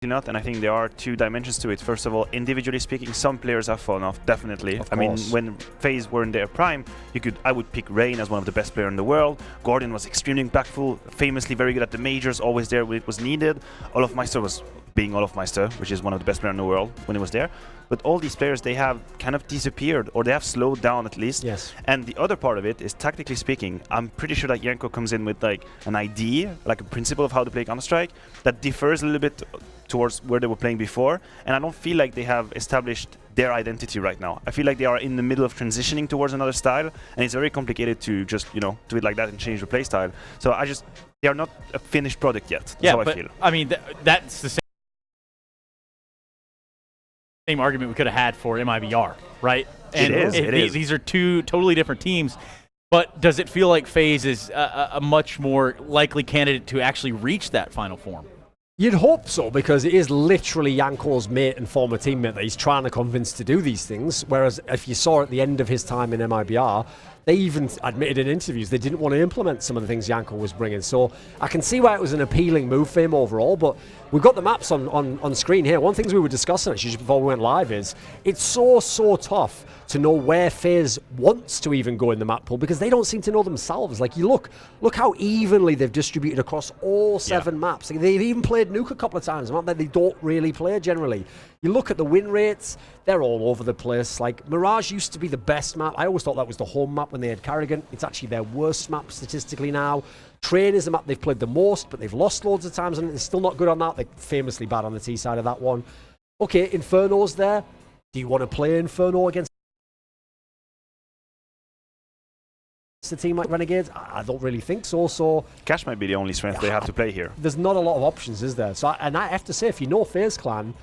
not, and I think there are two dimensions to it. First of all, individually speaking, some players have fallen off, definitely. Of I mean, course. when FaZe were in their prime, I would pick Rain as one of the best players in the world. Gordon was extremely impactful, famously very good at the majors, always there when it was needed. Olofmeister was being Olofmeister, which is one of the best players in the world when he was there. But all these players, they have kind of disappeared, or they have slowed down at least. Yes. And the other part of it is, tactically speaking, I'm pretty sure that Janko comes in with like an idea, like a principle of how to play Counter-Strike that differs a little bit towards where they were playing before, and I don't feel like they have established their identity right now. I feel like they are in the middle of transitioning towards another style, and it's very complicated to just, you know, do it like that and change the play style. So they are not a finished product yet. That's how I feel. I mean, that's the same argument we could have had for MIBR, right? And it is. These are two totally different teams. But does it feel like FaZe is a much more likely candidate to actually reach that final form? You'd hope so, because it is literally Janko's mate and former teammate that he's trying to convince to do these things. Whereas if you saw at the end of his time in MIBR, they even admitted in interviews they didn't want to implement some of the things Janko was bringing. So I can see why it was an appealing move for him overall, but we've got the maps on screen here. One of the things we were discussing actually just before we went live is it's so tough to know where FaZe wants to even go in the map pool, because they don't seem to know themselves. Like, you look how evenly they've distributed across all 7 maps. Like, they've even played Nuke a couple of times, a map that they don't really play generally. You look at the win rates, they're all over the place. Like, Mirage used to be the best map. I always thought that was the home map when they had Carrigan. It's actually their worst map statistically now. Train is the map they've played the most, but they've lost loads of times, and they're still not good on that. They're famously bad on the T side of that one. Okay, Inferno's there. Do you want to play Inferno against a team like Renegades? I don't really think so. So Cash might be the only strength they have to play here. There's not a lot of options, is there? So, and I have to say, if you know FaZe Clan,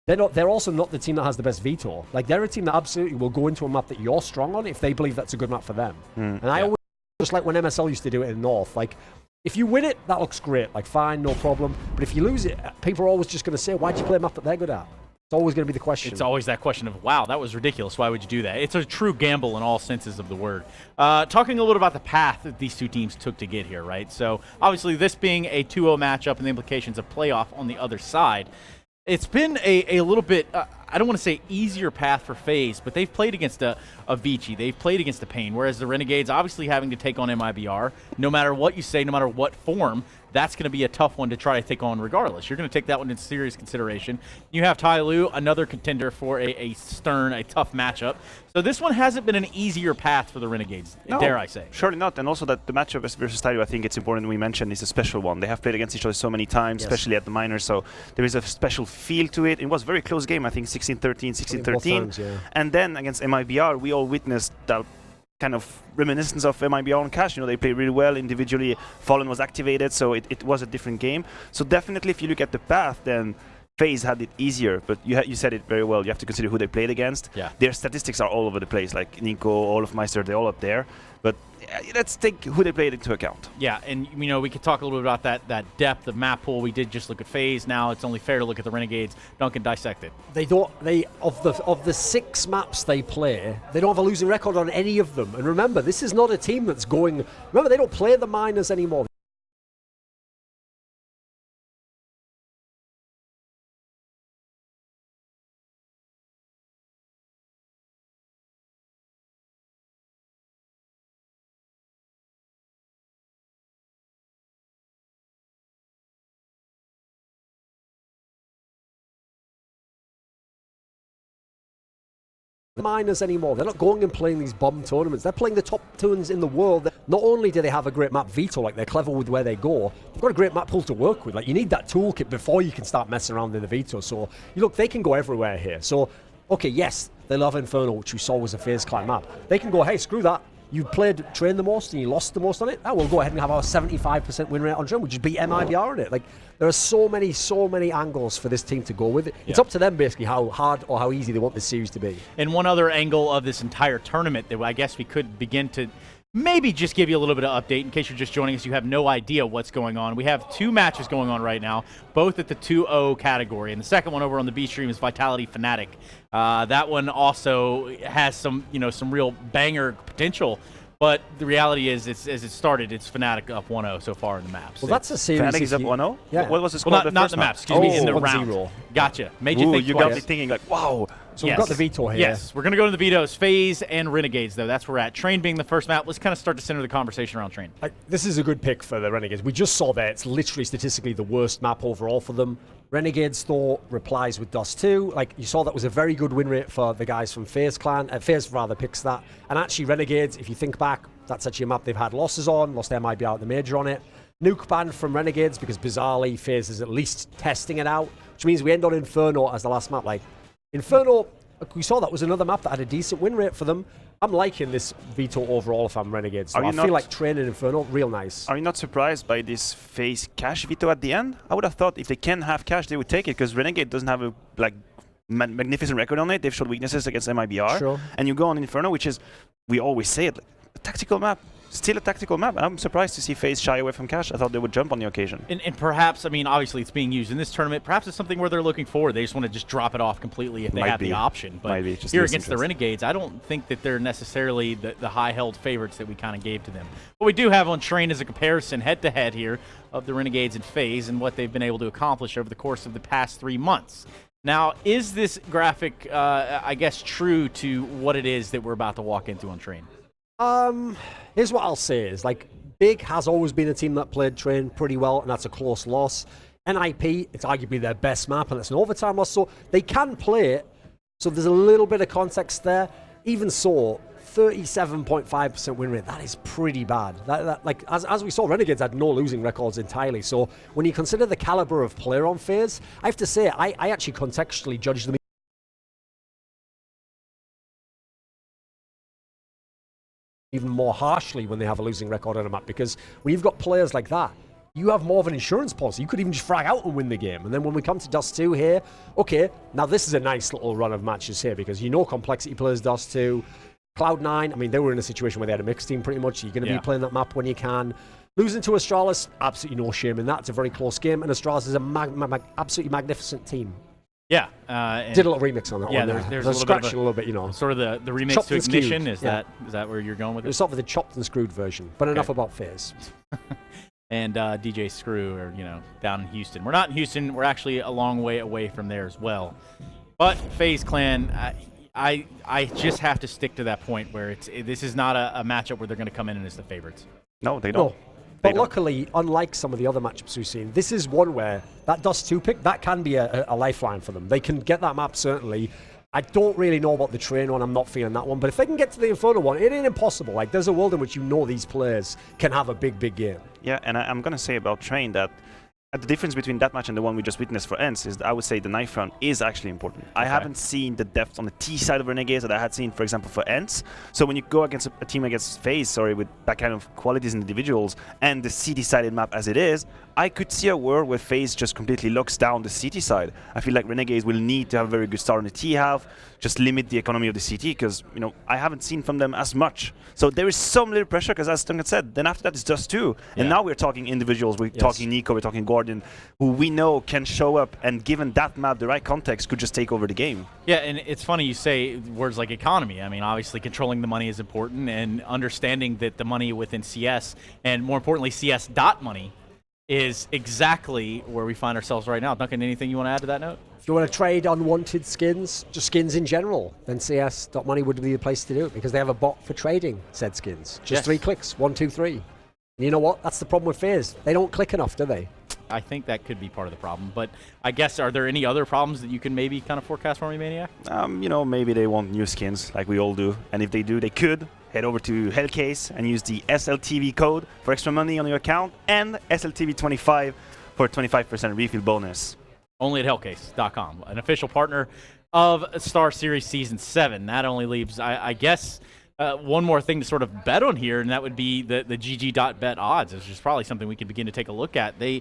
they're also not the team that has the best veto. Like, they're a team that absolutely will go into a map that you're strong on if they believe that's a good map for them. And I always, just like when MSL used to do it in North, like, if you win it, that looks great. Like, fine, no problem. But if you lose it, people are always just going to say, why'd you play a map that they're good at? It's always going to be the question. It's always that question of, wow, that was ridiculous. Why would you do that? It's a true gamble in all senses of the word. Talking a little about the path that these two teams took to get here, right? So, obviously, this being a 2-0 matchup and the implications of playoff on the other side, it's been a little bit, I don't want to say easier path for FaZe, but they've played against a Vici. They've played against a Pain, whereas the Renegades obviously having to take on MIBR. No matter what you say, no matter what form, that's going to be a tough one to try to take on regardless. You're going to take that one into serious consideration. You have Tai Lu, another contender for a tough matchup. So this one hasn't been an easier path for the Renegades, dare I say. Surely not. And also that the matchup versus Tai Lu, I think it's important we mention, is a special one. They have played against each other so many times, especially at the minors, so there is a special feel to it. It was a very close game, I think 16-13, 16-13. And then against MIBR, we all witnessed that kind of reminiscence of MIBR on Cash. You know, they played really well individually. Fallen was activated, so it was a different game. So definitely, if you look at the path, then FaZe had it easier. But you said it very well. You have to consider who they played against. Yeah. Their statistics are all over the place. Like Nico, Olofmeister, they're all up there. But let's take who they played into account. Yeah, and you know, we could talk a little bit about that depth of map pool. We did just look at FaZe. Now it's only fair to look at the Renegades. Duncan, dissect it. Of the 6 maps they play, they don't have a losing record on any of them. And remember, this is not a team that's going. Remember, they don't play the minors anymore. Minors anymore. They're not going and playing these bomb tournaments. They're playing the top tournaments in the world. Not only do they have a great map veto, like they're clever with where they go, they've got a great map pool to work with. Like, you need that toolkit before you can start messing around in the veto. So you look, they can go everywhere here. So okay, yes, they love Inferno, which we saw was a FaZe Clan map. They can go, hey, screw that. You played Train the most and you lost the most on it. Oh, we'll go ahead and have our 75% win rate on Train. We'll just beat MIBR on it. Like, there are so many angles for this team to go with. It's up to them, basically, how hard or how easy they want this series to be. And one other angle of this entire tournament that I guess we could begin to maybe just give you a little bit of update in case you're just joining us. You have no idea what's going on. We have 2 matches going on right now, both at the 2-0 category. And the second one over on the B stream is Vitality Fnatic. That one also has some real banger potential. But the reality is, as it started, it's Fnatic up 1-0 so far in the maps. Well, that's a series. Fnatic is up 1-0? Yeah. What was the score? Well, not the maps, excuse me, in the 1-0. round. Gotcha. Made you think you twice. got me thinking like, wow. So we've got the veto here. Yes, we're going to go to the vetoes. Faze and Renegades, though. That's where we're at. Train being the first map. Let's kind of start to center the conversation around Train. This is a good pick for the Renegades. We just saw that it's literally statistically the worst map overall for them. Renegades, though, replies with Dust 2. Like, you saw that was a very good win rate for the guys from Faze clan. Faze, rather, picks that. And actually, Renegades, if you think back, that's actually a map they've had losses on. Lost MIB out the major on it. Nuke banned from Renegades because, bizarrely, Faze is at least testing it out, which means we end on Inferno as the last map. Like, Inferno, we saw that was another map that had a decent win rate for them. I'm liking this veto overall if I'm Renegades. So I feel like Train and Inferno, real nice. Are you not surprised by this Faze cash veto at the end? I would have thought if they can have cash, they would take it, because Renegade doesn't have a magnificent record on it. They've showed weaknesses against MIBR. Sure. And you go on Inferno, which is, we always say it, like, a tactical map. Still a tactical map. I'm surprised to see Faze shy away from cash. I thought they would jump on the occasion. And perhaps, I mean, obviously it's being used in this tournament. Perhaps it's something where they're looking forward. They just want to just drop it off completely if they have the option. But here against the Renegades, I don't think that they're necessarily the high-held favorites that we kind of gave to them. But we do have on Train as a comparison head-to-head here of the Renegades and Faze and what they've been able to accomplish over the course of the past 3 months. Now, is this graphic, I guess, true to what it is that we're about to walk into on Train? Here's what I'll say is, like, Big has always been a team that played Train pretty well, and that's a close loss. NIP, it's arguably their best map, and it's an overtime loss, so they can play it. So there's a little bit of context there. Even so, 37.5% win rate, that is pretty bad. Like, as we saw, Renegades had no losing records entirely. So when you consider the caliber of player on Faze, I have to say, I actually contextually judge them even more harshly when they have a losing record on a map, because when you've got players like that, you have more of an insurance policy. You could even just frag out and win the game. And then when we come to Dust 2 here, okay, now this is a nice little run of matches here, because you know Complexity plays Dust 2. Cloud9, I mean, they were in a situation where they had a mixed team pretty much. You're going to be playing that map when you can. Losing to Astralis, absolutely no shame in that. It's a very close game, and Astralis is an absolutely magnificent team. Yeah. Did a little remix on that one. Yeah, there's a scratching a little bit, you know. Sort of the remix Chopped to Ignition. Is that where you're going with it? It's sort of the chopped and screwed version. But enough about Faze. And DJ Screw are, down in Houston. We're not in Houston. We're actually a long way away from there as well. But Faze Clan, I just have to stick to that point where this is not a matchup where they're going to come in as the favorites. No, they don't. No. But luckily, unlike some of the other matchups we've seen, this is one where that Dust 2 pick, that can be a lifeline for them. They can get that map, certainly. I don't really know about the Train one. I'm not feeling that one. But if they can get to the Inferno one, it ain't impossible. Like, there's a world in which these players can have a big, big game. Yeah, and I'm going to say about Train that the difference between that match and the one we just witnessed for ENCE is that I would say the knife round is actually important. I haven't seen the depth on the T side of Renegades that I had seen, for example, for ENCE. So when you go against a team against Faze, with that kind of qualities in individuals and the CT-sided map as it is, I could see a world where Faze just completely locks down the CT side. I feel like Renegades will need to have a very good start on the T half, just limit the economy of the CT, because I haven't seen from them as much. So there is some little pressure, because as Duncan said, then after that it's Dust 2. And now we're talking individuals, we're talking Nico, we're talking Guardian, who we know can show up, and given that map, the right context, could just take over the game. Yeah, and it's funny you say words like economy. I mean, obviously controlling the money is important, and understanding that the money within CS, and more importantly CS dot money, is exactly where we find ourselves right now. Duncan, anything you want to add to that note? If you want to trade unwanted skins, just skins in general, then CS.money would be the place to do it, because they have a bot for trading said skins. Just 3 clicks, 1, 2, 3. And you know what? That's the problem with Faze. They don't click enough, do they? I think that could be part of the problem. But I guess, are there any other problems that you can maybe kind of forecast for me, Maniac? Maybe they want new skins, like we all do. And if they do, they could head over to Hellcase and use the SLTV code for extra money on your account, and SLTV25 for a 25% refill bonus. Only at Hellcase.com, an official partner of StarSeries Season 7. That only leaves, I guess, one more thing to sort of bet on here, and that would be the GG.bet odds, which is probably something we could begin to take a look at. They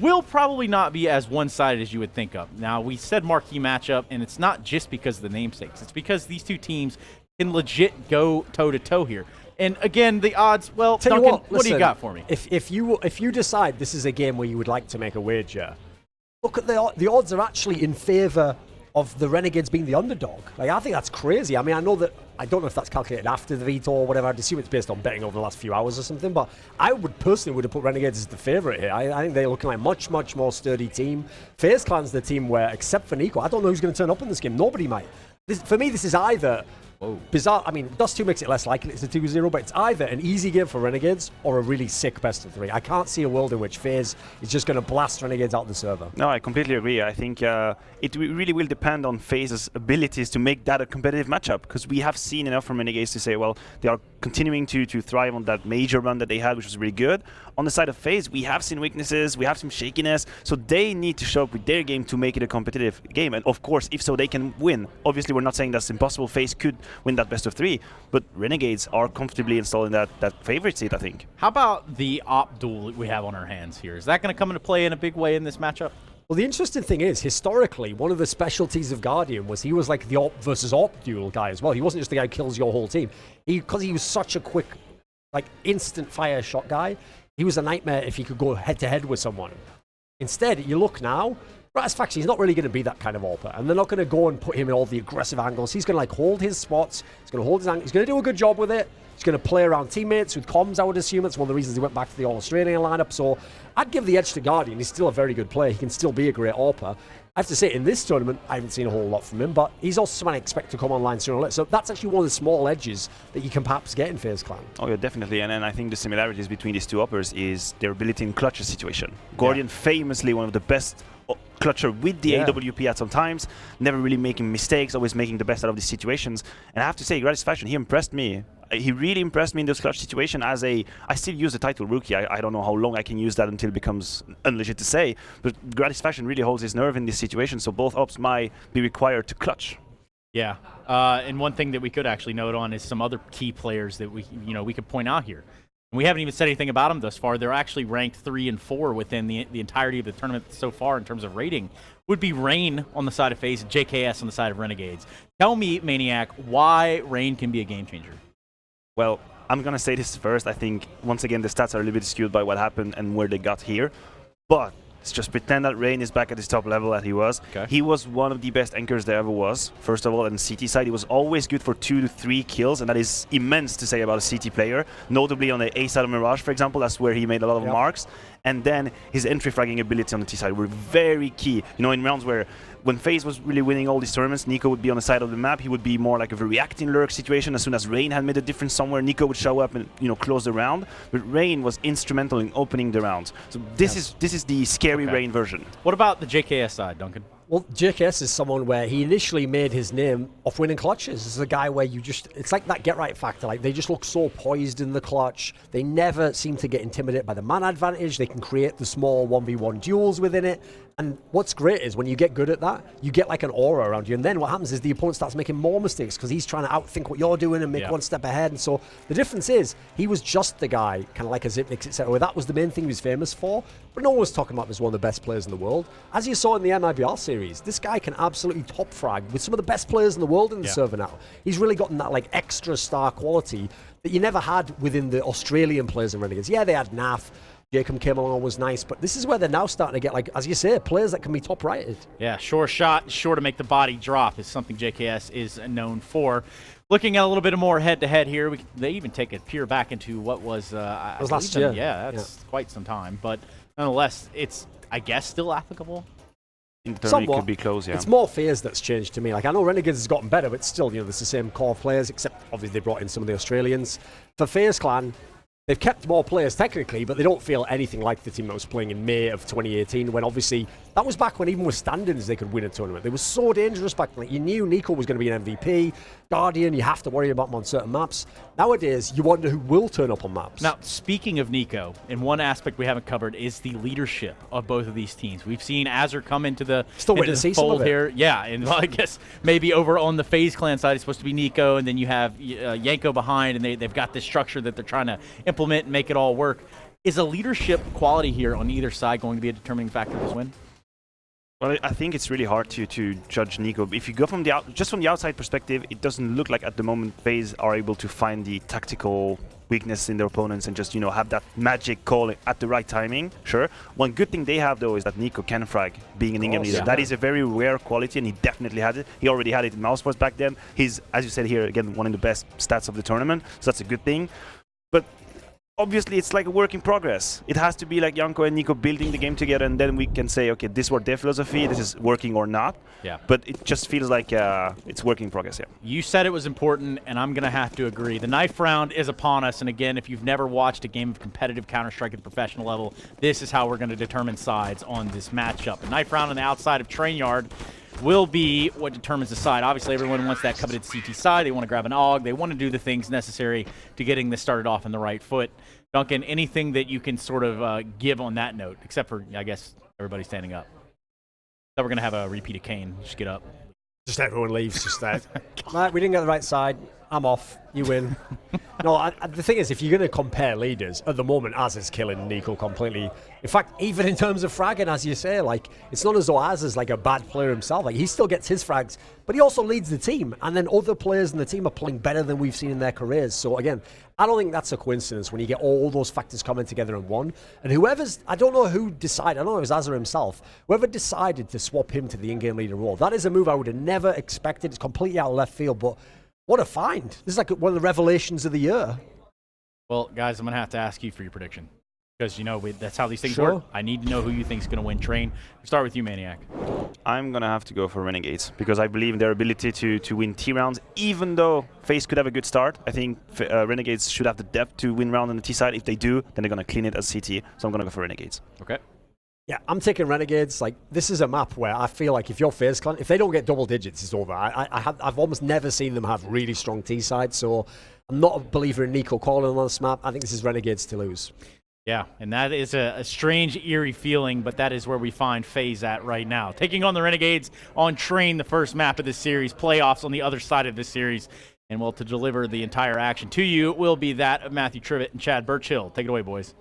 will probably not be as one-sided as you would think of. Now, we said marquee matchup, and it's not just because of the namesakes. It's because these two teams can legit go toe-to-toe here. And again, the odds, well, Duncan, what do you got for me? If you decide this is a game where you would like to make a wager, look at the odds are actually in favor of the Renegades being the underdog. Like, I think that's crazy. I mean, I know that, I don't know if that's calculated after the veto or whatever. I'd assume it's based on betting over the last few hours or something, but I would personally have put Renegades as the favourite here. I think they're looking like a much, much more sturdy team. Faze Clan's the team where, except for Nico, I don't know who's going to turn up in this game. Nobody might. For me, this is either bizarre. I mean, Dust 2 makes it less likely it's a 2-0, but it's either an easy game for Renegades or a really sick best of 3. I can't see a world in which Faze is just going to blast Renegades out the server. No, I completely agree. I think it really will depend on Faze's abilities to make that a competitive matchup, because we have seen enough from Renegades to say, well, they are continuing to thrive on that major run that they had, which was really good. On the side of Faze, we have seen weaknesses, we have some shakiness, so they need to show up with their game to make it a competitive game. And of course, if so, they can win. Obviously, we're not saying that's impossible. Faze could win that best of 3, but Renegades are comfortably installed in that favorite seat, I think. How about the op duel that we have on our hands here? Is that going to come into play in a big way in this matchup? Well, the interesting thing is, historically, one of the specialties of Guardian was he was like the op versus op duel guy as well. He wasn't just the guy who kills your whole team. Because he was such a quick, like, instant fire shot guy, he was a nightmare if he could go head-to-head with someone. Instead, you look now, Gratisfaction, he's not really going to be that kind of AWPer, and they're not going to go and put him in all the aggressive angles. He's going to like hold his spots, he's going to hold his angle, he's going to do a good job with it. He's going to play around teammates with comms, I would assume. That's one of the reasons he went back to the All-Australian lineup. So I'd give the edge to Guardian. He's still a very good player. He can still be a great AWPer. I have to say, in this tournament, I haven't seen a whole lot from him, but he's also someone I expect to come online sooner or later. So that's actually one of the small edges that you can perhaps get in Faze Clan. Oh yeah, definitely. And then I think the similarities between these two uppers is their ability in clutch situation. Guardian, famously one of the best clutcher with the AWP at some times, never really making mistakes, always making the best out of these situations. And I have to say, Gratisfaction, he impressed me. He really impressed me in this clutch situation as I still use the title rookie. I don't know how long I can use that until it becomes unlegit to say, but Gratisfaction really holds his nerve in this situation, so both ops might be required to clutch. Yeah, and one thing that we could actually note on is some other key players that we could point out here. We haven't even said anything about them thus far. They're actually ranked 3 and 4 within the entirety of the tournament so far in terms of rating. Would be Rain on the side of Faze and JKS on the side of Renegades. Tell me, Maniac, why Rain can be a game changer. Well, I'm going to say this first. I think, once again, the stats are a little bit skewed by what happened and where they got here. But let's just pretend that Rain is back at his top level that he was. Okay. He was one of the best anchors there ever was. First of all, on the CT side, he was always good for 2 to 3 kills, and that is immense to say about a CT player. Notably on the A side of Mirage, for example, that's where he made a lot of marks. And then his entry fragging ability on the T side were very key. You know, in rounds where when Faze was really winning all these tournaments, Nico would be on the side of the map. He would be more like a reacting lurk situation. As soon as Rain had made a difference somewhere, Nico would show up and close the round. But Rain was instrumental in opening the rounds. So this is the scary Rain version. What about the JKS side, Duncan? Well, JKS is someone where he initially made his name off winning clutches. This is a guy where it's like that get right factor. Like, they just look so poised in the clutch. They never seem to get intimidated by the man advantage. They can create the small 1v1 duels within it. And what's great is when you get good at that, you get like an aura around you. And then what happens is the opponent starts making more mistakes because he's trying to outthink what you're doing and make one step ahead. And so the difference is he was just the guy, kind of like a Zipnix, etc., where that was the main thing he was famous for. But no one was talking about him as one of the best players in the world. As you saw in the MIBR series, this guy can absolutely top frag with some of the best players in the world in the server now. He's really gotten that like extra star quality that you never had within the Australian players in Renegades. Yeah, they had NAF. Jacob came along, was nice, but this is where they're now starting to get, like, as you say, players that can be top-rated. Yeah, sure shot, sure to make the body drop is something JKS is known for. Looking at a little bit more head-to-head here, they even take a peer back into what was last year. Yeah, that's quite some time, but nonetheless, it's, I guess, still applicable. Somewhat. Could be close, yeah. It's more Faze that's changed to me. Like, I know Renegades has gotten better, but still, there's the same core players, except obviously they brought in some of the Australians. For Faze Clan, they've kept more players technically, but they don't feel anything like the team that was playing in May of 2018, when obviously that was back when even with standings they could win a tournament. They were so dangerous back then. Like, you knew Nico was going to be an MVP. Guardian, you have to worry about him on certain maps. Nowadays, you wonder who will turn up on maps. Now, speaking of Nico, in one aspect we haven't covered is the leadership of both of these teams. We've seen Azure come into the fold here. Yeah, and I guess maybe over on the Faze Clan side, it's supposed to be Nico, and then you have Yanko behind, and they've got this structure that they're trying to implement and make it all work. Is a leadership quality here on either side going to be a determining factor of this win? Well, I think it's really hard to judge NiKo. If you go from just from the outside perspective, it doesn't look like at the moment Faze are able to find the tactical weakness in their opponents and just, have that magic call at the right timing. Sure. One good thing they have, though, is that NiKo can frag, being an in-game leader. Yeah. That is a very rare quality, and he definitely had it. He already had it in Mousesports back then. He's, as you said here, again, one of the best stats of the tournament, so that's a good thing. But obviously, it's like a work in progress. It has to be like Janko and NiKo building the game together, and then we can say, okay, this was their philosophy, this is working or not. Yeah. But it just feels like it's working in progress, yeah. You said it was important, and I'm going to have to agree. The knife round is upon us, and again, if you've never watched a game of competitive Counter-Strike at the professional level, this is how we're going to determine sides on this matchup. The knife round on the outside of Train Yard will be what determines the side. Obviously, everyone wants that coveted CT side. They want to grab an AUG. They want to do the things necessary to getting this started off on the right foot. Duncan, anything that you can sort of give on that note, except for, I guess, everybody standing up? So we're going to have a repeat of Kane. Just get up. Just everyone leaves. Just that. Right, we didn't get the right side. I'm off. You win. No, the thing is, if you're going to compare leaders, at the moment, Az is killing NiKo completely. In fact, even in terms of fragging, as you say, like, it's not as though Az is like a bad player himself. Like, he still gets his frags, but he also leads the team. And then other players in the team are playing better than we've seen in their careers. So again, I don't think that's a coincidence when you get all those factors coming together in one. And I don't know who decided, I don't know if it was Azza himself, whoever decided to swap him to the in-game leader role. That is a move I would have never expected. It's completely out of left field, but what a find. This is like one of the revelations of the year. Well, guys, I'm going to have to ask you for your prediction. Because, that's how these things Sure. work. I need to know who you think is going to win. Train. We'll start with you, Maniac. I'm going to have to go for Renegades because I believe in their ability to win T rounds. Even though Faze could have a good start, I think Renegades should have the depth to win round on the T side. If they do, then they're going to clean it as CT. So I'm going to go for Renegades. Okay. Yeah, I'm taking Renegades. Like, this is a map where I feel like if you're Faze Clan, if they don't get double digits, it's over. I've almost never seen them have really strong T sides, so I'm not a believer in NiKo calling on this map. I think this is Renegades to lose. Yeah, and that is a strange, eerie feeling, but that is where we find Faze at right now. Taking on the Renegades on Train, the first map of this series, playoffs on the other side of this series. And well, to deliver the entire action to you will be that of Matthew Trivett and Chad Birchill. Take it away, boys.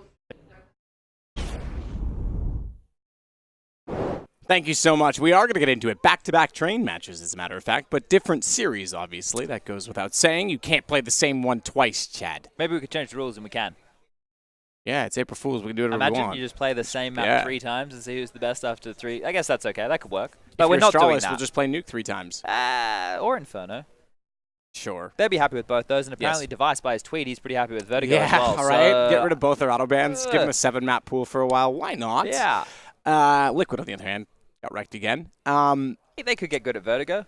Thank you so much. We are going to get into it. Back-to-back Train matches, as a matter of fact, but different series, obviously. That goes without saying. You can't play the same one twice, Chad. Maybe we could change the rules, and we can. Yeah, it's April Fool's. We can do whatever we want. Imagine you just play the same map 3 times and see who's the best after 3. I guess that's okay. That could work. But we're not doing that. We'll just play Nuke 3 times. Or Inferno. Sure. They'd be happy with both those, and apparently Device, by his tweet, he's pretty happy with Vertigo as well. All right. Get rid of both their auto bans. Give them a 7-map pool for a while. Why not? Yeah. Liquid, on the other hand, got wrecked again. They could get good at Vertigo.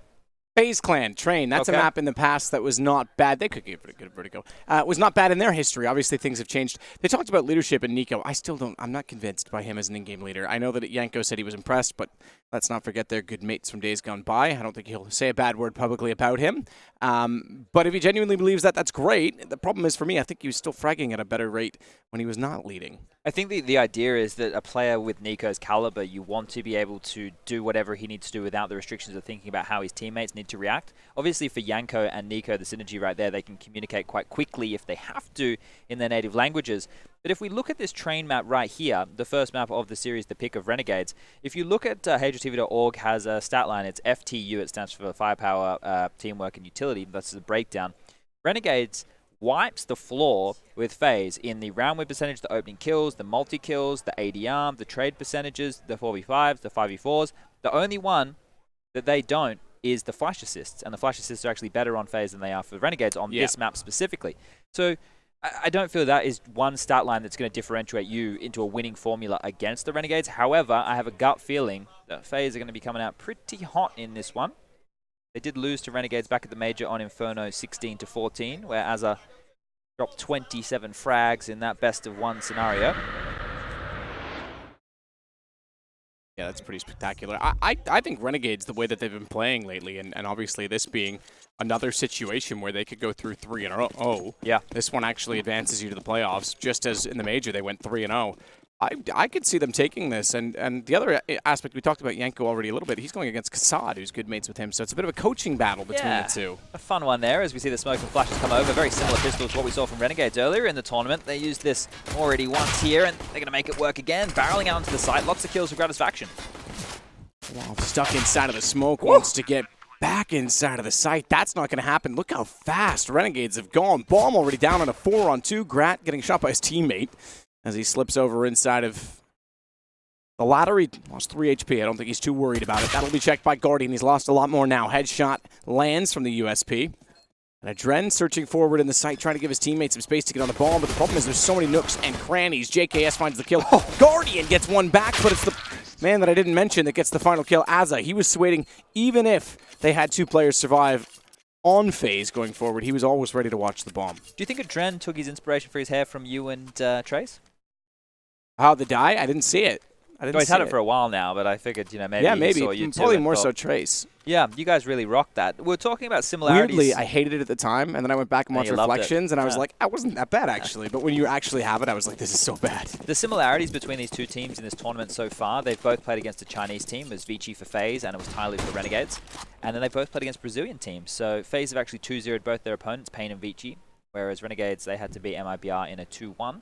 Faze Clan, Train. That's a map in the past that was not bad. They could get good at Vertigo. Was not bad in their history. Obviously, things have changed. They talked about leadership in NiKo. I'm not convinced by him as an in-game leader. I know that Janko said he was impressed, but let's not forget they're good mates from days gone by. I don't think he'll say a bad word publicly about him. But if he genuinely believes that, that's great. The problem is, for me, I think he was still fragging at a better rate when he was not leading. I think the idea is that a player with NiKo's caliber, you want to be able to do whatever he needs to do without the restrictions of thinking about how his teammates need to react. Obviously, for Janko and NiKo, the synergy right there, they can communicate quite quickly if they have to in their native languages. But if we look at this Train map right here, the first map of the series, the pick of Renegades, if you look at HagerTV.org has a stat line, it's FTU, it stands for Firepower, Teamwork, and Utility. That's the breakdown. Renegades wipes the floor with Faze in the round win percentage, the opening kills, the multi-kills, the ADR, the trade percentages, the 4v5s, the 5v4s. The only one that they don't is the flash assists, and the flash assists are actually better on Faze than they are for Renegades on this map specifically. So I don't feel that is one stat line that's going to differentiate you into a winning formula against the Renegades. However, I have a gut feeling that Faze are going to be coming out pretty hot in this one. They did lose to Renegades back at the Major on Inferno 16-14, where Azza dropped 27 frags in that best-of-1 scenario. Yeah, that's pretty spectacular. I think Renegades, the way that they've been playing lately, and obviously this being another situation where they could go through 3-0. Yeah. This one actually advances you to the playoffs, just as in the Major they went 3-0. I could see them taking this, and the other aspect, we talked about Janko already a little bit, he's going against Kassad, who's good mates with him, so it's a bit of a coaching battle between the two. A fun one there as we see the smoke and flashes come over. Very similar pistol to what we saw from Renegades earlier in the tournament. They used this already once here, and they're going to make it work again. Barreling out onto the site, lots of kills for Gratisfaction. Wow, stuck inside of the smoke, wants to get back inside of the site. That's not going to happen. Look how fast Renegades have gone. Bomb already down on a 4-on-2. Grat getting shot by his teammate as he slips over inside of the ladder. He lost 3 HP. I don't think he's too worried about it. That'll be checked by Guardian. He's lost a lot more now. Headshot lands from the USP. And Adren searching forward in the site, trying to give his teammates some space to get on the bomb, but the problem is there's so many nooks and crannies. JKS finds the kill. Guardian gets one back, but it's the man that I didn't mention that gets the final kill. Aza, he was waiting, even if they had 2 players survive on Faze going forward, he was always ready to watch the bomb. Do you think Adren took his inspiration for his hair from you and Trace? How the dye? I didn't see it. He's had it for a while now, but I figured, maybe maybe. he saw you Probably more thought, so Trace. Yeah, you guys really rocked that. We're talking about similarities. Weirdly, I hated it at the time, and then I went back and watched reflections, and I was Yeah. like, I wasn't that bad, actually. But when you actually have it, I was like, this is so bad. The similarities between these 2 teams in this tournament so far, they've both played against a Chinese team. It was Vici for Faze, and it was Tyloo for Renegades. And then they both played against Brazilian teams. So Faze have actually 2-0'd both their opponents, Pain and Vici, whereas Renegades, they had to beat MIBR in a 2-1,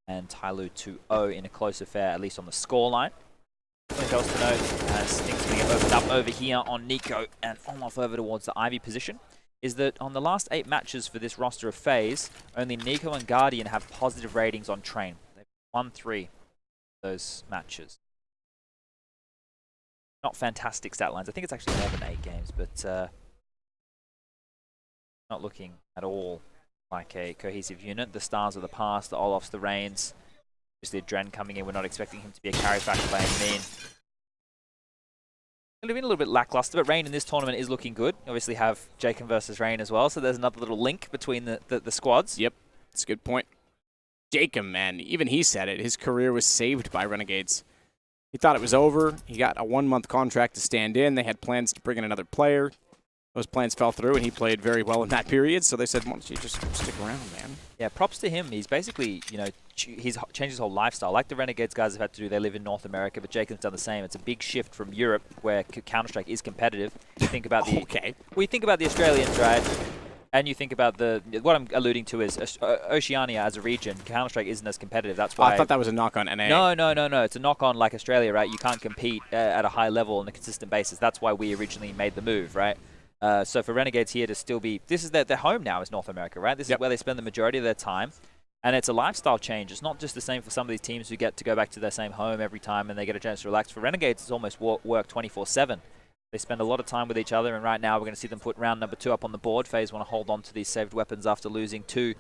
and Tyloo 2-0 in a close affair, at least on the scoreline. Something else to note, as things are going to get opened up over here on Nico and off over towards the Ivy position, is that on the last 8 matches for this roster of Faze, only Nico and Guardian have positive ratings on Train. They've won 3 of those matches. Not fantastic stat lines. I think it's actually more than 8 games, but not looking at all like a cohesive unit. The stars of the past, the Olofs, the Reigns. Obviously, Adren coming in, we're not expecting him to be a carry back playing mean. It'll be a little bit lackluster, but Rain in this tournament is looking good. Obviously have Jacob versus Rain as well, so there's another little link between the squads. Yep, that's a good point. Jacob, man, even he said it. His career was saved by Renegades. He thought it was over. He got a 1-month contract to stand in. They had plans to bring in another player. Those plans fell through, and he played very well in that period, so they said, why don't you just stick around, man? Yeah, props to him. He's basically, he's changed his whole lifestyle. Like the Renegades guys have had to do, they live in North America, but Jacob's done the same. It's a big shift from Europe, where Counter-Strike is competitive. You think about the we think about the Australians, right? And you think about what I'm alluding to is Oceania as a region. Counter-Strike isn't as competitive. That's why I thought that was a knock on NA. No. It's a knock on like Australia, right? You can't compete at a high level on a consistent basis. That's why we originally made the move, right? So for Renegades here to still be, this is their home now is North America, right? This is where they spend the majority of their time. And it's a lifestyle change. It's not just the same for some of these teams who get to go back to their same home every time and they get a chance to relax. For Renegades, it's almost work 24/7. They spend a lot of time with each other, and right now we're going to see them put round number 2 up on the board. Faze want to hold on to these saved weapons after losing 2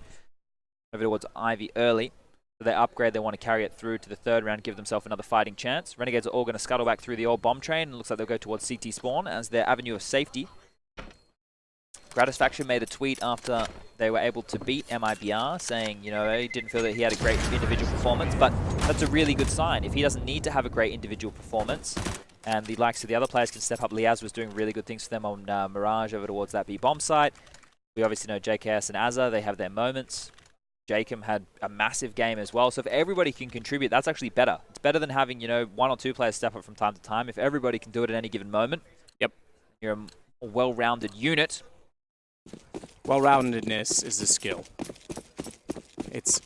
over towards Ivy early. So they upgrade, they want to carry it through to the 3rd round, give themselves another fighting chance. Renegades are all going to scuttle back through the old bomb train, and it looks like they'll go towards CT spawn as their avenue of safety. Gratisfaction made a tweet after they were able to beat MIBR, saying, he didn't feel that he had a great individual performance, but that's a really good sign. If he doesn't need to have a great individual performance, and the likes of the other players can step up, Liaz was doing really good things for them on Mirage over towards that B-bomb site. We obviously know JKS and Azza, they have their moments. Jacob had a massive game as well, so if everybody can contribute, that's actually better. It's better than having, 1 or 2 players step up from time to time. If everybody can do it at any given moment, you're a well-rounded unit. Well-roundedness is a skill. It's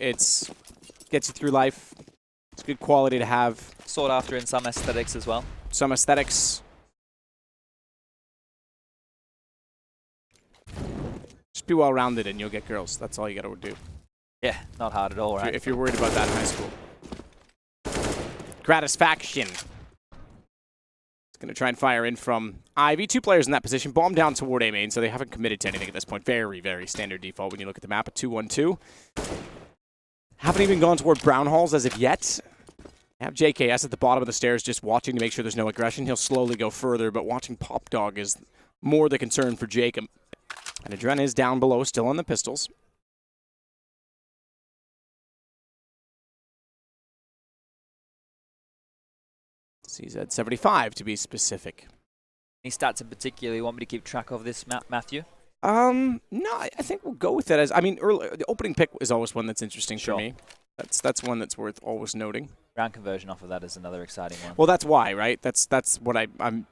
gets you through life. It's a good quality to have. Sought after in some aesthetics as well. Some aesthetics. Just be well-rounded and you'll get girls. That's all you got to do. Yeah, not hard at all, right? If you're worried about that in high school. Gratisfaction. Going to try and fire in from Ivy. 2 players in that position. Bomb down toward A main, so they haven't committed to anything at this point. Very, very standard default when you look at the map. A 2-1-2. Haven't even gone toward Brown Halls as of yet. Have JKS at the bottom of the stairs just watching to make sure there's no aggression. He'll slowly go further, but watching Pop Dog is more the concern for Jacob. And Adren is down below, still on the pistols. CZ75 to be specific. Any stats in particular you want me to keep track of this, Matthew? No, I think we'll go with it as, the opening pick is always one that's interesting for me. That's one that's worth always noting. Round conversion off of that is another exciting one. Well, that's why, right? That's what I'm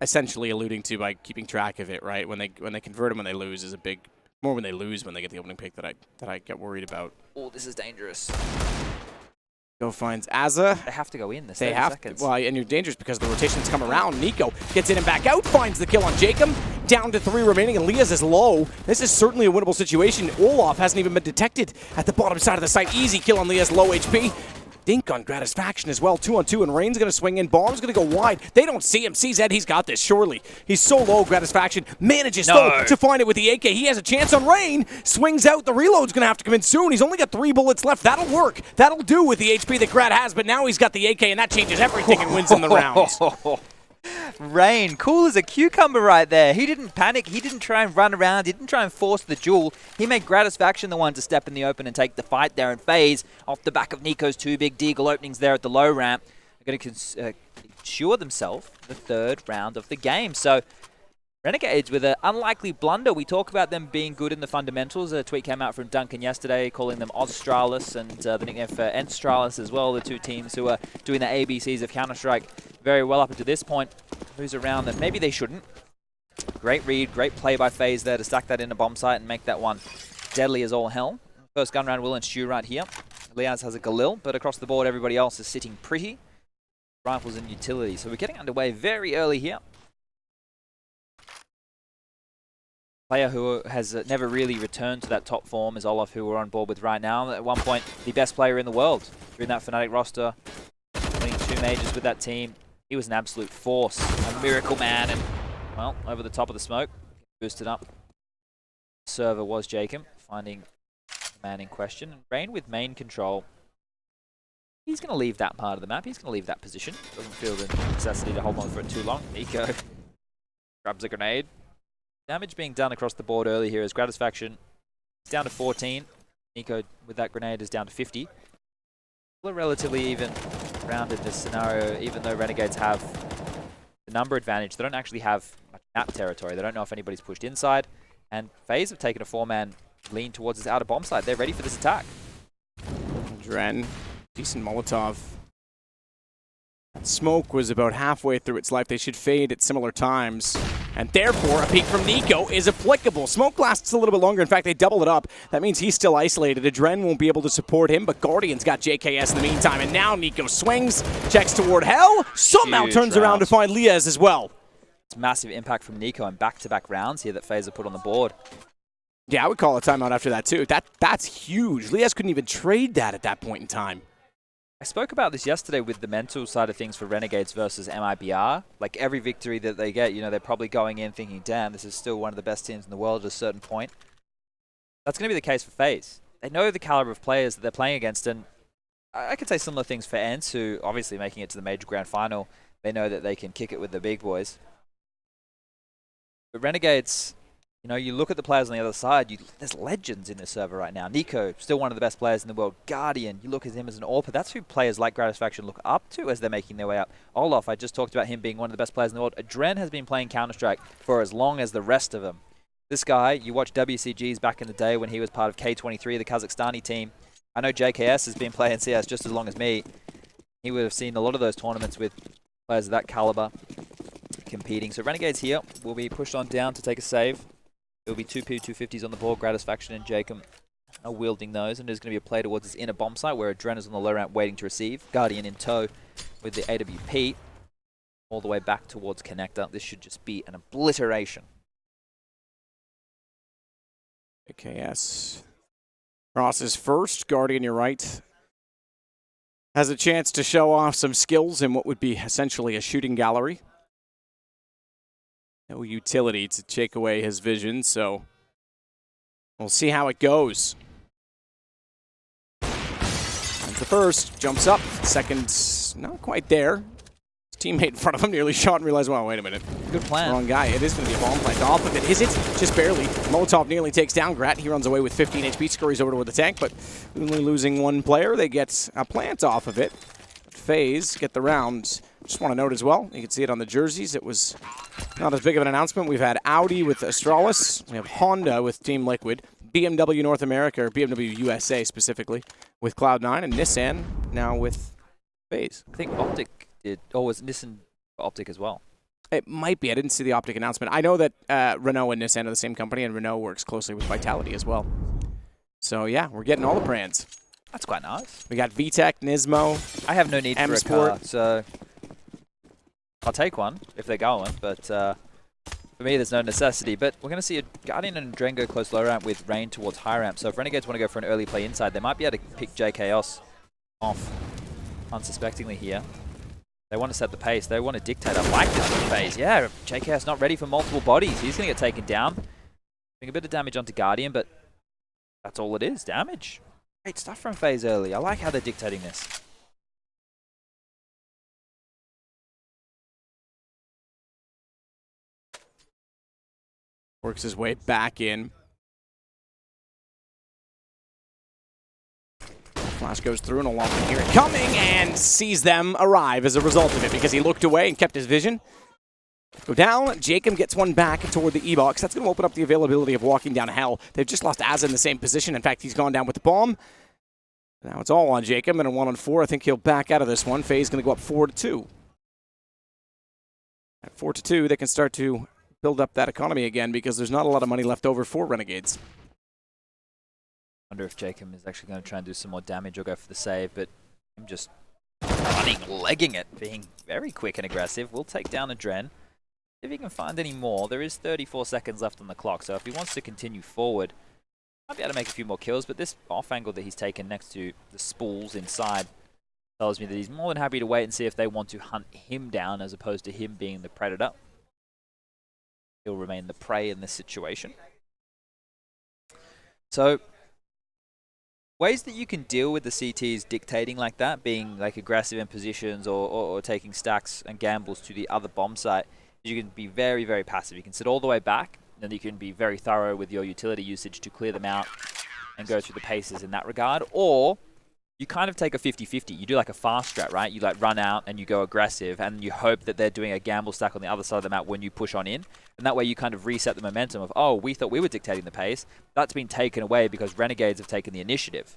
essentially alluding to by keeping track of it, right? When they convert them when they lose is a big, more when they lose when they get the opening pick that I get worried about. Oh, this is dangerous. Go finds Azza. They have to go in. They have to. Well, and you're dangerous because the rotations come around. Nico gets in and back out, finds the kill on Jacob. Down to 3 remaining, and Liaz is low. This is certainly a winnable situation. Olaf hasn't even been detected at the bottom side of the site. Easy kill on Liaz, low HP. Dink on Gratisfaction as well, 2-on-2, and Rain's going to swing in. Bomb's going to go wide. They don't see him. CZ, he's got this, surely. He's so low, Gratisfaction manages though to find it with the AK. He has a chance on Rain. Swings out. The reload's going to have to come in soon. He's only got 3 bullets left. That'll work. That'll do with the HP that Grat has, but now he's got the AK, and that changes everything and wins him the rounds. Rain, cool as a cucumber right there. He didn't panic. He didn't try and run around. He didn't try and force the duel. He made Gratisfaction the one to step in the open and take the fight there. And Faze, off the back of Nico's 2 big deagle openings there at the low ramp, are going to ensure themselves the 3rd round of the game. So Renegades with an unlikely blunder. We talk about them being good in the fundamentals. A tweet came out from Duncan yesterday calling them Australis and the nickname for Enstralis as well, the 2 teams who are doing the ABCs of Counter-Strike very well up until this point. Moves around them. Maybe they shouldn't. Great read, great play by Faze there to stack that in a bomb site and make that one deadly as all hell. First gun round, Will and Stu right here. Liaz has a Galil, but across the board everybody else is sitting pretty. Rifles and utility. So we're getting underway very early here. Player who has never really returned to that top form is Olaf, who we're on board with right now. At one point, the best player in the world during that Fnatic roster, winning 2 majors with that team. He was an absolute force, a miracle man, and, well, over the top of the smoke, boosted up. Server was Jacob, finding the man in question. And Rain with main control. He's going to leave that part of the map. He's going to leave that position. Doesn't feel the necessity to hold on for it too long. Nico grabs a grenade. Damage being done across the board early here as Gratisfaction is down to 14. Nico with that grenade is down to 50. Still a relatively even round in this scenario, even though Renegades have the number advantage. They don't actually have much map territory. They don't know if anybody's pushed inside. And FaZe have taken a 4-man lean towards this outer bomb site. They're ready for this attack. Dren, decent Molotov. Smoke was about halfway through its life. They should fade at similar times. And therefore, a peek from Nico is applicable. Smoke lasts a little bit longer. In fact, they double it up. That means he's still isolated. Adren won't be able to support him, but Guardian's got JKS in the meantime. And now Nico swings, checks toward Hell, somehow turns around to find Liaz as well. It's massive impact from Nico and back-to-back rounds here that FaZe have put on the board. Yeah, I would call a timeout after that, too. That's huge. Liaz couldn't even trade that at that point in time. I spoke about this yesterday with the mental side of things for Renegades versus MIBR. Like, every victory that they get, you know, they're probably going in thinking, damn, this is still one of the best teams in the world at a certain point. That's going to be the case for FaZe. They know the caliber of players that they're playing against, and I could say similar things for Ents, who obviously making it to the Major Grand Final. They know that they can kick it with the big boys. But Renegades, you know, you look at the players on the other side, there's legends in this server right now. Nico, still one of the best players in the world. Guardian, you look at him as an AWPer. That's who players like Gratisfaction look up to as they're making their way up. Olaf, I just talked about him being one of the best players in the world. Adren has been playing Counter-Strike for as long as the rest of them. This guy, you watch WCGs back in the day when he was part of K23, the Kazakhstani team. I know JKS has been playing CS just as long as me. He would have seen a lot of those tournaments with players of that caliber competing. So Renegades here will be pushed on down to take a save. There will be 2 P250s on the board. Gratisfaction and Jacob are wielding those. And there's going to be a play towards this inner bomb site where Adren is on the low ramp waiting to receive. Guardian in tow with the AWP. All the way back towards Connector. This should just be an obliteration. AKS. Ross is first. Guardian, you're right, has a chance to show off some skills in what would be essentially a shooting gallery. No utility to take away his vision, so we'll see how it goes. And the first, jumps up. Second, not quite there. His teammate in front of him nearly shot and realized, well, wait a minute. Good plan. Wrong guy. It is going to be a bomb plant off of it. Is it? Just barely. Molotov nearly takes down Grat. He runs away with 15 HP, scurries over toward the tank, but only losing one player. They get a plant off of it. FaZe get the round. Just want to note as well, you can see it on the jerseys, it was not as big of an announcement. We've had Audi with Astralis, we have Honda with Team Liquid, BMW North America, or BMW USA specifically, with Cloud9, and Nissan now with FaZe. I think Optic did, or was Nissan Optic as well? It might be. I didn't see the Optic announcement. I know that Renault and Nissan are the same company, and Renault works closely with Vitality as well. So yeah, we're getting all the brands. That's quite nice. We got VTech, Nismo. I have no need for a M-Sport. car, so I'll take one if they're going, but for me, there's no necessity. But we're going to see a Guardian and Dren go close low ramp with Rain towards high ramp. So if Renegades want to go for an early play inside, they might be able to pick JKos off unsuspectingly here. They want to set the pace. They want to dictate. I like this from Faze. Yeah, JKS not ready for multiple bodies. He's going to get taken down. Doing a bit of damage onto Guardian, but that's all it is, damage. Great stuff from Faze early. I like how they're dictating this. Works his way back in. Flash goes through and along here it coming and sees them arrive as a result of it because he looked away and kept his vision. Go down. Jacob gets one back toward the E-Box. That's going to open up the availability of walking down hell. They've just lost Azza in the same position. In fact, he's gone down with the bomb. Now it's all on Jacob and a 1-on-4. I think he'll back out of this one. Faze going to go up 4-2. At 4-2, they can start to build up that economy again because there's not a lot of money left over for Renegades. Wonder if Jacob is actually going to try and do some more damage or go for the save, but him just running, legging it, being very quick and aggressive. We'll take down a Dren. If he can find any more, there is 34 seconds left on the clock, so if he wants to continue forward, might be able to make a few more kills, but this off angle that he's taken next to the spools inside tells me that he's more than happy to wait and see if they want to hunt him down as opposed to him being the predator. He'll remain the prey in this situation. So, ways that you can deal with the CTs dictating like that, being like aggressive in positions or taking stacks and gambles to the other bomb site, you can be very, very passive. You can sit all the way back, and you can be very thorough with your utility usage to clear them out and go through the paces in that regard. Or you kind of take a 50-50. You do like a fast strat, right? You like run out and you go aggressive, and you hope that they're doing a gamble stack on the other side of the map when you push on in. And that way you kind of reset the momentum of, oh, we thought we were dictating the pace. That's been taken away because Renegades have taken the initiative.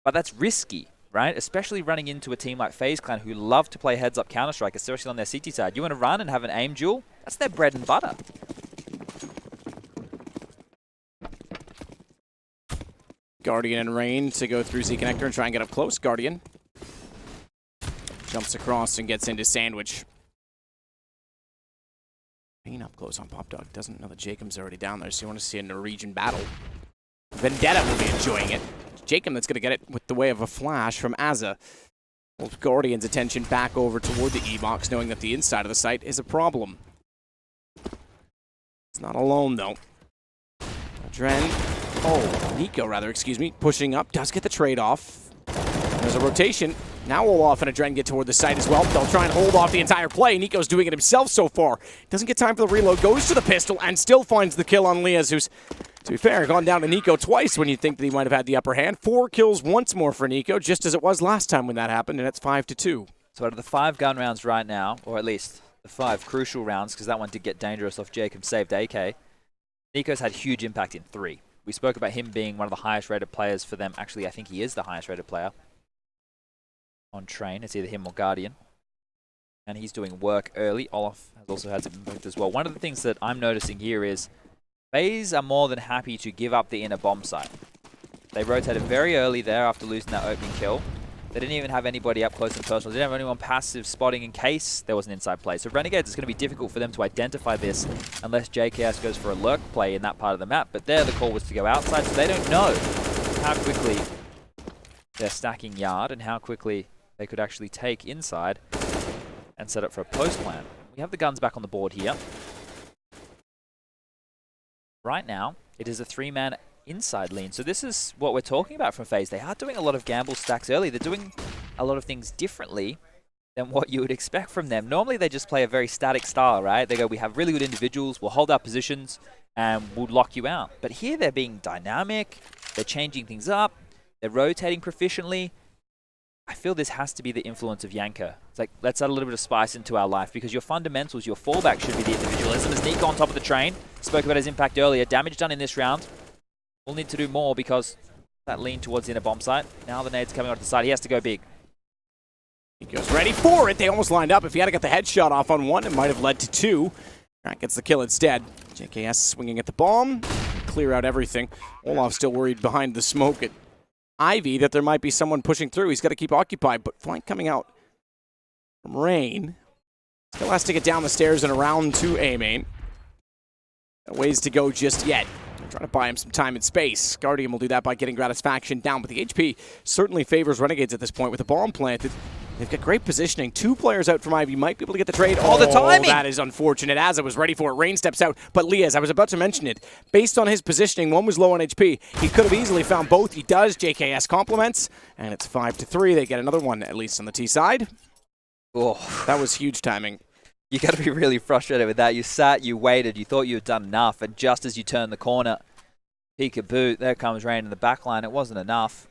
But that's risky, right? Especially running into a team like FaZe Clan who love to play heads-up Counter-Strike, especially on their CT side. You want to run and have an aim duel? That's their bread and butter. Guardian and Rain to go through Z-Connector and try and get up close. Guardian jumps across and gets into Sandwich. Rain up close on Pop Dog. Doesn't know that Jacob's already down there, so you want to see a Norwegian battle. Vendetta will be enjoying it. Jacob that's going to get it with the way of a flash from Azza. Pulls Guardian's attention back over toward the E-Box, knowing that the inside of the site is a problem. It's not alone, though. Dren, Nico, rather, excuse me, pushing up, does get the trade-off. There's a rotation. Now Olaf and a Dren get toward the site as well. They'll try and hold off the entire play. Nico's doing it himself so far. Doesn't get time for the reload, goes to the pistol, and still finds the kill on Liaz, who's, to be fair, gone down to Nico twice when you think that he might have had the upper hand. 4 kills once more for Nico, just as it was last time when that happened, and it's 5-2. So out of the 5 gun rounds right now, or at least the 5 crucial rounds, because that one did get dangerous off Jacob, saved AK, Nico's had huge impact in 3. We spoke about him being one of the highest rated players for them. Actually, I think he is the highest rated player on Train. It's either him or Guardian. And he's doing work early. Olaf has also had some impact as well. One of the things that I'm noticing here is FaZe are more than happy to give up the inner bomb site. They rotated very early there after losing that opening kill. They didn't even have anybody up close and personal. They didn't have anyone passive spotting in case there was an inside play. So Renegades, it's going to be difficult for them to identify this unless JKS goes for a lurk play in that part of the map. But there the call was to go outside, so they don't know how quickly they're stacking yard and how quickly they could actually take inside and set up for a post plan. We have the guns back on the board here. Right now, it is a 3-man inside lean. So this is what we're talking about from FaZe. They are doing a lot of gamble stacks early. They're doing a lot of things differently than what you would expect from them. Normally, they just play a very static style, right? They go, we have really good individuals, we'll hold our positions, and we'll lock you out. But here, they're being dynamic, they're changing things up, they're rotating proficiently. I feel this has to be the influence of Yanko. It's like, let's add a little bit of spice into our life, because your fundamentals, your fallback should be the individualism. As Nico on top of the train, spoke about his impact earlier, damage done in this round. We'll need to do more because that lean towards the inner bomb site. Now the nade's coming onto the side. He has to go big. He goes ready for it. They almost lined up. If he had got the headshot off on one, it might have led to 2. That gets the kill instead. JKS swinging at the bomb. Clear out everything. Olaf still worried behind the smoke at Ivy that there might be someone pushing through. He's got to keep occupied, but flank coming out from Rain. Still has to get down the stairs and around to A main. No ways to go just yet. They're trying to buy him some time and space. Guardian will do that by getting Gratisfaction down, but the HP certainly favors Renegades at this point with the bomb planted. They've got great positioning. 2 players out from Ivy might be able to get the trade. Oh, the timing! That is unfortunate. As I was ready for it, Rain steps out. But Liaz, I was about to mention it. Based on his positioning, one was low on HP. He could have easily found both. He does. JKS compliments. And it's 5-3. They get another one, at least on the T side. Oh. That was huge timing. You got to be really frustrated with that. You sat, you waited, you thought you had done enough, and just as you turned the corner, peekaboo, there comes Rain in the back line. It wasn't enough.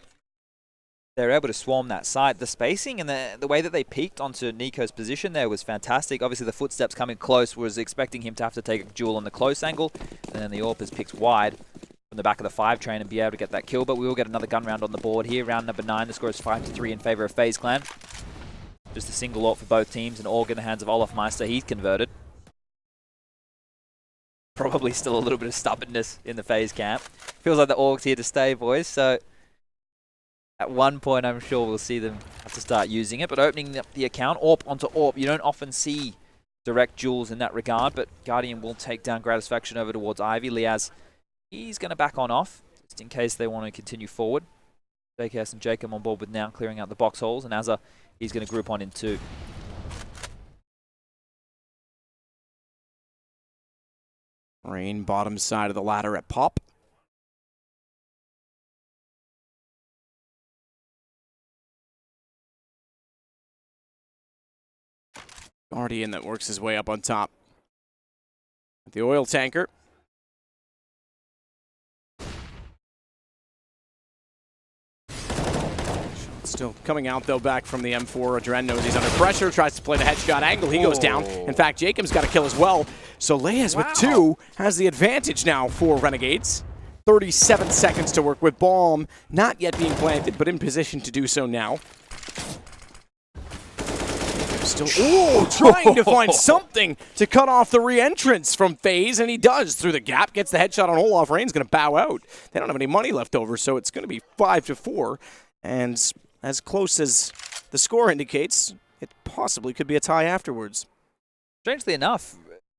They were able to swarm that side. The spacing and the way that they peeked onto Nico's position there was fantastic. Obviously, the footsteps coming close was expecting him to have to take a duel on the close angle, and then the AWP is picked wide from the back of the 5 train and be able to get that kill, but we will get another gun round on the board here. Round number 9, the score is 5-3 in favor of Faze Clan. Just a single AWP for both teams, and Org in the hands of Olaf Meister. He's converted. Probably still a little bit of stubbornness in the Faze camp. Feels like the Org's here to stay, boys, so at one point I'm sure we'll see them have to start using it, but opening up the account, AWP onto AWP, you don't often see direct duels in that regard, but Guardian will take down Gratisfaction over towards Ivy. Liaz, he's going to back on off, just in case they want to continue forward. JKS and Jacob on board with now clearing out the box holes, and Azza, he's going to group on in 2. Rain bottom side of the ladder at Pop. Guardian that works his way up on top. The oil tanker. Still coming out, though, back from the M4. Adren knows he's under pressure, tries to play the headshot angle. He goes down. In fact, Jacob's got a kill as well. So Leas with 2 has the advantage now for Renegades. 37 seconds to work with bomb. Not yet being planted, but in position to do so now. Still, trying to find something to cut off the re-entrance from Faze, and he does through the gap. Gets the headshot on Olaf. Rain's going to bow out. They don't have any money left over, so it's going to be 5-4. And as close as the score indicates, it possibly could be a tie afterwards. Strangely enough,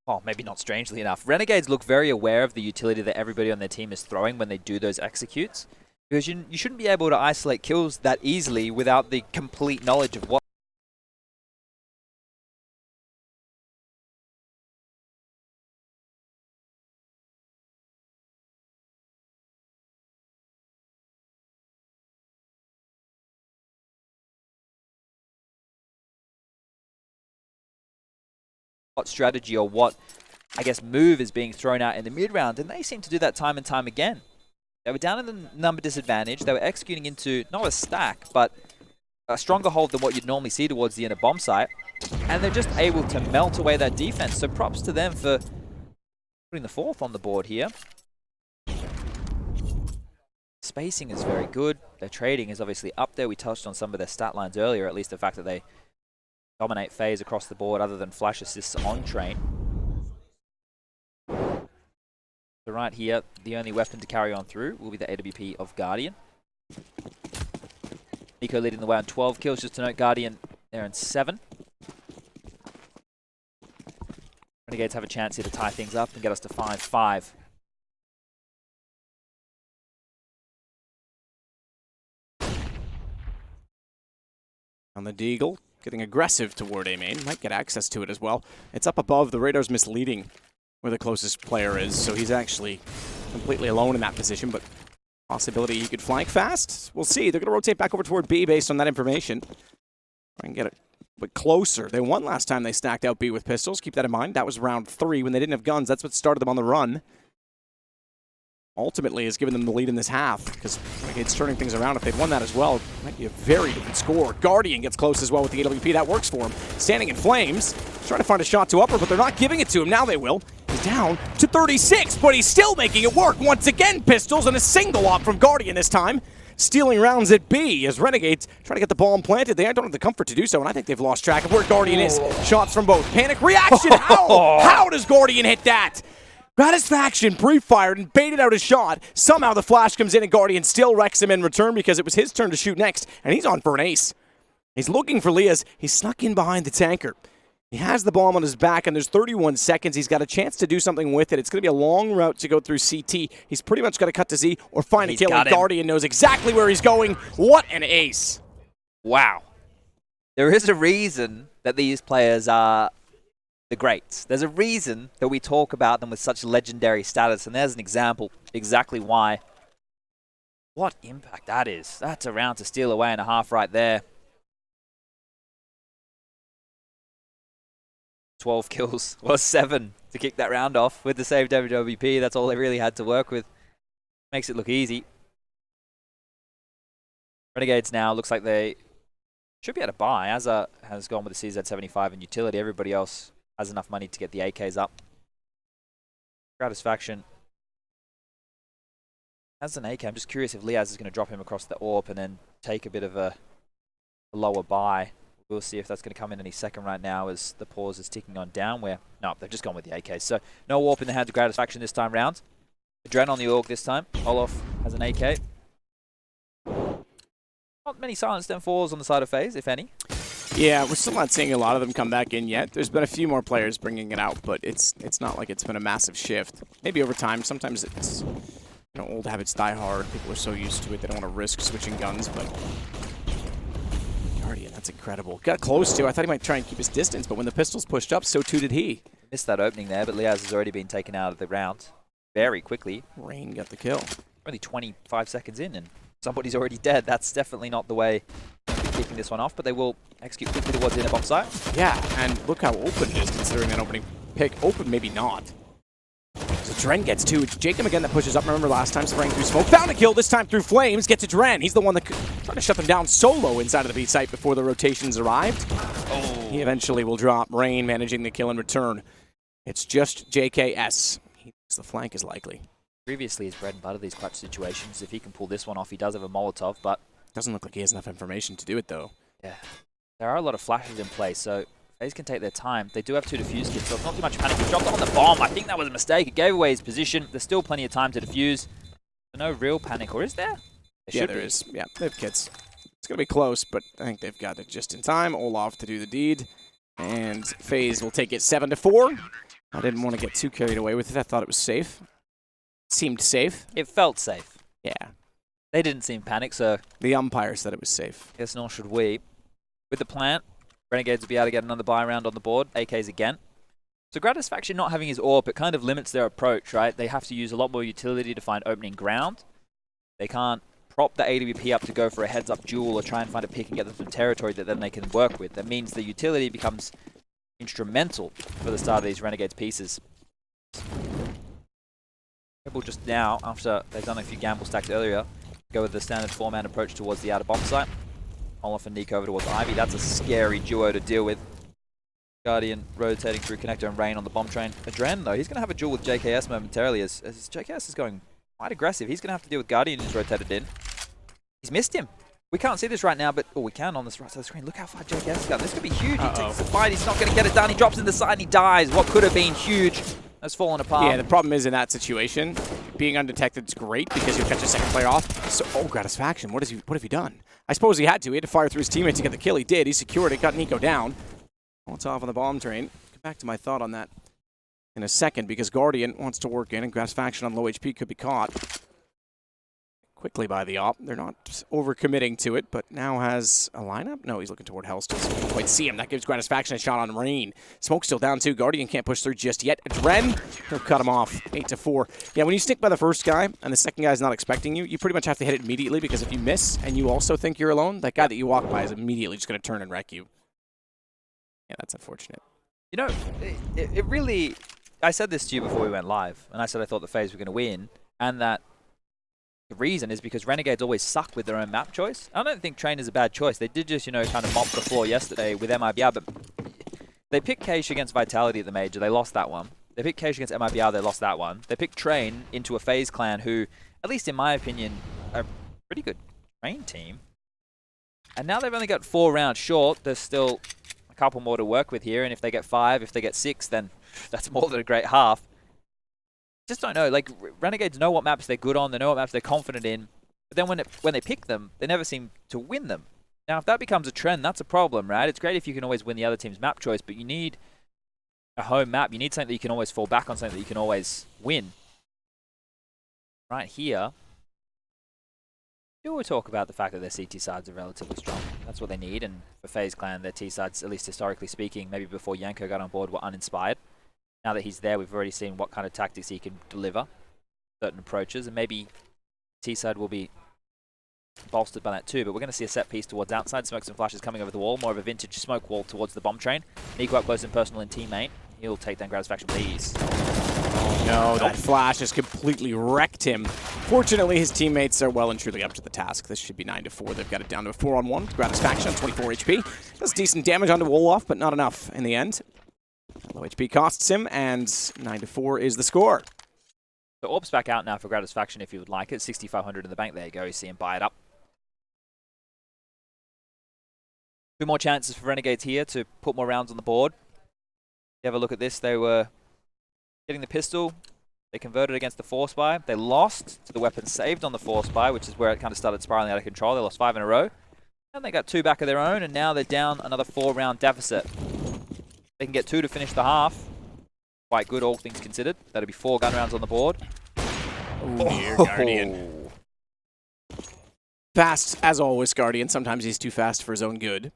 well, maybe not strangely enough, Renegades look very aware of the utility that everybody on their team is throwing when they do those executes. Because you shouldn't be able to isolate kills that easily without the complete knowledge of what strategy or what, I guess, move is being thrown out in the mid-round, and they seem to do that time and time again. They were down in the number disadvantage. They were executing into, not a stack, but a stronger hold than what you'd normally see towards the end of bomb site, and they're just able to melt away that defense, so props to them for putting the 4th on the board here. Spacing is very good. Their trading is obviously up there. We touched on some of their stat lines earlier, at least the fact that they dominate Faze across the board other than flash assists on train. So right here, the only weapon to carry on through will be the AWP of Guardian. Nico leading the way on 12 kills, just to note Guardian there in 7. Renegades have a chance here to tie things up and get us to 5-5. On the Deagle, getting aggressive toward A main. Might get access to it as well. It's up above. The radar's misleading where the closest player is, so he's actually completely alone in that position, but possibility he could flank fast. We'll see. They're going to rotate back over toward B based on that information. Try and get it a bit closer. They won last time they stacked out B with pistols. Keep that in mind. That was round 3 when they didn't have guns. That's what started them on the run. Ultimately has given them the lead in this half, because it's turning things around. If they'd won that as well, it might be a very different score. Guardian gets close as well with the AWP. That works for him. Standing in flames, trying to find a shot to upper, but they're not giving it to him. Now they will. He's down to 36, but he's still making it work. Once again, pistols and a single op from Guardian this time. Stealing rounds at B as Renegades try to get the bomb planted. They don't have the comfort to do so, and I think they've lost track of where Guardian is. Shots from both. Panic reaction. How does Guardian hit that? Gratisfaction pre-fired and baited out a shot. Somehow the flash comes in and Guardian still wrecks him in return because it was his turn to shoot next, and he's on for an ace. He's looking for Liaz. He's snuck in behind the tanker. He has the bomb on his back, and there's 31 seconds. He's got a chance to do something with it. It's going to be a long route to go through CT. He's pretty much got to cut to Z or find a kill, and Guardian knows exactly where he's going. What an ace. Wow. There is a reason that these players are the greats. There's a reason that we talk about them with such legendary status, and there's an example exactly why. What impact that is. That's a round to steal away and a half right there. 12 kills, well 7 to kick that round off with the saved WWP. That's all they really had to work with. Makes it look easy. Renegades now looks like they should be able to buy. Azza has gone with the CZ75 and utility. Everybody else has enough money to get the AKs up. Gratisfaction has an AK. I'm just curious if Liaz is going to drop him across the AWP and then take a bit of a lower buy. We'll see if that's going to come in any second right now as the pause is ticking on down where... No, they've just gone with the AKs. So no AWP in the hands of Gratisfaction this time round. Adren on the AUG this time. Olof has an AK. Not many silenced M4s on the side of Faze, if any. Yeah, we're still not seeing a lot of them come back in yet. There's been a few more players bringing it out, but it's not like it's been a massive shift. Maybe over time. Sometimes it's, you know, old habits die hard. People are so used to it they don't want to risk switching guns, but Guardian, that's incredible. Got close to. I thought he might try and keep his distance, but when the pistols pushed up, so too did he. Missed that opening there, but Liaz has already been taken out of the round very quickly. Rain got the kill. Only 25 seconds in and somebody's already dead. That's definitely not the way to be keeping this one off, but they will execute quickly towards the inner bomb site. Yeah, and look how open it is considering that opening pick. Open, maybe not. So Dren gets two. It's Jacob again that pushes up. Remember last time, spraying through smoke. Found a kill, this time through flames. Gets to Dren. He's the one that tried to shut them down solo inside of the B site before the rotations arrived. Oh. He eventually will drop. Rain managing the kill in return. It's just JKS. He thinks the flank is likely. Previously, his bread and butter, these clutch situations. If he can pull this one off, he does have a Molotov, but... Doesn't look like he has enough information to do it, though. Yeah. There are a lot of flashes in place, so Faze can take their time. They do have 2 defuse kits, so it's not too much panic. He dropped it on the bomb. I think that was a mistake. It gave away his position. There's still plenty of time to defuse. So no real panic, or is there? There is. Yeah, they have kits. It's going to be close, but I think they've got it just in time. Olaf to do the deed, and Faze will take it 7-4. I didn't want to get too carried away with it. I thought it was safe. Seemed safe. It felt safe. Yeah. They didn't seem panicked, so... The umpire said it was safe. Guess nor should we. With the plant, Renegades will be able to get another buy round on the board. AKs again. So Gratisfaction not having his AWP, it kind of limits their approach, right? They have to use a lot more utility to find opening ground. They can't prop the AWP up to go for a heads-up duel or try and find a pick and get them some territory that then they can work with. That means the utility becomes instrumental for the start of these Renegades pieces. Able just now, after they've done a few gamble stacks earlier, go with the standard 4-man approach towards the outer bomb site. Olaf and Nick over towards Ivy. That's a scary duo to deal with. Guardian rotating through Connector and Rain on the bomb train. Adren, though, he's going to have a duel with JKS momentarily as JKS is going quite aggressive. He's going to have to deal with Guardian who's rotated in. He's missed him. We can't see this right now, but we can on this right side of the screen. Look how far JKS has gone. This could be huge. He takes the fight. He's not going to get it done. He drops in the side and he dies. What could have been huge has fallen apart. Yeah, the problem is in that situation, being undetected is great because you'll catch a second player off. So, Gratisfaction, what have he done? I suppose he had to. He had to fire through his teammate to get the kill. He did. He secured it, got Nico down. It's off on the bomb train. Get back to my thought on that in a second because Guardian wants to work in and Gratisfaction on low HP could be caught quickly by the op. They're not overcommitting to it, but now has a lineup? No, he's looking toward Hellstill, so we can't quite see him. That gives Gratisfaction a shot on Rain. Smoke's still down too. Guardian can't push through just yet. Dren, he'll cut him off. 8-4. Yeah, when you stick by the first guy and the second guy's not expecting you, you pretty much have to hit it immediately because if you miss and you also think you're alone, that guy that you walk by is immediately just going to turn and wreck you. Yeah, that's unfortunate. You know, it really... I said this to you before we went live, and I said I thought the Faze were going to win, and that the reason is because Renegades always suck with their own map choice. I don't think Train is a bad choice. They did just, you know, kind of mop the floor yesterday with MIBR, but they picked Keish against Vitality at the Major. They lost that one. They picked Keish against MIBR. They lost that one. They picked Train into a Faze clan who, at least in my opinion, are a pretty good Train team. And now they've only got 4 rounds short. There's still a couple more to work with here, and if they get 5, if they get 6, then that's more than a great half. just don't know. Like, Renegades know what maps they're good on. They know what maps they're confident in. But then when they pick them, they never seem to win them. Now, if that becomes a trend, that's a problem, right? It's great if you can always win the other team's map choice, but you need a home map. You need something that you can always fall back on, something that you can always win. Right here, we will talk about the fact that their CT sides are relatively strong. That's what they need, and for FaZe Clan, their T sides, at least historically speaking, maybe before Yanko got on board, were uninspired. Now that he's there, we've already seen what kind of tactics he can deliver, certain approaches, and maybe T side will be bolstered by that too, but we're going to see a set piece towards outside. Smokes and flashes coming over the wall, more of a vintage smoke wall towards the bomb train. Nico up close and personal in teammate. He'll take down Gratisfaction, please. Oh no, that flash has completely wrecked him. Fortunately, his teammates are well and truly up to the task. This should be 9-4. They've got it down to a 4-on-1. Gratisfaction on 24 HP. Does decent damage onto Wolof, but not enough in the end. Low HP costs him, and 9-4 is the score. The Orb's back out now for Gratisfaction if you would like it. 6,500 in the bank. There you go. You see him buy it up. 2 more chances for Renegades here to put more rounds on the board. You have a look at this. They were getting the pistol. They converted against the Force Buy. They lost to the weapon saved on the Force Buy, which is where it kind of started spiraling out of control. They lost 5 in a row. And they got 2 back of their own, and now they're down another 4-round deficit. They can get 2 to finish the half. Quite good, all things considered. That'll be 4 gun rounds on the board. Oh dear, Guardian. Fast, as always, Guardian. Sometimes he's too fast for his own good.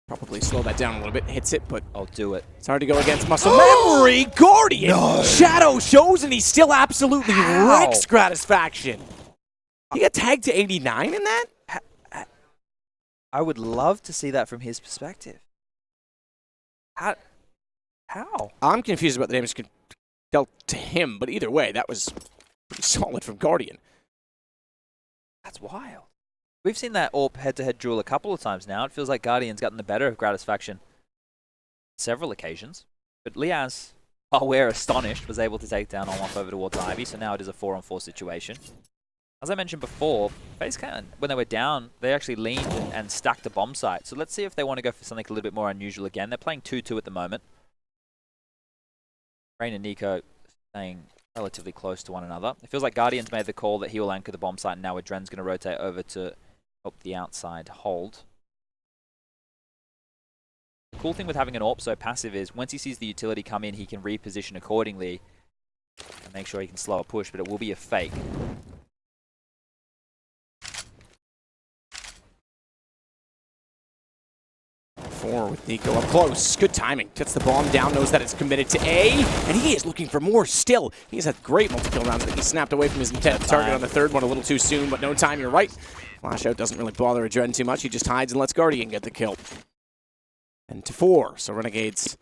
Probably slow that down a little bit. Hits it, but I'll do it. It's hard to go against muscle memory. Guardian! No. Shadow shows, and he still absolutely wrecks Gratisfaction. He got tagged to 89 in that? I would love to see that from his perspective. How? I'm confused about the damage dealt to him, but either way, that was pretty solid from Guardian. That's wild. We've seen that AWP head-to-head duel a couple of times now. It feels like Guardian's gotten the better of Gratisfaction several occasions. But Liaz, while we're astonished, was able to take down Olaf over towards Ivy, so now it is a 4-on-4 situation. As I mentioned before, FaZe Clan, when they were down, they actually leaned and stacked a bomb site. So let's see if they want to go for something a little bit more unusual again. They're playing 2-2 at the moment. Rain and Nico staying relatively close to one another. It feels like Guardian's made the call that he will anchor the bomb site, and now Adren's going to rotate over to help the outside hold. The cool thing with having an AWP so passive is once he sees the utility come in, he can reposition accordingly and make sure he can slow a push, but it will be a fake. Four with Nico up close. Good timing. Gets the bomb down, knows that it's committed to A, and he is looking for more still. He's had great multi-kill rounds. I think he snapped away from his intended target on the third one a little too soon, but no time, you're right. Flash out doesn't really bother Adren too much. He just hides and lets Guardian get the kill. And to 4, so Renegades,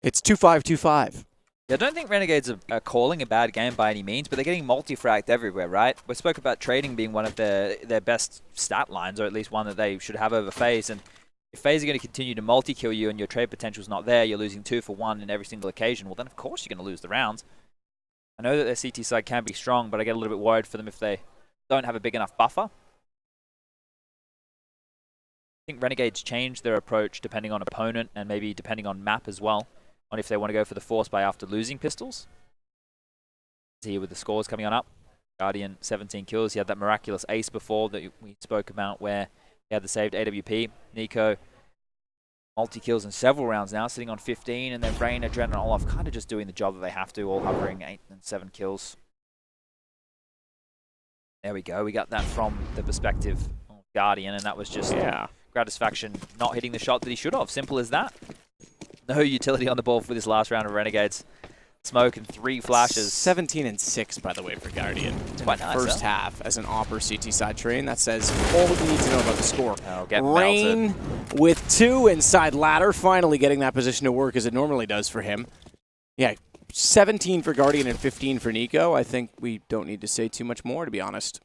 it's 2-5-2-5. Yeah, I don't think Renegades are calling a bad game by any means, but they're getting multi-fragged everywhere, right? We spoke about trading being one of their best stat lines, or at least one that they should have over FaZe, and if FaZe are going to continue to multi-kill you and your trade potential's not there, you're losing 2 for 1 in every single occasion, well then of course you're going to lose the rounds. I know that their CT side can be strong, but I get a little bit worried for them if they don't have a big enough buffer. I think Renegades change their approach depending on opponent and maybe depending on map as well, on if they want to go for the Force Buy after losing pistols. Here with the scores coming on up. Guardian 17 kills. He had that miraculous ace before that we spoke about where he had the saved AWP. Nico, multi-kills in several rounds now, sitting on 15, and then Rain, Adren, and Olaf kind of just doing the job that they have to, all hovering 8 and 7 kills. There we go. We got that from the perspective of Guardian, and that was just Gratisfaction not hitting the shot that he should have. Simple as that. No utility on the ball for this last round of Renegades. Smoke and 3 flashes. 17-6, by the way, for Guardian. It's quite nice, First half as an AWPer CT side train. That says all we need to know about the score. Rain with 2 inside ladder, finally getting that position to work as it normally does for him. Yeah, 17 for Guardian and 15 for Nico. I think we don't need to say too much more, to be honest.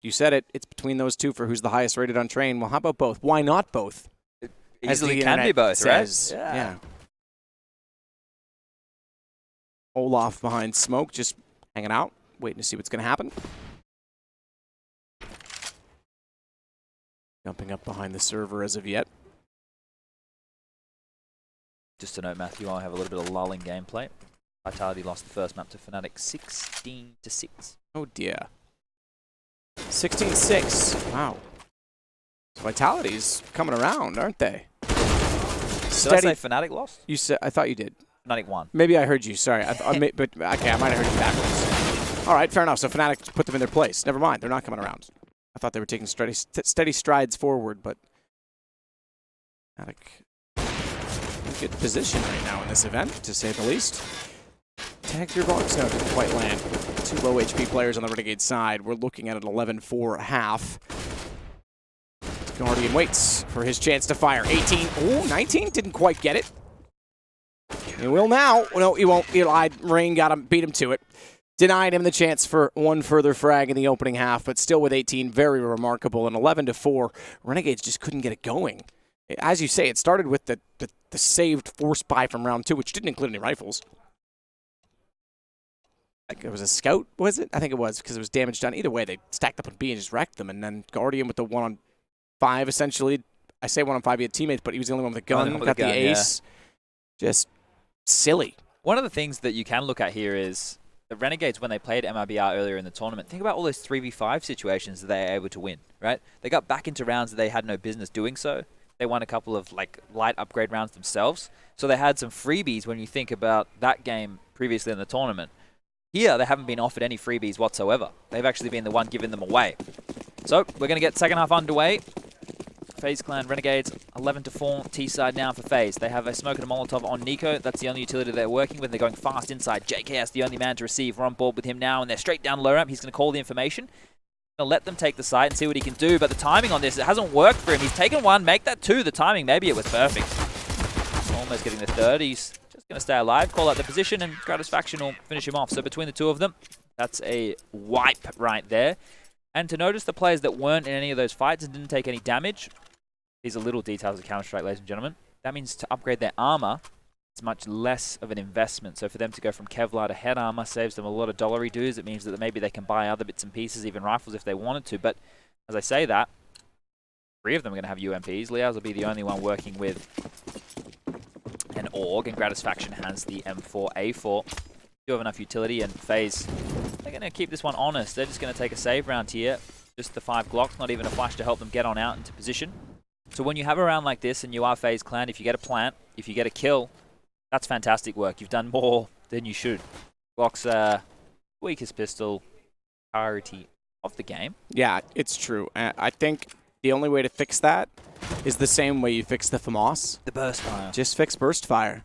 You said it. It's between those 2 for who's the highest rated on train. Well, how about both? Why not both? It easily can be both, says, right? Yeah. Olaf behind smoke, just hanging out, waiting to see what's going to happen. Jumping up behind the server as of yet. Just to note, Matthew, I have a little bit of lulling gameplay. Vitality lost the first map to Fnatic 16-6. Oh dear. 16-6. Wow. Vitality's coming around, aren't they? Did I say Fnatic lost? You said. I thought you did. Fnatic won. Maybe I heard you. Sorry. But okay, I might have heard you backwards. All right, fair enough. So Fnatic put them in their place. Never mind. They're not coming around. I thought they were taking steady strides forward, but Fnatic in good position right now in this event, to say the least. Tag your box now didn't quite land. 2 low HP players on the Renegade side. We're looking at an 11-4 half. Guardian waits for his chance to fire. 18. Oh, 19. Didn't quite get it. He will now. No, he won't. He lied. Rain got him, beat him to it. Denied him the chance for one further frag in the opening half, but still with 18, very remarkable. And 11-4, Renegades just couldn't get it going. As you say, it started with the saved force buy from round 2, which didn't include any rifles. Like it was a scout, was it? I think it was, because it was damage done. Either way, they stacked up on B and just wrecked them. And then Guardian with the 1-on-5, essentially. I say 1-on-5, he had teammates, but he was the only one with a gun. Got the ace. Yeah. Just silly. One of the things that you can look at here is the Renegades, when they played MIBR earlier in the tournament, think about all those 3v5 situations that they were able to win, right? They got back into rounds that they had no business doing so. They won a couple of light upgrade rounds themselves. So they had some freebies when you think about that game previously in the tournament. Here, they haven't been offered any freebies whatsoever. They've actually been the one giving them away. So we're going to get second half underway. FaZe Clan Renegades 11-4 T-side now for FaZe. They have a smoke and a Molotov on Nico. That's the only utility they're working with. They're going fast inside. JKS, the only man to receive. We're on board with him now, and they're straight down low ramp. He's going to call the information. Going to let them take the site and see what he can do. But the timing on this, it hasn't worked for him. He's taken one, make that 2. The timing, maybe it was perfect. Almost getting the 3rd. He's just going to stay alive, call out the position, and Gratisfaction will finish him off. So between the two of them, that's a wipe right there. And to notice the players that weren't in any of those fights and didn't take any damage, these are little details of Counter-Strike, ladies and gentlemen. That means to upgrade their armor, it's much less of an investment. So for them to go from Kevlar to head armor saves them a lot of dollary dues. It means that maybe they can buy other bits and pieces, even rifles if they wanted to. But as I say that, 3 of them are going to have UMPs. Liaz will be the only one working with an AUG, and Gratisfaction has the M4A4. Do have enough utility, and FaZe, they're going to keep this one honest. They're just going to take a save round here. Just the 5 Glocks, not even a flash to help them get on out into position. So when you have a round like this and you are FaZe Clan, if you get a plant, if you get a kill, that's fantastic work. You've done more than you should. Glock's weakest pistol, priority of the game. Yeah, it's true. I think the only way to fix that is the same way you fix the FAMAS. The burst fire. Just fix burst fire.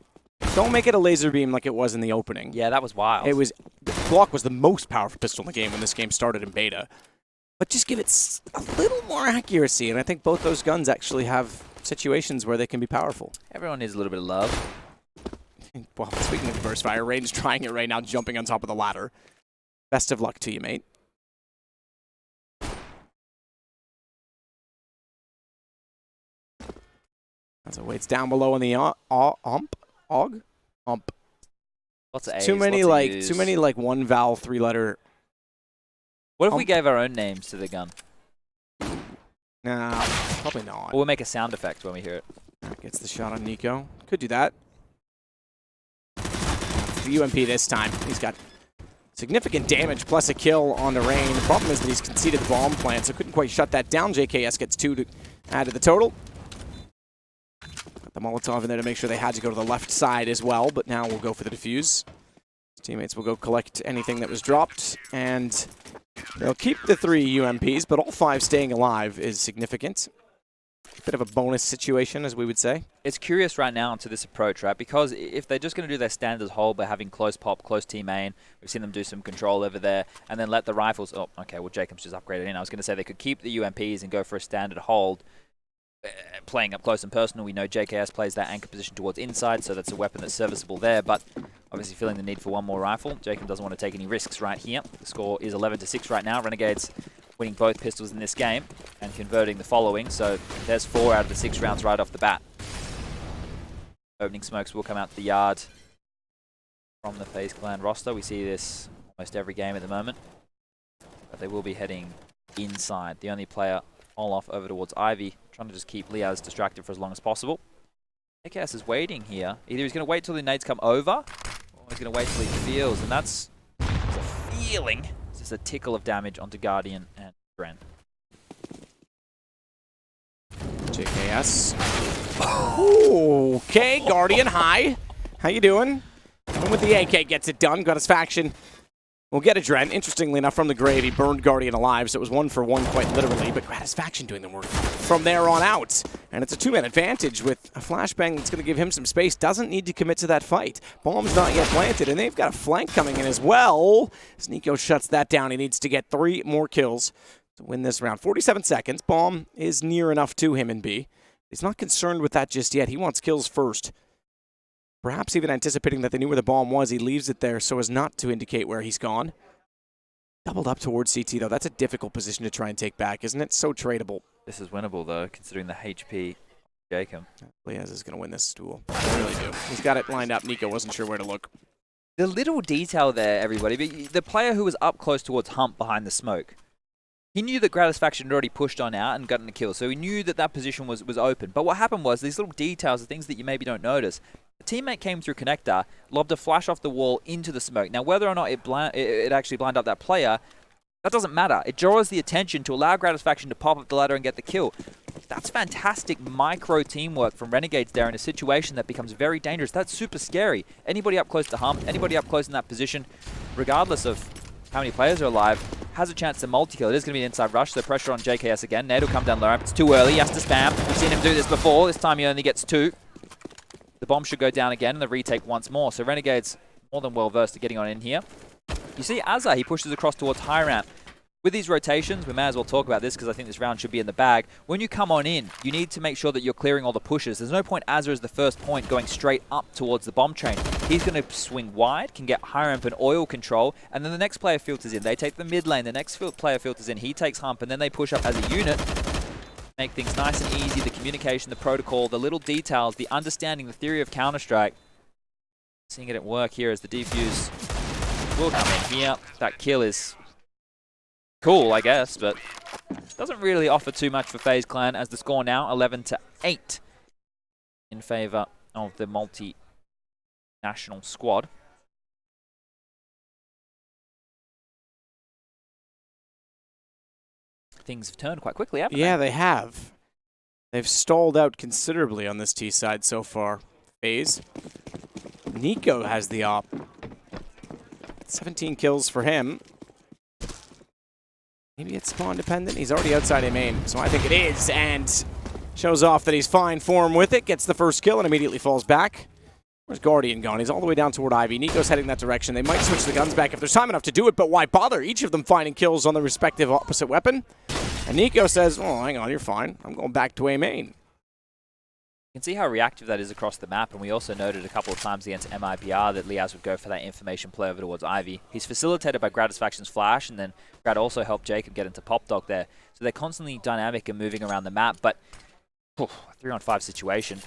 Don't make it a laser beam like it was in the opening. Yeah, that was wild. It was, Glock was the most powerful pistol in the game when this game started in beta. But just give it a little more accuracy, and I think both those guns actually have situations where they can be powerful. Everyone needs a little bit of love. Well, speaking of burst fire, Rain's trying it right now, jumping on top of the ladder. Best of luck to you, mate. As it waits down below in the AUG. Lots of A's, too many like 1 vowel 3-letter. What if we gave our own names to the gun? Nah, probably not. Or we'll make a sound effect when we hear it. Gets the shot on Nico. Could do that. The UMP this time. He's got significant damage plus a kill on the Rain. The problem is that he's conceded the bomb plant, so couldn't quite shut that down. JKS gets 2 to add to the total. Got the Molotov in there to make sure they had to go to the left side as well, but now we'll go for the defuse. His teammates will go collect anything that was dropped, and they'll keep the 3 UMPs, but all 5 staying alive is significant. Bit of a bonus situation, as we would say. It's curious right now to this approach, right? Because if they're just going to do their standard hold by having close pop, close team main, we've seen them do some control over there, and then let the rifles... Oh, okay, well, Jacob's just upgraded in. I was going to say they could keep the UMPs and go for a standard hold. Playing up close and personal, we know JKS plays that anchor position towards inside, so that's a weapon that's serviceable there, but obviously feeling the need for one more rifle. Jacob doesn't want to take any risks right here. The score is 11-6 right now. Renegades winning both pistols in this game and converting the following, so there's 4 out of the 6 rounds right off the bat. Opening smokes will come out to the yard from the FaZe Clan roster. We see this almost every game at the moment, but they will be heading inside. The only player off over towards Ivy, trying to just keep Liaz distracted for as long as possible. AKS is waiting here. Either he's going to wait till the nades come over, or He's going to wait till he feels, and that's a feeling. It's just a tickle of damage onto Guardian and Brent. JKS. Okay, Guardian, hi. How you doing? And with the AK gets it done. Got his faction. We'll get a Dren. Interestingly enough, from the grave, he burned Guardian alive, so it was 1 for 1 quite literally, but Gratisfaction doing the work from there on out. And it's a 2-man advantage with a flashbang that's going to give him some space. Doesn't need to commit to that fight. Bomb's not yet planted, and they've got a flank coming in as well. As Nico shuts that down, he needs to get 3 more kills to win this round. 47 seconds. Bomb is near enough to him in B. He's not concerned with that just yet. He wants kills first. Perhaps even anticipating that they knew where the bomb was, he leaves it there so as not to indicate where he's gone. Doubled up towards CT, though. That's a difficult position to try and take back, isn't it? So tradable. This is winnable, though, considering the HP of Jacob. Liaz is going to win this duel. I really do. He's got it lined up. Nico wasn't sure where to look. The little detail there, everybody, but the player who was up close towards Hump behind the smoke, he knew that Gratisfaction had already pushed on out and gotten a kill, so he knew that that position was open. But what happened was, these little details, the things that you maybe don't notice, a teammate came through connector, lobbed a flash off the wall into the smoke. Now, whether or not it actually blinded up that player, that doesn't matter. It draws the attention to allow Gratisfaction to pop up the ladder and get the kill. That's fantastic micro teamwork from Renegades there in a situation that becomes very dangerous. That's super scary. Anybody up close to Hump, anybody up close in that position, regardless of how many players are alive, has a chance to multi-kill. It is going to be an inside rush, so pressure on JKS again. Nade will come down low ramp. It's too early. He has to spam. We've seen him do this before. This time he only gets 2. The bomb should go down again and the retake once more. So Renegades more than well versed at getting on in here. You see Azza, he pushes across towards high ramp. With these rotations, we may as well talk about this because I think this round should be in the bag. When you come on in, you need to make sure that you're clearing all the pushes. There's no point Azza is the first point going straight up towards the bomb train. He's going to swing wide, can get high ramp and oil control, and then the next player filters in. They take the mid lane, the next player filters in, he takes Hump, and then they push up as a unit. Make things nice and easy, the communication, the protocol, the little details, the understanding, the theory of Counter-Strike. Seeing it at work here as the defuse will come in here. That kill is cool, I guess, but doesn't really offer too much for FaZe Clan as the score now 11-8 in favor of the multi-national squad. Things have turned quite quickly, haven't they? Yeah, they have. They've stalled out considerably on this T side so far. FaZe. Nico has the op. 17 kills for him. Maybe it's spawn dependent. He's already outside a main, so I think it is. And shows off that he's fine form with it. Gets the first kill and immediately falls back. Where's Guardian gone? He's all the way down toward Ivy. Nico's heading that direction. They might switch the guns back if there's time enough to do it, but why bother? Each of them finding kills on the respective opposite weapon. And Nico says, oh, hang on, you're fine. I'm going back to A main. You can see how reactive that is across the map, and we also noted a couple of times against MIBR that Liaz would go for that information play over towards Ivy. He's facilitated by Gratisfaction's flash, and then Grad also helped Jacob get into Pop Dog there. So they're constantly dynamic and moving around the map, but 3-on-5 situation.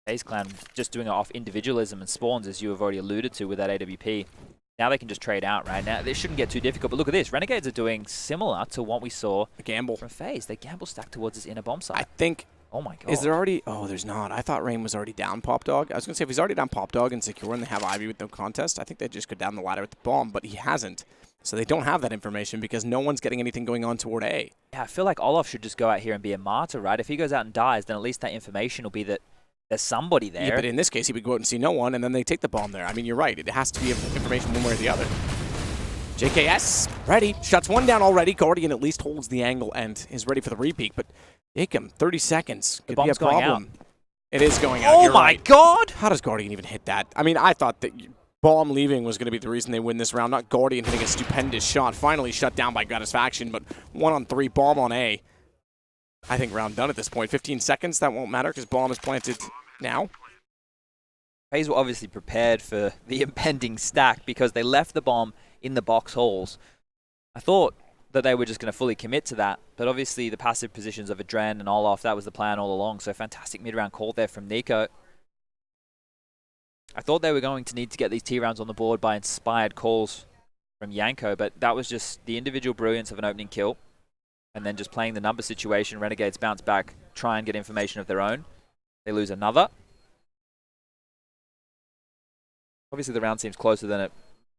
FaZe Clan just doing it off individualism and spawns, as you have already alluded to with that AWP. Now they can just trade out right now. This shouldn't get too difficult, but look at this. Renegades are doing similar to what we saw A gamble. from FaZe. They gamble stack towards this inner bomb site. I think... Oh my god. Is there already... Oh, there's not. I thought Rain was already down Pop Dog. I was going to say, if he's already down Pop Dog and secure and they have Ivy with no contest, I think they'd just go down the ladder with the bomb, but he hasn't. So they don't have that information because no one's getting anything going on toward A. Yeah, I feel like Olaf should just go out here and be a martyr, right? If he goes out and dies, then at least that information will be that there's somebody there. Yeah, but in this case, he would go out and see no one, and then they take the bomb there. I mean, you're right. It has to be information one way or the other. JKS, ready. Shuts one down already. Guardian at least holds the angle and is ready for the repeat, but Ikem, 30 seconds. Could be a problem. Going out. It is going out. Oh You're my right. god! How does Guardian even hit that? I mean, I thought that bomb leaving was going to be the reason they win this round, not Guardian hitting a stupendous shot. Finally shut down by Gratisfaction, but 1-on-3 bomb on A. I think round done at this point. 15 seconds, that won't matter because bomb is planted now. FaZe were obviously prepared for the impending stack because they left the bomb in the box halls. I thought that they were just going to fully commit to that, but obviously the passive positions of Adren and Olaf, that was the plan all along, so fantastic mid-round call there from Nico. I thought they were going to need to get these T-rounds on the board by inspired calls from Yanko, but that was just the individual brilliance of an opening kill, and then just playing the number situation. Renegades bounce back, try and get information of their own. They lose another. Obviously, the round seems closer than it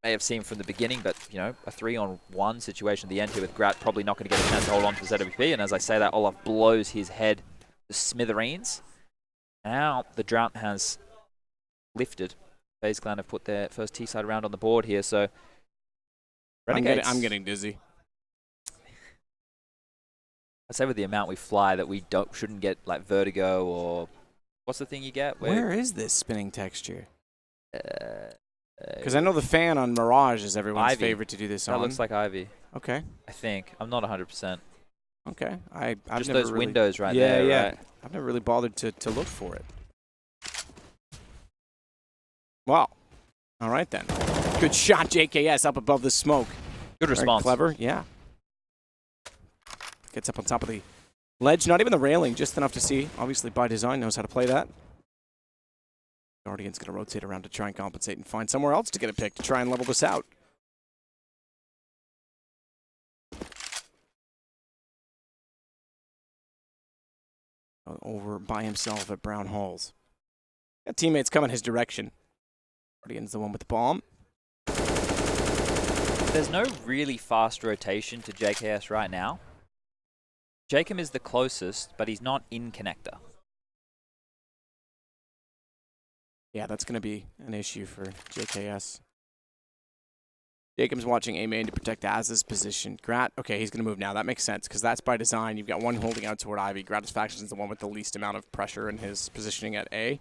may have seemed from the beginning, but, you know, a 3-on-1 situation at the end here with Grat probably not going to get a chance to hold on to the ZWP. And as I say that, Olaf blows his head to smithereens. Now the drought has lifted. FaZe Clan have put their first T-side round on the board here, so Renegades. I'm getting dizzy. I'd say with the amount we fly that we shouldn't get like vertigo or what's the thing you get? Where is this spinning texture? Because I know the fan on Mirage is everyone's Ivy. favorite to do this on. That looks like Ivy. Okay. I think. I'm not 100%. Okay. I've Just never those really, windows right there. Yeah. Right? I've never really bothered to look for it. Wow. All right then. Good shot, JKS, up above the smoke. Good response. Very clever, yeah. Gets up on top of the ledge, not even the railing, just enough to see. Obviously, by design, knows how to play that. Guardian's going to rotate around to try and compensate and find somewhere else to get a pick to try and level this out. Over by himself at Brown Halls. Got teammates coming his direction. Guardian's the one with the bomb. There's no really fast rotation to JKS right now. Jacob is the closest, but he's not in connector. Yeah, that's going to be an issue for JKS. Jacob's watching A main to protect Az's position. Grat, okay, he's going to move now. That makes sense, because that's by design. You've got one holding out toward Ivy. Gratis Faction is the one with the least amount of pressure in his positioning at A.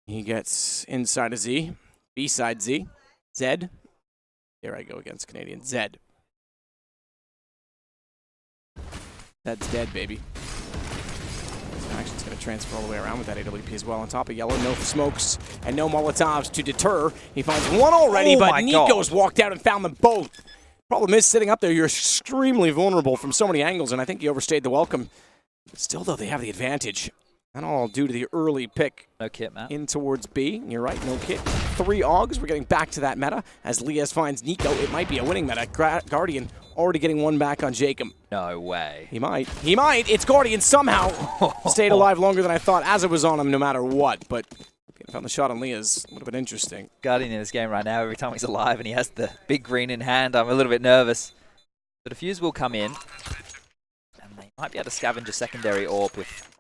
He gets inside of Z. B side Z. Zed. Here I go against Canadian. Zed. That's dead, baby. Action's going to transfer all the way around with that AWP as well. On top of yellow, no smokes and no Molotovs to deter. He finds one already, but Nico's walked out and found them both. Problem is, sitting up there, you're extremely vulnerable from so many angles, and I think he overstayed the welcome. But still, though, they have the advantage. And all due to the early pick. No kit, Matt. In towards B. You're right, no kit. 3 Augs. We're getting back to that meta. As Lias finds Nico, it might be a winning meta. Guardian already getting one back on Jacob. No way. He might. He might. It's Guardian somehow. Stayed alive longer than I thought, as it was on him no matter what. But if he found the shot on Lias, would have been interesting. Guardian in this game right now, every time he's alive and he has the big green in hand, I'm a little bit nervous. The defuse will come in. And they might be able to scavenge a secondary AWP if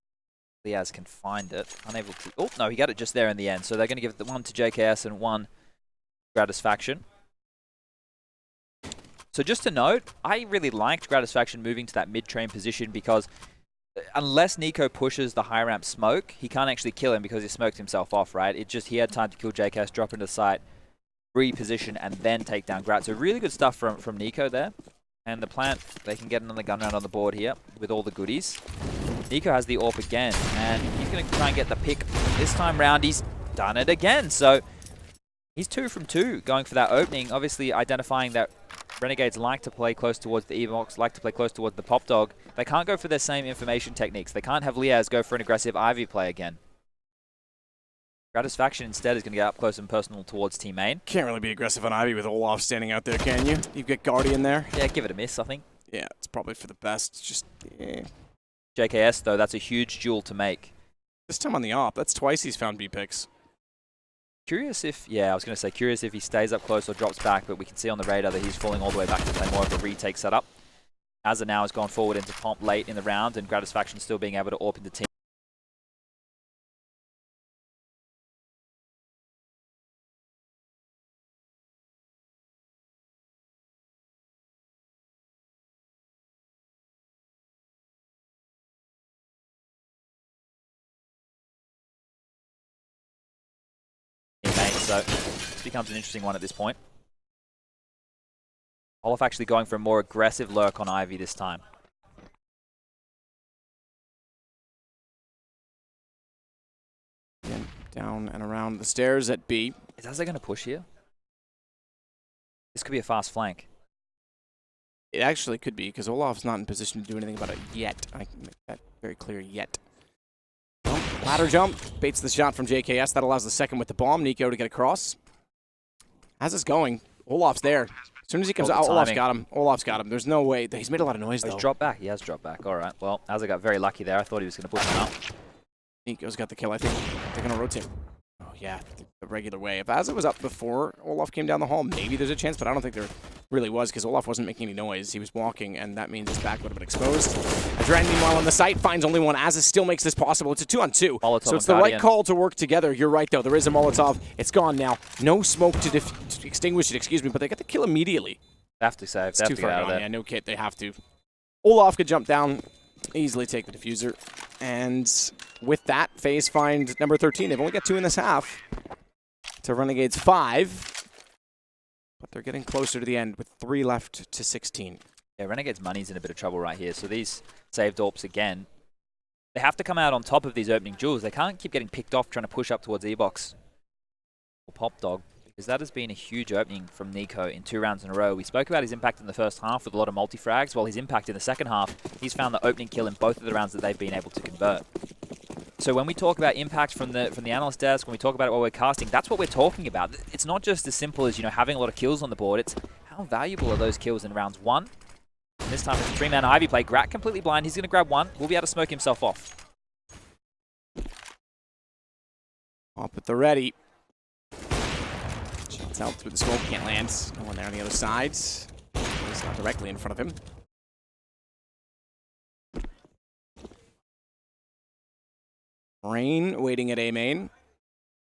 Liaz can find it. Unable to. Oh, no, he got it just there in the end. So they're going to give the one to JKS and one Gratis Faction. So just to note, I really liked Gratis Faction moving to that mid-train position because unless Nico pushes the high ramp smoke, he can't actually kill him because he smoked himself off, right? It just, he had time to kill JKS, drop into the site, reposition, and then take down Grat. So really good stuff from Nico there. And the plant, they can get another gun round on the board here with all the goodies. Nico has the AWP again, and he's going to try and get the pick. This time round, he's done it again. So he's 2 from 2 going for that opening. Obviously identifying that Renegades like to play close towards the Evox, like to play close towards the Pop Dog. They can't go for their same information techniques. They can't have Liaz go for an aggressive Ivy play again. Gratis Faction instead is going to get up close and personal towards team main. Can't really be aggressive on Ivy with Olaf standing out there, can you? You've got Guardian there. Yeah, give it a miss, I think. Yeah, it's probably for the best. It's just, JKS, though, that's a huge duel to make. This time on the AWP, that's twice he's found B picks. Curious if, yeah, I was going to say, curious if he stays up close or drops back, but we can see on the radar that he's falling all the way back to play more of a retake setup. Azza now has gone forward into Pomp late in the round, and Gratis Faction still being able to AWP into team. So this becomes an interesting one at this point. Olaf actually going for a more aggressive lurk on Ivy this time. Again, down and around the stairs at B. Is Azza going to push here? This could be a fast flank. It actually could be, because Olaf's not in position to do anything about it yet. I can make that very clear, yet. Ladder jump, baits the shot from JKS. That allows the second with the bomb. Nico to get across. As it's going, Olaf's there. As soon as he comes out, Olaf's got him. Olaf's got him. There's no way. He's made a lot of noise, though. He's dropped back. He has dropped back. All right. Well, Azza got very lucky there. I thought he was going to push him out. Nico's got the kill, I think. They're going to rotate. Oh, yeah, the regular way. If Azza was up before Olaf came down the hall, maybe there's a chance, but I don't think there really was because Olaf wasn't making any noise. He was walking, and that means his back would have been exposed. Adren, meanwhile, on the site, finds only one. Azza still makes this possible. It's a 2-on-2. Molotov So it's the right call to work together. You're right, though. There is a Molotov. It's gone now. No smoke to extinguish it, excuse me, but they get the kill immediately. They have to save. It's too far gone. Yeah, no kit. They have to. Olaf could jump down, easily take the diffuser. And with that, Faze find number 13. They've only got 2 in this half to Renegades 5. But they're getting closer to the end with 3 left to 16. Yeah, Renegades' money's in a bit of trouble right here. So these saved AWPs again, they have to come out on top of these opening jewels. They can't keep getting picked off trying to push up towards E-Box or Pop Dog, because that has been a huge opening from Nico in 2 rounds in a row. We spoke about his impact in the first half with a lot of multi-frags, while his impact in the second half, he's found the opening kill in both of the rounds that they've been able to convert. So when we talk about impact from the analyst desk, when we talk about it while we're casting, that's what we're talking about. It's not just as simple as, you know, having a lot of kills on the board. It's how valuable are those kills in rounds 1. And this time it's a 3-man Ivy play. Grat completely blind. He's going to grab 1. We'll be able to smoke himself off. Up at the ready. Shots out through the smoke, can't land. No one there on the other side. He's not directly in front of him. Rain waiting at A main.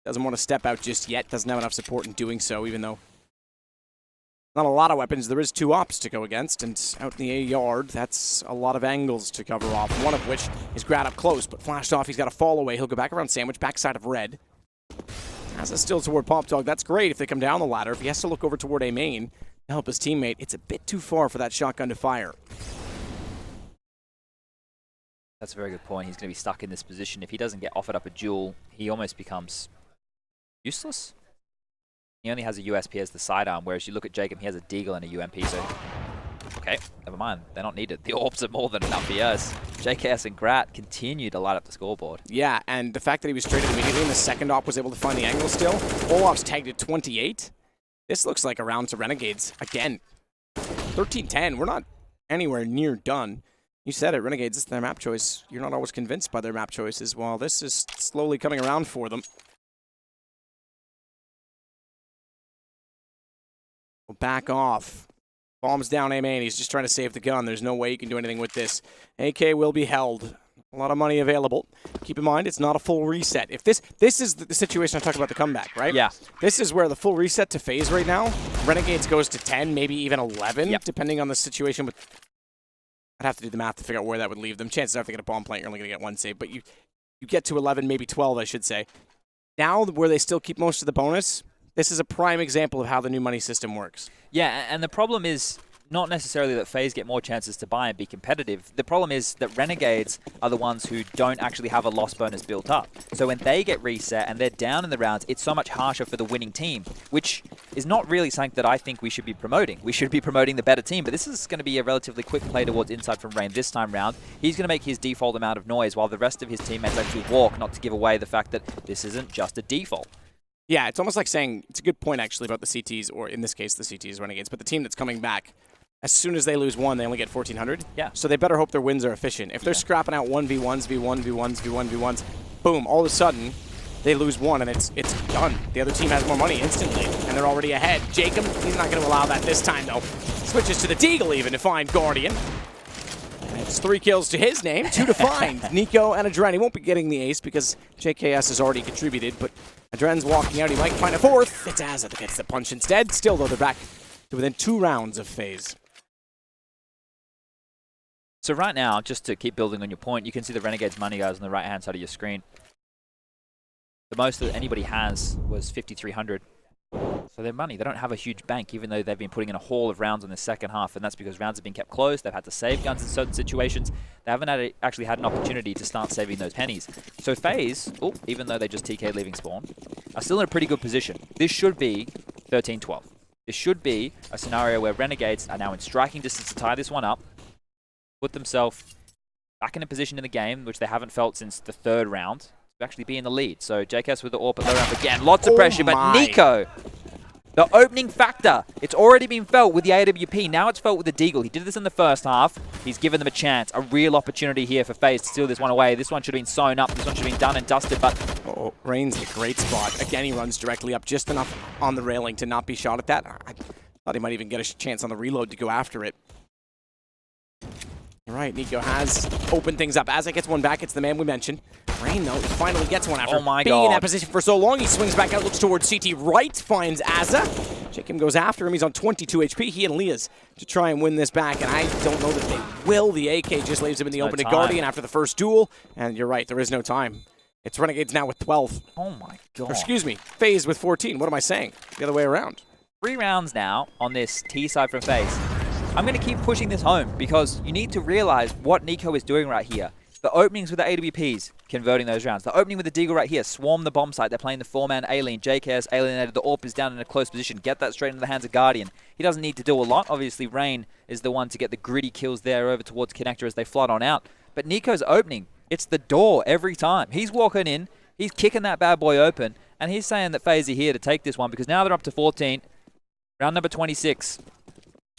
Doesn't want to step out just yet. Doesn't have enough support in doing so, even though not a lot of weapons. There is 2 ops to go against, and out in the A yard, that's a lot of angles to cover off. One of which is Grat up close, but flashed off. He's got a fall away. He'll go back around Sandwich, backside of Red. As it's still toward Pop Dog, that's great if they come down the ladder. If he has to look over toward A main to help his teammate, it's a bit too far for that shotgun to fire. That's a very good point. He's going to be stuck in this position. If he doesn't get offered up a duel, he almost becomes useless. He only has a USP as the sidearm, whereas you look at Jacob, he has a Deagle and a UMP, so... Okay, never mind. They're not needed. The AWPs are more than enough for us. JKS and Grat continue to light up the scoreboard. Yeah, and the fact that he was traded immediately and the second op was able to find the angle still. Olaf's tagged at 28. This looks like a round to Renegades again. 13-10. We're not anywhere near done. You said it, Renegades, this is their map choice. You're not always convinced by their map choices. Well, this is slowly coming around for them. We'll back off. Bombs down A main. He's just trying to save the gun. There's no way you can do anything with this. AK will be held. A lot of money available. Keep in mind, it's not a full reset. If this is the situation I talked about the comeback, right? Yeah. This is where the full reset to Faze right now. Renegades goes to 10, maybe even 11, yep, depending on the situation. With I'd have to do the math to figure out where that would leave them. Chances are if they get a bomb plant, you're only going to get 1 save. But you get to 11, maybe 12, I should say. Now, where they still keep most of the bonus, this is a prime example of how the new money system works. Yeah, and the problem is not necessarily that FaZe get more chances to buy and be competitive. The problem is that Renegades are the ones who don't actually have a loss bonus built up. So when they get reset and they're down in the rounds, it's so much harsher for the winning team, which is not really something that I think we should be promoting. We should be promoting the better team, but this is going to be a relatively quick play towards inside from Rain this time round. He's going to make his default amount of noise while the rest of his teammates actually walk, not to give away the fact that this isn't just a default. Yeah, it's almost like saying, it's a good point actually about the CTs, or in this case the CTs Renegades, but the team that's coming back, as soon as they lose 1, they only get 1,400. Yeah. So they better hope their wins are efficient. If they're scrapping out 1v1s, v1, v1s, v1, v1s, boom, all of a sudden, they lose 1 and it's done. The other team has more money instantly, and they're already ahead. Jacob, he's not going to allow that this time, though. Switches to the Deagle even to find Guardian. And it's 3 kills to his name, 2 to find. Nico and Adren. He won't be getting the ace because JKS has already contributed, but Adren's walking out. He might find a 4th. It's Azza that gets the punch instead. Still, though, they're back to within 2 rounds of Faze. So right now, just to keep building on your point, you can see the Renegades money guys on the right-hand side of your screen. The most that anybody has was 5,300. So their money, they don't have a huge bank, even though they've been putting in a haul of rounds in the second half, and that's because rounds have been kept close. They've had to save guns in certain situations. They haven't actually had an opportunity to start saving those pennies. So FaZe, even though they just TK leaving spawn, are still in a pretty good position. This should be 13-12. This should be a scenario where Renegades are now in striking distance to tie this one up, put themselves back in a position in the game, which they haven't felt since the 3rd round, to actually be in the lead. So JKS with the AWP at low ramp again. Lots of pressure, but Nico The opening factor, it's already been felt with the AWP. Now it's felt with the Deagle. He did this in the first half. He's given them a chance, a real opportunity here for Faze to steal this one away. This one should have been sewn up. This one should have been done and dusted, but... Oh, Rain's in a great spot. Again, he runs directly up just enough on the railing to not be shot at that. I thought he might even get a chance on the reload to go after it. All right, Nico has opened things up. As it gets one back, it's the man we mentioned. Rain, though, finally gets one after being in that position for so long. He swings back out, looks towards CT right, finds Azza. Jacob goes after him. He's on 22 HP. He and Leah's to try and win this back, and I don't know that they will. The AK just leaves him in the open to Guardian after the first duel, and you're right, there is no time. It's Renegades now with 12. Oh my god. Or, excuse me, Faze with 14. What am I saying? The other way around. 3 rounds now on this T side from Faze. I'm going to keep pushing this home because you need to realize what Nico is doing right here. The openings with the AWPs, converting those rounds. The opening with the Deagle right here, swarm the bomb site. They're playing the 4-man Alien. JKS alienated. The AWP is down in a close position. Get that straight into the hands of Guardian. He doesn't need to do a lot. Obviously, Rain is the one to get the gritty kills there over towards Connector as they flood on out. But Nico's opening, it's the door every time. He's walking in, he's kicking that bad boy open, and he's saying that Faze are here to take this one because now they're up to 14. Round number 26.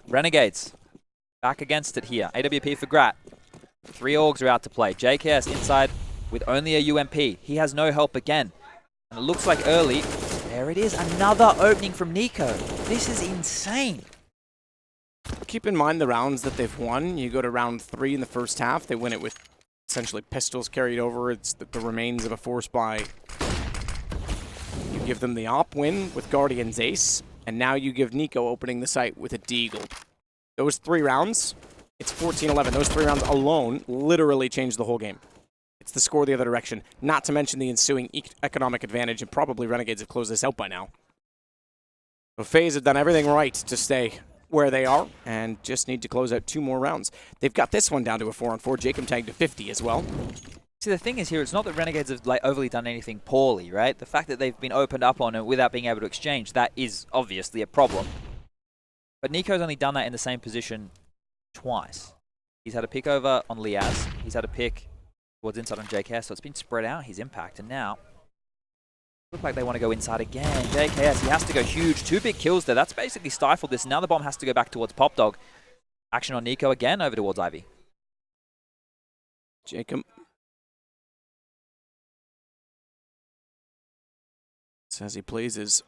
Renegades back against it here. AWP for Grat. 3 orgs are out to play. JKS inside with only a UMP. He has no help again. And it looks like early. There it is. Another opening from Nico. This is insane. Keep in mind the rounds that they've won. You go to round 3 in the first half. They win it with essentially pistols carried over. It's the remains of a force buy. You give them the op win with Guardian's ace. And now you give Nico opening the site with a Deagle. Those 3 rounds, it's 14-11. Those 3 rounds alone literally changed the whole game. It's the score the other direction, not to mention the ensuing economic advantage, and probably Renegades have closed this out by now. So Faze have done everything right to stay where they are, and just need to close out 2 more rounds. They've got this one down to a 4-on-4. Jacob tagged to 50 as well. See, the thing is here, it's not that Renegades have overly done anything poorly, right? The fact that they've been opened up on it without being able to exchange, that is obviously a problem. But Nico's only done that in the same position twice. He's had a pick over on Liaz. He's had a pick towards inside on JKS, so it's been spread out, his impact. And now, look like they want to go inside again. JKS, he has to go huge. 2 big kills there. That's basically stifled this. Now the bomb has to go back towards Pop Dog. Action on Nico again, over towards Ivy. Jacob. As he pleases.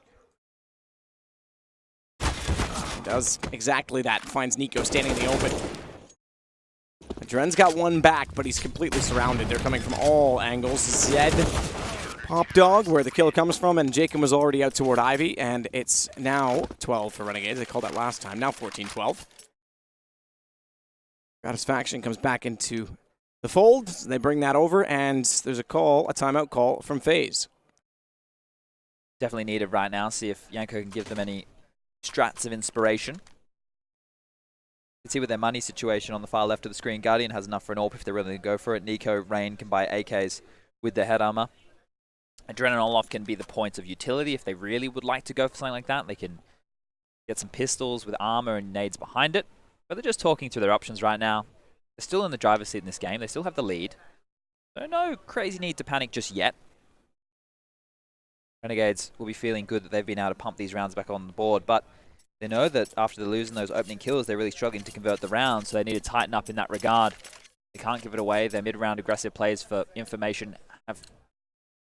He does exactly that. Finds Nico standing in the open. Dren's got one back, but he's completely surrounded. They're coming from all angles. Zed, Pop Dog, where the kill comes from, and Jacob was already out toward Ivy, and it's now 12 for Renegades. They called that last time. Now 14-12. Satisfaction comes back into the fold. They bring that over, and there's a timeout call from Faze. Definitely needed right now. See if Yanko can give them any strats of inspiration. You can see with their money situation on the far left of the screen, Guardian has enough for an AWP if they're willing to go for it. Nico, Rain can buy AKs with their head armor. Adren and Olof can be the points of utility if they really would like to go for something like that. They can get some pistols with armor and nades behind it. But they're just talking through their options right now. They're still in the driver's seat in this game. They still have the lead. So no crazy need to panic just yet. Renegades will be feeling good that they've been able to pump these rounds back on the board, but they know that after they're losing those opening kills, they're really struggling to convert the rounds, so they need to tighten up in that regard. They can't give it away. Their mid-round aggressive plays for information have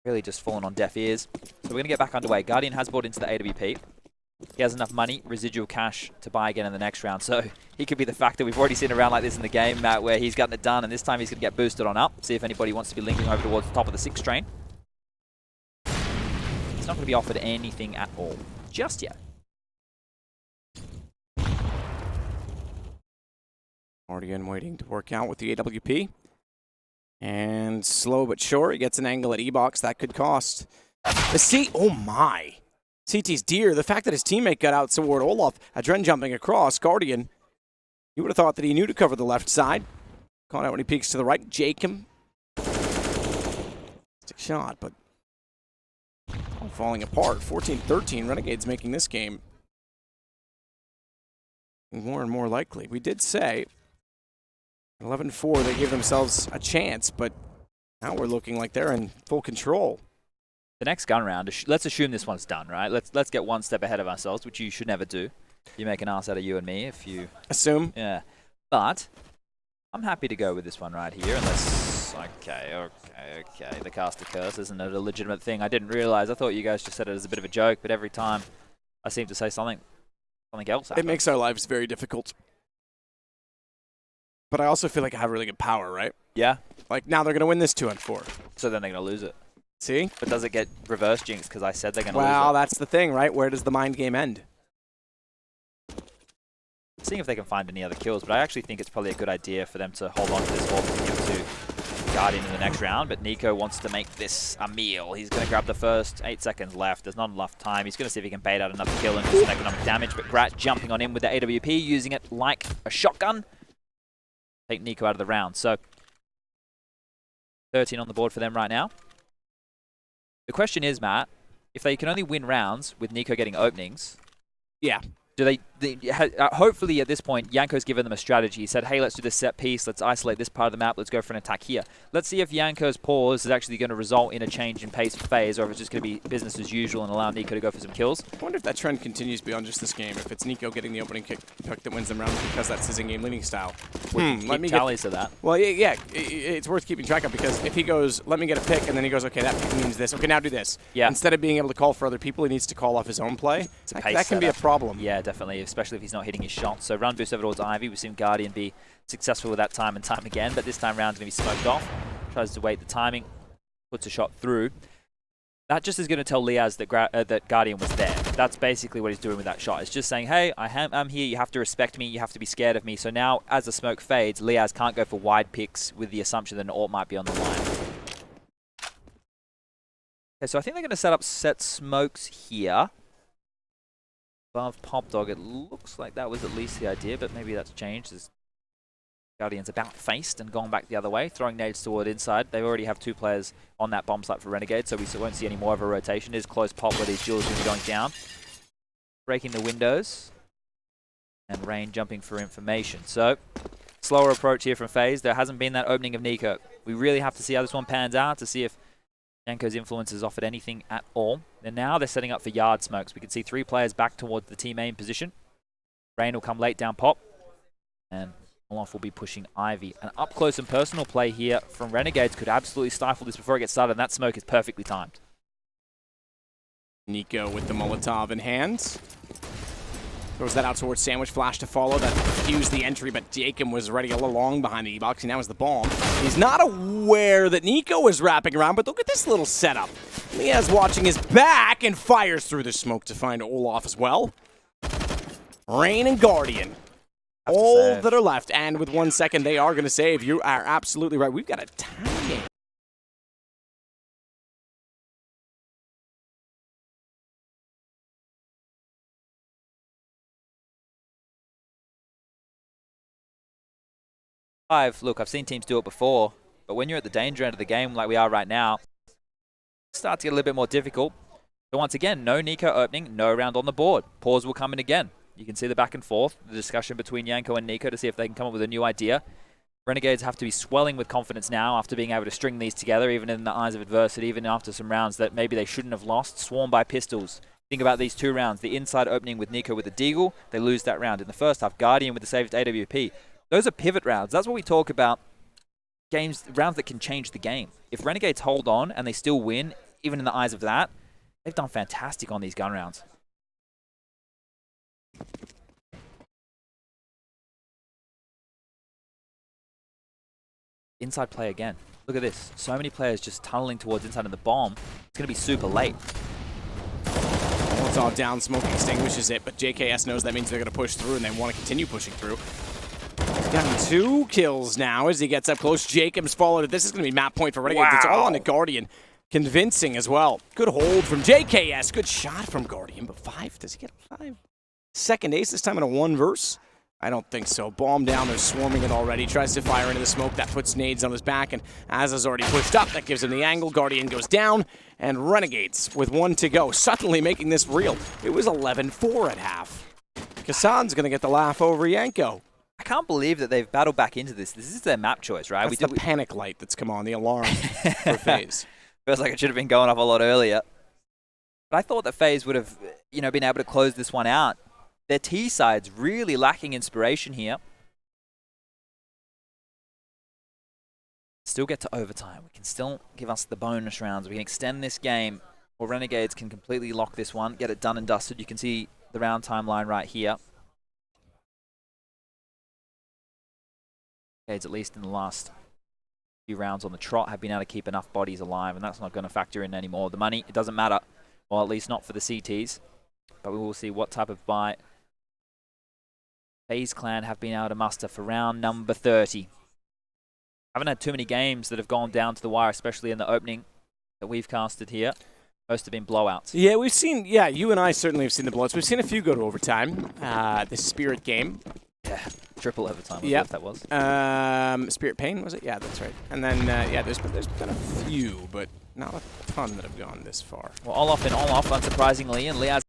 really just fallen on deaf ears. So we're going to get back underway. Guardian has bought into the AWP. He has enough money, residual cash, to buy again in the next round, so he could be the factor. We've already seen a round like this in the game, Matt, where he's gotten it done, and this time he's going to get boosted on up, see if anybody wants to be linking over towards the top of the 6 train. He's not going to be offered anything at all, just yet. Guardian waiting to work out with the AWP. And slow but sure, he gets an angle at E-Box. That could cost. The C, oh my. CT's deer. The fact that his teammate got out toward Olaf, Adren jumping across, Guardian, you would have thought that he knew to cover the left side. Caught out when he peeks to the right. Jacob. Stick shot, but all falling apart. 14-13, Renegades making this game more and more likely. We did say 11-4, they gave themselves a chance, but now we're looking like they're in full control. the next gun round, let's assume this one's done, right? Let's get one step ahead of ourselves, which you should never do. You make an ass out of you and me if you... Assume. Yeah. But I'm happy to go with this one right here, unless... Okay. The caster curse isn't it a legitimate thing? I didn't realize. I thought you guys just said it as a bit of a joke, but every time I seem to say something else happens. It makes our lives very difficult. But I also feel like I have really good power, right? Yeah. Like, now they're going to win this 2-4. So then they're going to lose it. See? But does it get reverse jinx because I said they're going to lose it? Well, that's the thing, right? Where does the mind game end? Seeing if they can find any other kills, but I actually think it's probably a good idea for them to hold on to this ball and give it to Guardian in the next round, but Nico wants to make this a meal. He's going to grab the first 8 seconds left. There's not enough time. He's going to see if he can bait out another kill and do some economic damage, but Grat jumping on him with the AWP, using it like a shotgun. Take Nico out of the round. So 13 on the board for them right now. The question is, Matt, if they can only win rounds with Nico getting openings, yeah. Do they hopefully at this point, Yanko's given them a strategy. He said, hey, let's do this set piece. Let's isolate this part of the map. Let's go for an attack here. Let's see if Yanko's pause is actually going to result in a change in pace for Faze, or if it's just going to be business as usual and allow Nico to go for some kills. I wonder if that trend continues beyond just this game. If it's Nico getting the opening pick that wins them rounds because that's his in-game leading style. Let me tallies of that. Well, yeah, it's worth keeping track of, because if he goes, let me get a pick, and then he goes, okay, that pick means this. Okay, now do this. Yeah. Instead of being able to call for other people, he needs to call off his own play. That can be a problem. Yeah, definitely, especially if he's not hitting his shots. So run boost over towards Ivy. We've seen Guardian be successful with that time and time again, but this time round's going to be smoked off. Tries to wait the timing, puts a shot through. That just is going to tell Liaz that Guardian was there. That's basically what he's doing with that shot. It's just saying, hey, I'm here, you have to respect me, you have to be scared of me. So now, as the smoke fades, Liaz can't go for wide picks with the assumption that an ult might be on the line. Okay, so I think they're going to set smokes here. Above Pop Dog, it looks like that was at least the idea, but maybe that's changed as Guardian's about faced and gone back the other way, throwing nades toward inside. They already have 2 players on that bomb site for Renegades, so we won't see any more of a rotation. It is close pop where these duels will be going down. Breaking the windows. And Rain jumping for information. So, slower approach here from Faze. There hasn't been that opening of Nico. We really have to see how this one pans out to see if Yanko's influence has offered anything at all. And now they're setting up for yard smokes. We can see 3 players back towards the team main position. Rain will come late down pop. And Olaf will be pushing Ivy. An up close and personal play here from Renegades could absolutely stifle this before it gets started. And that smoke is perfectly timed. Nico with the Molotov in hand. Throws that out towards Sandwich. Flash to follow. That fused the entry, but Jacob was already a little long behind the E-box. He now has the bomb. He's not aware that Nico is wrapping around, but look at this little setup. Liaz watching his back and fires through the smoke to find Olaf as well. Rain and Guardian. All that are left, and with 1 second, they are going to save. You are absolutely right. We've got a tie game. Look, I've seen teams do it before, but when you're at the danger end of the game like we are right now, it starts to get a little bit more difficult. So once again, no Nico opening, no round on the board. Pause will come in again. You can see the back and forth, the discussion between Yanko and Nico to see if they can come up with a new idea. Renegades have to be swelling with confidence now after being able to string these together, even in the eyes of adversity, even after some rounds that maybe they shouldn't have lost. Swarmed by pistols. Think about these 2 rounds. The inside opening with Nico with the Deagle, they lose that round. In the first half, Guardian with the saved AWP. Those are pivot rounds. That's what we talk about. Rounds that can change the game. If Renegades hold on and they still win, even in the eyes of that, they've done fantastic on these gun rounds. Inside play again. Look at this. So many players just tunneling towards inside of the bomb. It's going to be super late. Molotov down, smoke extinguishes it, but JKS knows that means they're going to push through, and they want to continue pushing through. Down 2 kills now as he gets up close. Jacobs followed it. This is going to be map point for Renegades. Wow. It's all on the Guardian. Convincing as well. Good hold from JKS. Good shot from Guardian, but 5. Does he get a 5? Second ace this time in a 1 verse? I don't think so. Bomb down. They're swarming it already. Tries to fire into the smoke. That puts nades on his back, and Az has already pushed up. That gives him the angle. Guardian goes down, and Renegades with 1 to go. Suddenly making this real. It was 11-4 at half. Kassan's going to get the laugh over Yanko. I can't believe that they've battled back into this. This is their map choice, right? That's the panic light that's come on, the alarm for Faze. Feels like it should have been going off a lot earlier. But I thought that FaZe would have, been able to close this one out. Their T side's really lacking inspiration here. Still get to overtime. We can still give us the bonus rounds. We can extend this game, or Renegades can completely lock this one, get it done and dusted. You can see the round timeline right here. Renegades, at least in the last few rounds on the trot, have been able to keep enough bodies alive, and that's not going to factor in anymore. The money, it doesn't matter. Well, at least not for the CTs. But we will see what type of buy FaZe Clan have been able to muster for round number 30. Haven't had too many games that have gone down to the wire, especially in the opening that we've casted here. Most have been blowouts. Yeah, we've seen, you and I certainly have seen the blowouts. We've seen a few go to overtime. The Spirit game. Yeah, triple overtime, what that was. Spirit Pain, was it? Yeah, that's right. And then, there's been a few, but not a ton that have gone this far. Well, all-off and all-off, unsurprisingly, and Liaz.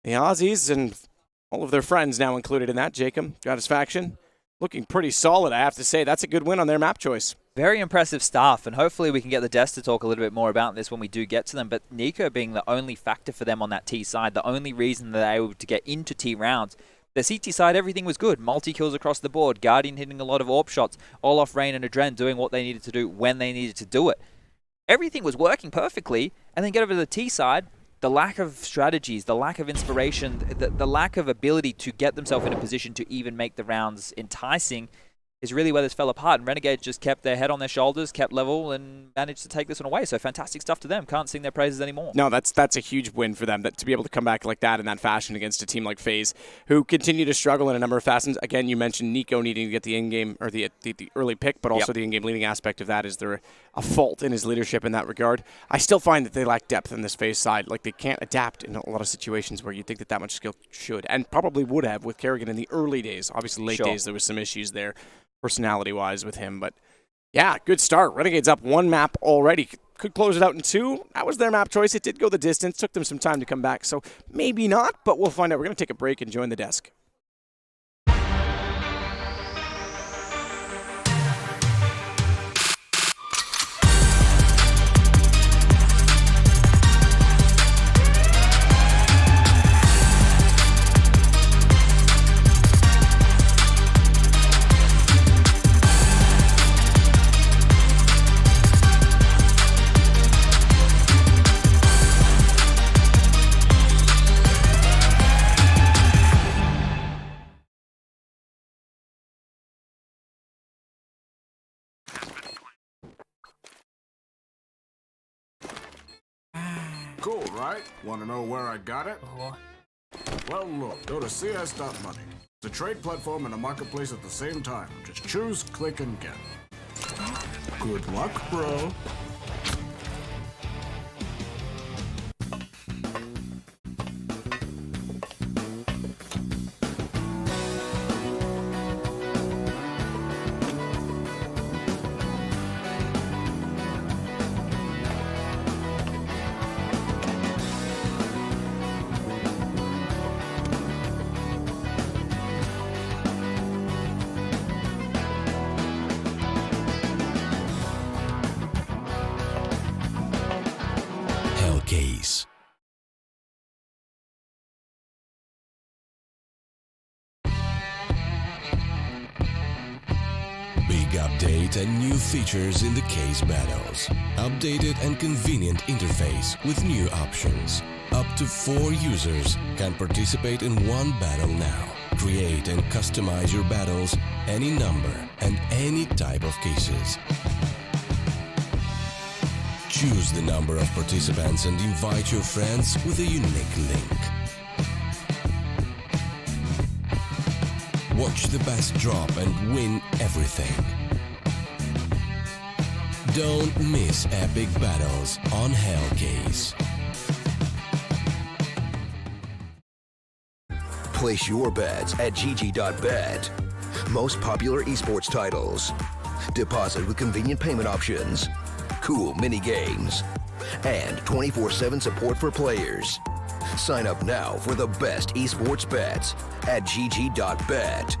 The Aussies and all of their friends now included in that. Jacob, Gratisfaction, looking pretty solid, I have to say. That's a good win on their map choice. Very impressive stuff, and hopefully we can get the Des to talk a little bit more about this when we do get to them. But Nico being the only factor for them on that T side, the only reason that they were able to get into T rounds. The CT side, everything was good. Multi-kills across the board, Guardian hitting a lot of AWP shots, Olaf, Rain, and Adren doing what they needed to do when they needed to do it. Everything was working perfectly, and then get over to the T side. The lack of strategies, the lack of inspiration, the lack of ability to get themselves in a position to even make the rounds enticing is really where this fell apart. And Renegades just kept their head on their shoulders, kept level, and managed to take this one away. So fantastic stuff to them. Can't sing their praises anymore. No, that's a huge win for them, to be able to come back like that in that fashion against a team like FaZe, who continue to struggle in a number of facets. Again, you mentioned Nico needing to get the in-game, or the early pick, but also the in-game leading aspect of that. Is there a fault in his leadership in that regard? I still find that they lack depth in this FaZe side. Like, they can't adapt in a lot of situations where you'd think that much skill should, and probably would have with Kerrigan in the early days. Obviously, late days, there was some issues there, personality-wise with him. But, yeah, good start. Renegades up one map already. Could close it out in two. That was their map choice. It did go the distance. Took them some time to come back, so maybe not, but we'll find out. We're going to take a break and join the desk. Cool, right? Want to know where I got it? Well, look, go to cs.money. It's a trade platform and a marketplace at the same time. Just choose, click, and get. Good luck, bro. Case. Big update and new features in the case battles. Updated and convenient interface with new options. Up to 4 users can participate in one battle now. Create and customize your battles, any number and any type of cases. Choose the number of participants and invite your friends with a unique link. Watch the best drop and win everything. Don't miss epic battles on Hellcase. Place your bets at gg.bet. Most popular esports titles. Deposit with convenient payment options. Cool mini games. And 24/7 support for players. Sign up now for the best esports bets at gg.bet.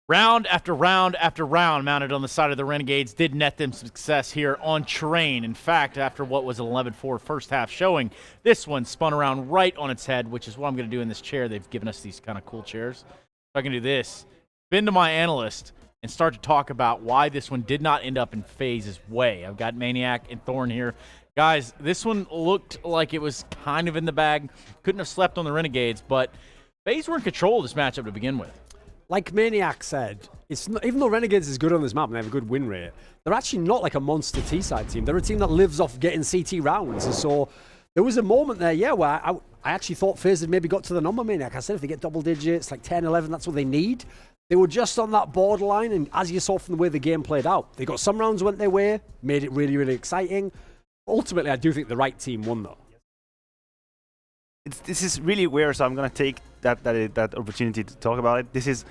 Round after round after round mounted on the side of the Renegades did net them success here on Train. In fact, after what was an 11-4 first half showing, this one spun around right on its head, which is what I'm going to do in this chair. They've given us these kind of cool chairs. So I can do this, spin to my analyst, and start to talk about why this one did not end up in Faze's way. I've got Maniac and Thorn here. Guys, this one looked like it was kind of in the bag. Couldn't have slept on the Renegades, but Faze were in control of this matchup to begin with. Like Maniac said, it's not, even though Renegades is good on this map and they have a good win rate, they're actually not like a monster T-side team. They're a team that lives off getting CT rounds. And so there was a moment there, where I actually thought Faze had maybe got to the number. Maniac, I said if they get double digits, like 10, 11, that's what they need. They were just on that borderline, and as you saw from the way the game played out, they got some rounds went their way, made it really, really exciting. Ultimately, I do think the right team won, though. This is really weird, so I'm going to take that opportunity to talk about it. This is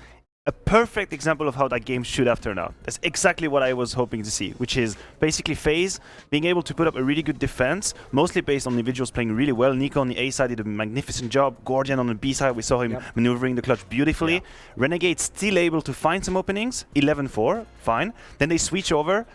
a perfect example of how that game should have turned out. That's exactly what I was hoping to see, which is basically Faze being able to put up a really good defense, mostly based on individuals playing really well. Nico on the A side did a magnificent job. Guardian on the B side, we saw him maneuvering the clutch beautifully. Renegade still able to find some openings. 11-4, fine. Then they switch over,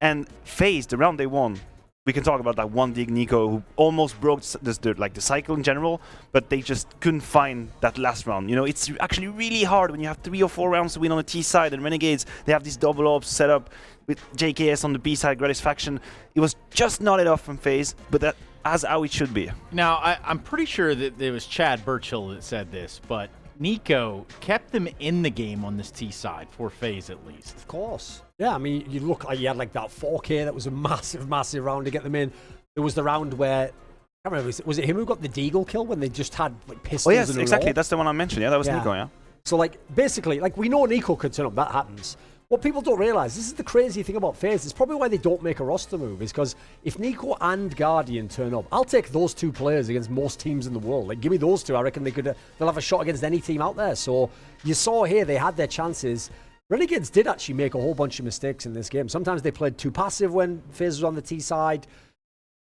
and Faze, the round they won, we can talk about that one dig Nico who almost broke the cycle in general, but they just couldn't find that last round. You know, it's actually really hard when you have 3 or 4 rounds to win on the T side, and Renegades, they have these double ops set up with JKS on the B side, Gratisfaction. It was just not enough from Faze, but that as how it should be. Now, I'm pretty sure that it was Chad Burchill that said this, but Nico kept them in the game on this T side for Faze at least. Of course. Yeah, I mean, you look like you had like that 4K, that was a massive, massive round to get them in. There was the round where, I can't remember, was it him who got the Deagle kill when they just had like pistols? Oh yes, in a exactly. row? That's the one I mentioned. Yeah, that was Nico, yeah. So like, basically, like we know Nico could turn up, that happens. What people don't realize, this is the crazy thing about Faze, it's probably why they don't make a roster move, is because if Nico and Guardian turn up, I'll take those 2 players against most teams in the world. Like, give me those 2, I reckon they'll have a shot against any team out there. So you saw here, they had their chances. Renegades did actually make a whole bunch of mistakes in this game. Sometimes they played too passive when Faze was on the T side.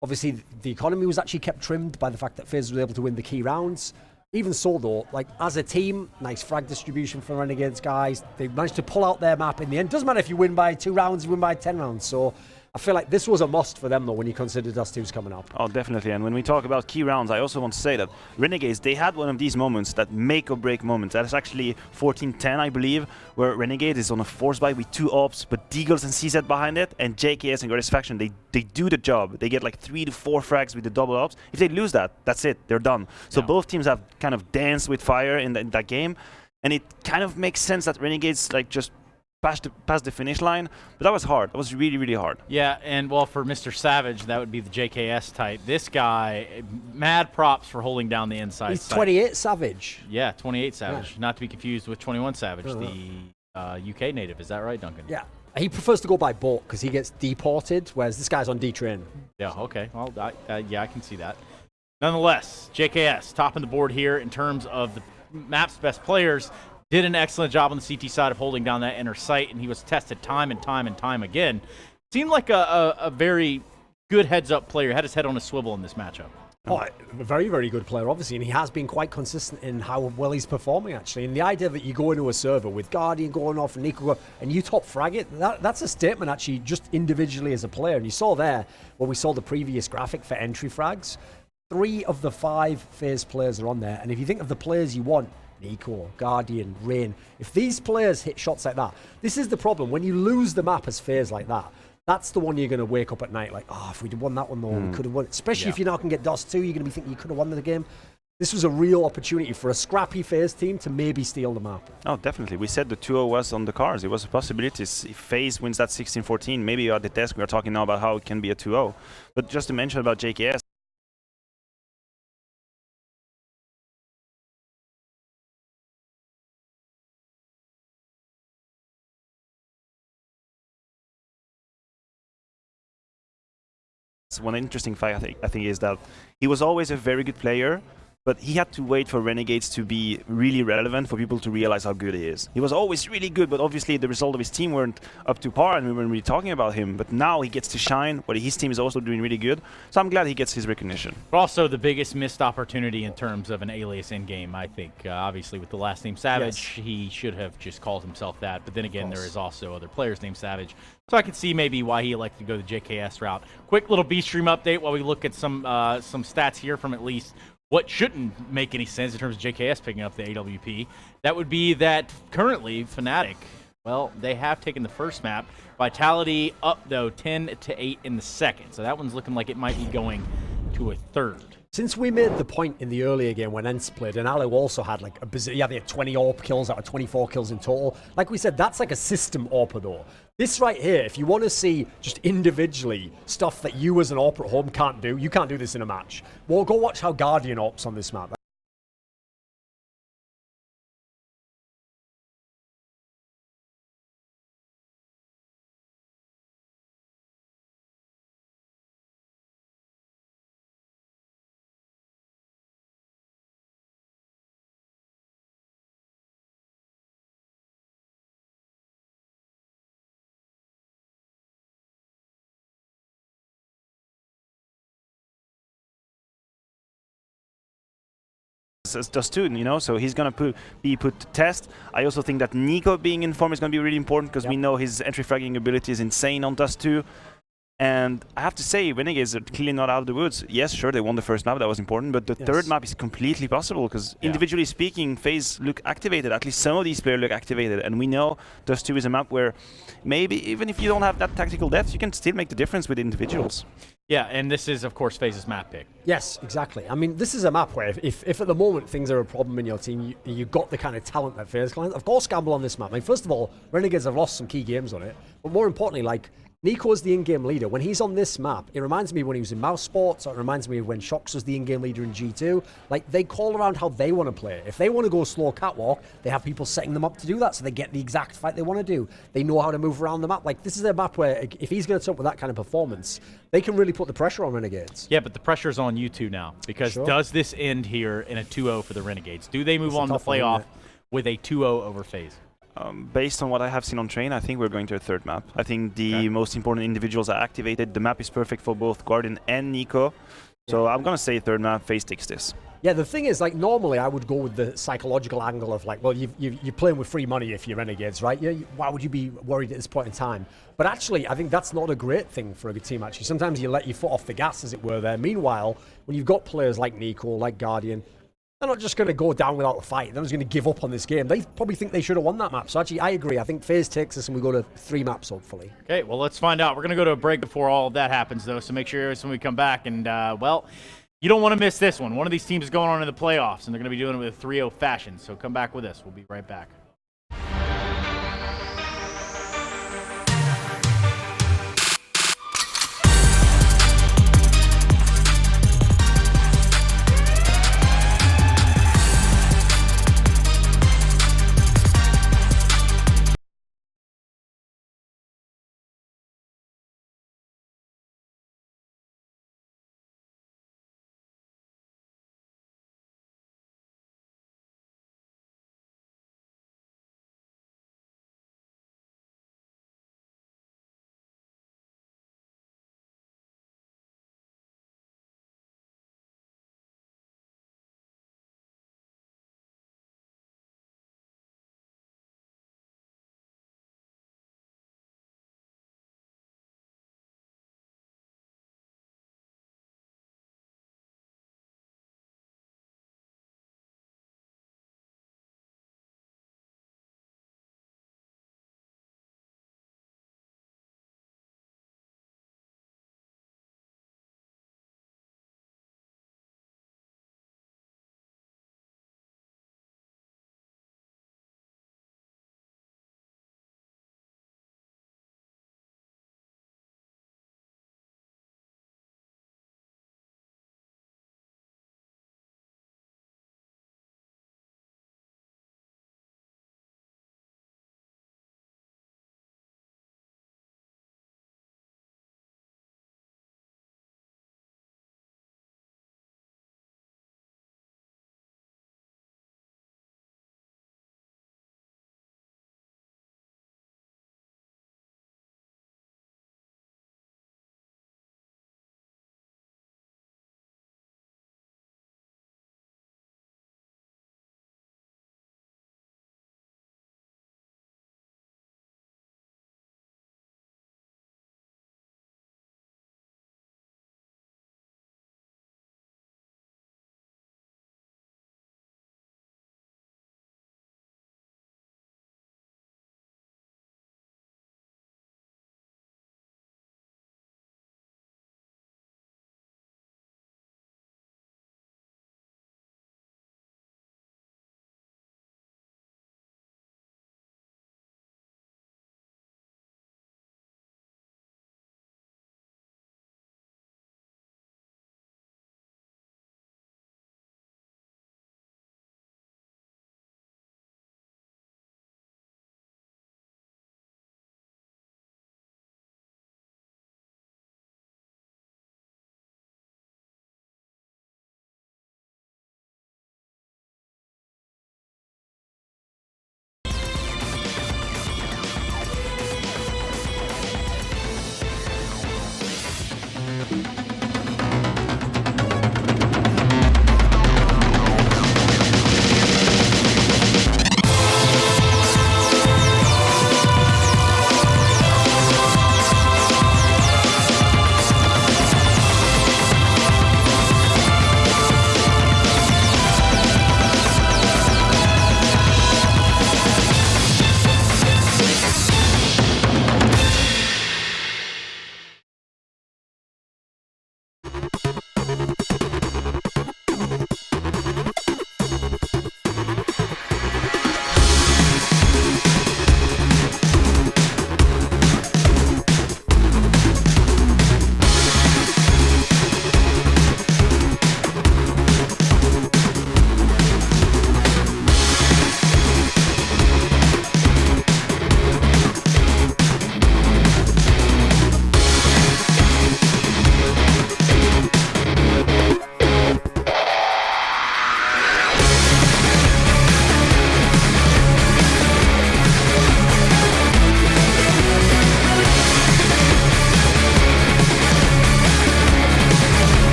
Obviously, the economy was actually kept trimmed by the fact that Faze was able to win the key rounds. Even so, though, like as a team, nice frag distribution for Renegades guys. They managed to pull out their map in the end. Doesn't matter if you win by 2 rounds, you win by 10 rounds. So I feel like this was a must for them, though, when you consider Dust 2's coming up. Oh, definitely. And when we talk about key rounds, I also want to say that Renegades, they had one of these moments, that make or break moments. That is actually 14-10, I believe, where Renegade is on a force buy with 2 ops, but Deagles and CZ behind it, and JKS and Gratisfaction, they do the job. They get like 3 to 4 frags with the double ops. If they lose that, that's it. They're done. So both teams have kind of danced with fire in that game, and it kind of makes sense that Renegades like just past the finish line, but that was hard. That was really, really hard. Yeah, and well, for Mr. Savage, that would be the JKS type. This guy, mad props for holding down the inside. He's side. 28 Savage. Yeah, 28 Savage. Yeah. Not to be confused with 21 Savage, the UK native. Is that right, Duncan? Yeah. He prefers to go by boat because he gets deported, whereas this guy's on D-Train. Yeah, okay. Well, yeah, I can see that. Nonetheless, JKS, topping the board here in terms of the map's best players. Did an excellent job on the CT side of holding down that inner sight, and he was tested time and time and time again. Seemed like a very good heads-up player. Had his head on a swivel in this matchup. Oh, a very, very good player, obviously, and he has been quite consistent in how well he's performing, actually. And the idea that you go into a server with Guardian going off and Nico and you top frag it, that's a statement, actually, just individually as a player. And you saw there, when we saw the previous graphic for entry frags, 3 of the 5 Faze players are on there. And if you think of the players you want, Nico, Guardian, Rain, if these players hit shots like that, this is the problem. When you lose the map as Faze like that, that's the one you're going to wake up at night like, oh, if we'd won that one, though, we could have won. Especially if you now can get DOS 2, you're going to be thinking you could have won the game. This was a real opportunity for a scrappy Faze team to maybe steal the map. Oh, definitely. We said the 2-0 was on the cards. It was a possibility. If Faze wins that 16-14, maybe at the desk we are talking now about how it can be a 2-0. But just to mention about JKS, one interesting fact I think is that he was always a very good player, But he had to wait for Renegades to be really relevant for people to realize how good he is. He was always really good, but obviously the result of his team weren't up to par, and we weren't really talking about him. But now he gets to shine, but his team is also doing really good. So I'm glad he gets his recognition. But also the biggest missed opportunity in terms of an alias in-game, I think. Obviously, with the last name Savage, he should have just called himself that. But then again, there is also other players named Savage. So I can see maybe why he elected to go the JKS route. Quick little B-Stream update while we look at some stats here from at least what shouldn't make any sense in terms of JKS picking up the AWP. That would be that currently Fnatic, well, they have taken the first map. Vitality up, though, 10-8 in the second. So that one's looking like it might be going to a third. Since we made the point in the earlier game when Ents played, and Alu also had like a bizarre, they had 20 AWP kills out of 24 kills in total. Like we said, that's like a system AWP though. This right here, if you want to see just individually stuff that you as an AWP at home can't do, you can't do this in a match. Well, go watch how Guardian AWPs on this map. As Dust2, you know, so he's gonna be put to test. I also think that Nico being in form is gonna be really important because we know his entry fragging ability is insane on Dust2. And I have to say, Renegades are clearly not out of the woods. Yes, sure, they won the first map, that was important, but the third map is completely possible because individually speaking, Faze look activated. At least some of these players look activated, and we know Dust2 is a map where maybe even if you don't have that tactical depth, you can still make the difference with individuals. Yeah, and this is, of course, Faze's map pick. Yes, exactly. I mean, this is a map where if at the moment things are a problem in your team, you've got the kind of talent that Faze can. Of course, gamble on this map. I mean, first of all, Renegades have lost some key games on it, but more importantly, like, Nico is the in-game leader. When he's on this map, it reminds me when he was in Mouse Sports, or it reminds me of when Shox was the in-game leader in G2. Like, they call around how they want to play. If they want to go slow catwalk, they have people setting them up to do that, so they get the exact fight they want to do. They know how to move around the map. Like, this is a map where if he's going to turn up with that kind of performance, they can really put the pressure on Renegades. Yeah, but the pressure's on you two now, because does this end here in a 2-0 for the Renegades? Do they move on to the playoff with a 2-0 over Faze? Based on what I have seen on train, I think we're going to a third map. I think the most important individuals are activated. The map is perfect for both Guardian and Nico. So I'm going to say third map, Faze takes this. Yeah, the thing is, like, normally I would go with the psychological angle of, like, well, you're playing with free money if you're Renegades, right? Why would you be worried at this point in time? But actually, I think that's not a great thing for a good team, actually. Sometimes you let your foot off the gas, as it were, there. Meanwhile, when you've got players like Nico, like Guardian, they're not just going to go down without a fight. They're just going to give up on this game. They probably think they should have won that map. So actually, I agree. I think Faze takes us and we go to 3 maps, hopefully. Okay, well, let's find out. We're going to go to a break before all of that happens, though, so make sure when we come back. And, well, you don't want to miss this one. One of these teams is going on in the playoffs, and they're going to be doing it with a 3-0 fashion. So come back with us. We'll be right back.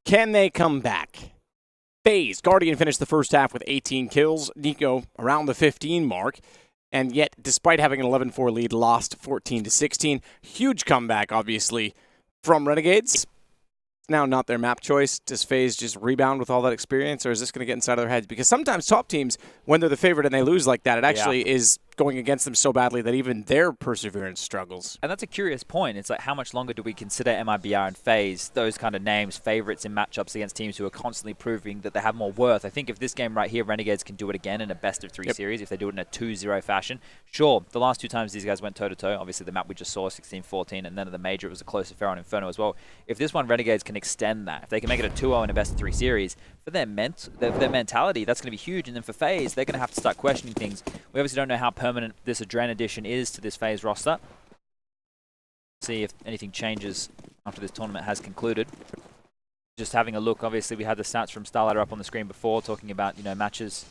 Can they come back? Faze, Guardian finished the first half with 18 kills. Nico around the 15 mark. And yet, despite having an 11-4 lead, lost 14-16. Huge comeback, obviously, from Renegades. Now not their map choice. Does Faze just rebound with all that experience, or is this going to get inside of their heads? Because sometimes top teams, when they're the favorite and they lose like that, it actually is going against them so badly that even their perseverance struggles. And that's a curious point. It's like, how much longer do we consider MIBR and Faze, those kind of names, favorites in matchups against teams who are constantly proving that they have more worth? I think if this game right here, Renegades can do it again in a best-of-3 series, if they do it in a 2-0 fashion. Sure, the last 2 times these guys went toe-to-toe, obviously the map we just saw, 16-14, and then at the major it was a close affair on Inferno as well. If this one, Renegades can extend that, if they can make it a 2-0 in a best-of-3 series, for their mentality, that's going to be huge. And then for Faze, they're going to have to start questioning things. We obviously don't know how permanent this Adren addition is to this Faze roster. See if anything changes after this tournament has concluded. Just having a look, obviously we had the stats from Starlighter up on the screen before, talking about, you know, matches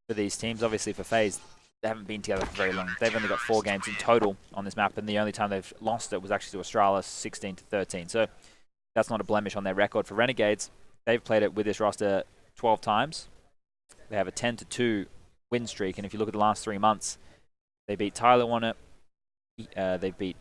for these teams. Obviously for Faze, they haven't been together for very long. They've only got 4 games in total on this map, and the only time they've lost it was actually to Australis, 16-13. So that's not a blemish on their record. For Renegades, they've played it with this roster 12 times. They have a 10-2 win streak, and if you look at the last 3 months, they beat Tyler on it, they beat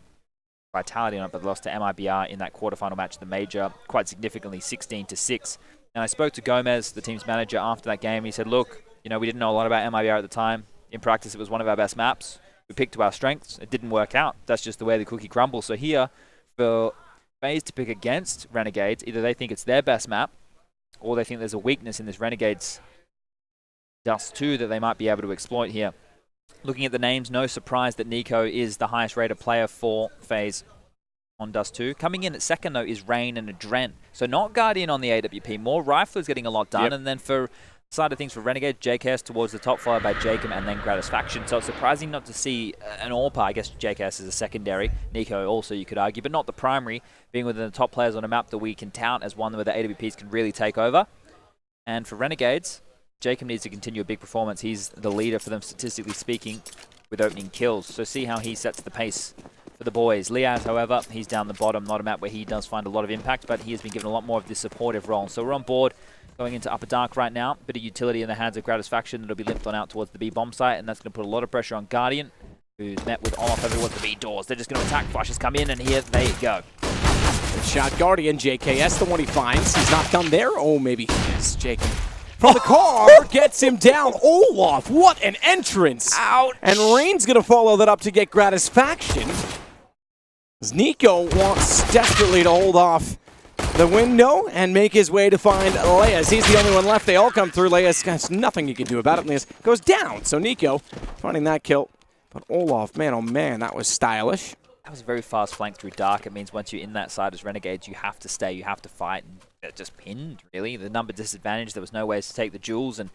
Vitality on it, but they lost to MIBR in that quarterfinal match of the major, quite significantly, 16-6. And I spoke to Gomez, the team's manager, after that game. He said, look, you know, we didn't know a lot about MIBR at the time. In practice, it was one of our best maps. We picked to our strengths. It didn't work out. That's just the way the cookie crumbles. So here, for Faze to pick against Renegades, either they think it's their best map, or they think there's a weakness in this Renegades Dust 2 that they might be able to exploit here. Looking at the names, no surprise that Nico is the highest rated player for Faze on Dust 2. Coming in at second, though, is Rain and Adren. So not Guardian on the AWP, more Riflers getting a lot done. And then for side of things for Renegade, JKS towards the top, followed by Jacob and then Gratisfaction. So it's surprising not to see an AWPer. I guess JKS is a secondary. Nico also, you could argue, but not the primary, being within the top players on a map that we can tout as one where the AWPs can really take over. And for Renegades, Jacob needs to continue a big performance. He's the leader for them, statistically speaking, with opening kills. So see how he sets the pace for the boys. Liaz, however, he's down the bottom. Not a map where he does find a lot of impact, but he has been given a lot more of this supportive role. So we're on board going into Upper Dark right now. Bit of utility in the hands of Gratisfaction that'll be limped on out towards the B bomb site, and that's going to put a lot of pressure on Guardian, who's met with Olaf over towards the B doors. They're just going to attack. Flashes come in, and here they go. Good shot, Guardian. JKS, the one he finds. He's not done there. Oh, maybe he is. Jacob from the car gets him down. Olaf, what an entrance. Ouch. And Rain's going to follow that up to get Gratisfaction. As Nico wants desperately to hold off the window and make his way to find Leas. He's the only one left. They all come through. Leas has nothing he can do about it. Leas goes down. So Nico finding that kill. But Olaf, man, oh man, that was stylish. That was a very fast flank through Dark. It means once you're in that side as Renegades, you have to stay, you have to fight. And it just pinned, really. The number disadvantage, there was no ways to take the jewels. And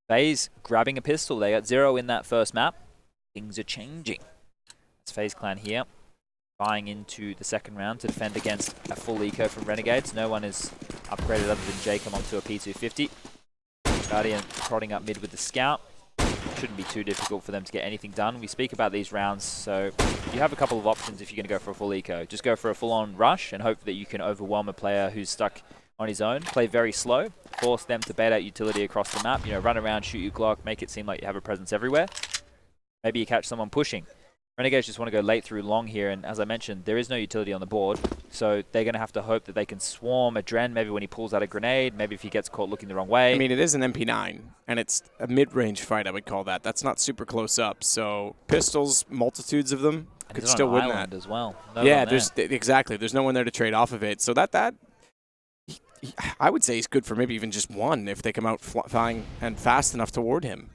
Faze grabbing a pistol. They got 0 in that first map. Things are changing. It's Faze Clan here, buying into the second round to defend against a full eco from Renegades. No one is upgraded other than Jacob onto a P250. Guardian prodding up mid with the scout. Shouldn't be too difficult for them to get anything done. We speak about these rounds, so you have a couple of options if you're going to go for a full eco. Just go for a full-on rush and hope that you can overwhelm a player who's stuck on his own. Play very slow, force them to bait out utility across the map. You know, run around, shoot your Glock, make it seem like you have a presence everywhere. Maybe you catch someone pushing. Renegades just want to go late through long here, and as I mentioned, there is no utility on the board, so they're going to have to hope that they can swarm Adren, maybe when he pulls out a grenade, maybe if he gets caught looking the wrong way. I mean, it is an MP9, and it's a mid-range fight, I would call that. That's not super close up, so pistols, multitudes of them, could still win that. As well. Yeah, exactly. There's no one there to trade off of it, so I would say he's good for maybe even just one if they come out flying and fast enough toward him.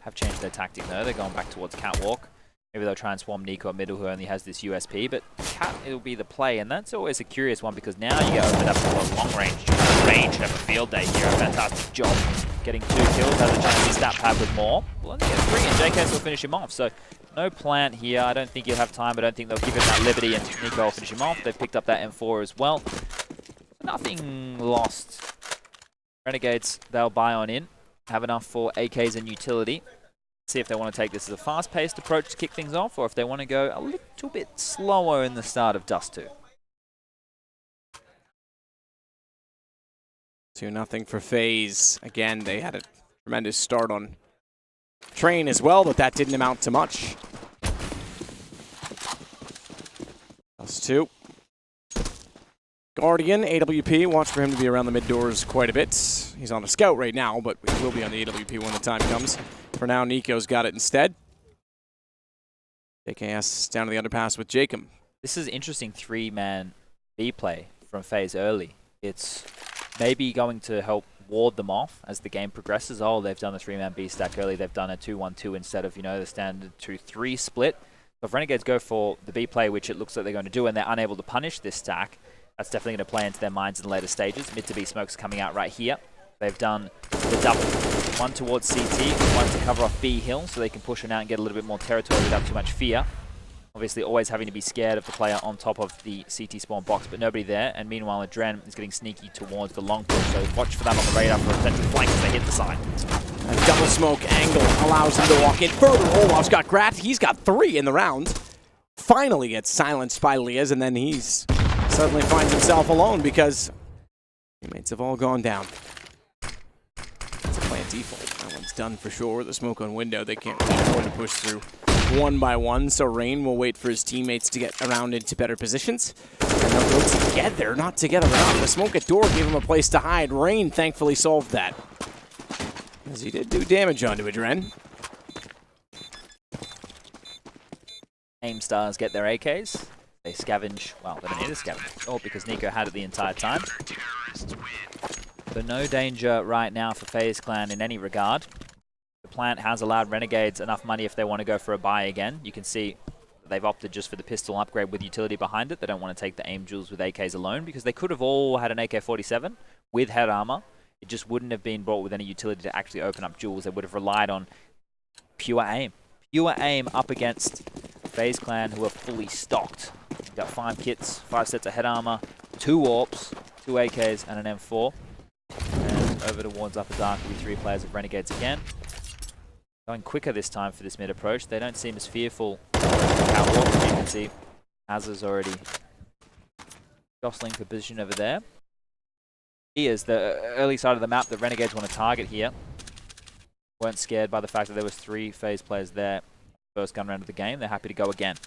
Have changed their tactic though. They're going back towards Catwalk. Maybe they'll try and swarm Nico at middle, who only has this USP, but Cat, it'll be the play, and that's always a curious one because now you get opened up to a long range. Range have a field day here. A fantastic job getting 2 kills. Has a chance to stat pad with more. Well, only get 3, and JKS will finish him off. So no plant here. I don't think you'll have time. I don't think they'll give him that liberty, and Nico will finish him off. They've picked up that M4 as well. Nothing lost. Renegades, they'll buy on in. Have enough for AKs and utility. See if they want to take this as a fast-paced approach to kick things off, or if they want to go a little bit slower in the start of Dust 2. 2-0 for Faze. Again, they had a tremendous start on Train as well, but that didn't amount to much. +2. Guardian, AWP, watch for him to be around the mid doors quite a bit. He's on a scout right now, but he will be on the AWP when the time comes. For now, Nico's got it instead. JKS down to the underpass with Jacob. This is interesting 3-man B play from Faze early. It's maybe going to help ward them off as the game progresses. Oh, they've done a 3-man B stack early. They've done a 2-1-2 instead of, the standard 2-3 split. So if Renegades go for the B play, which it looks like they're going to do, and they're unable to punish this stack, that's definitely going to play into their minds in the later stages. Mid to B smokes coming out right here. They've done the double. One towards CT, one to cover off B hill, so they can push it out and get a little bit more territory without too much fear. Obviously always having to be scared of the player on top of the CT spawn box, but nobody there. And meanwhile, Adren is getting sneaky towards the long push, so watch for that on the radar for a potential flank as they hit the side. A double smoke angle allows him to walk in further. Olaf's got Grat. He's got 3 in the round. Finally gets silenced by Liaz, and then he's suddenly finds himself alone because teammates have all gone down. It's a plant default. That one's done for sure. The smoke on window, they can't really afford to push through one by one, so Rain will wait for his teammates to get around into better positions. And they'll go together, not together enough. The smoke at door gave him a place to hide. Rain thankfully solved that, as he did do damage onto Adren. Aim stars get their AKs. They scavenge, well, they don't need to scavenge, or because Nico had it the entire time. So no danger right now for FaZe Clan in any regard. The plant has allowed Renegades enough money if they want to go for a buy again. You can see they've opted just for the pistol upgrade with utility behind it. They don't want to take the aim jewels with AKs alone because they could have all had an AK-47 with head armor. It just wouldn't have been brought with any utility to actually open up jewels. They would have relied on pure aim. Pure aim up against FaZe Clan, who are fully stocked. You've got 5 kits, 5 sets of head armor, 2 AWPs, 2 AKs, and an M4. And over towards Upper Dark will be 3 players of Renegades again. Going quicker this time for this mid approach. They don't seem as fearful. Catwalk, as you can see, Azza's already jostling for position over there. Here's the early side of the map that Renegades want to target here. Weren't scared by the fact that there was 3 FaZe players there. First gun round of the game. They're happy to go again.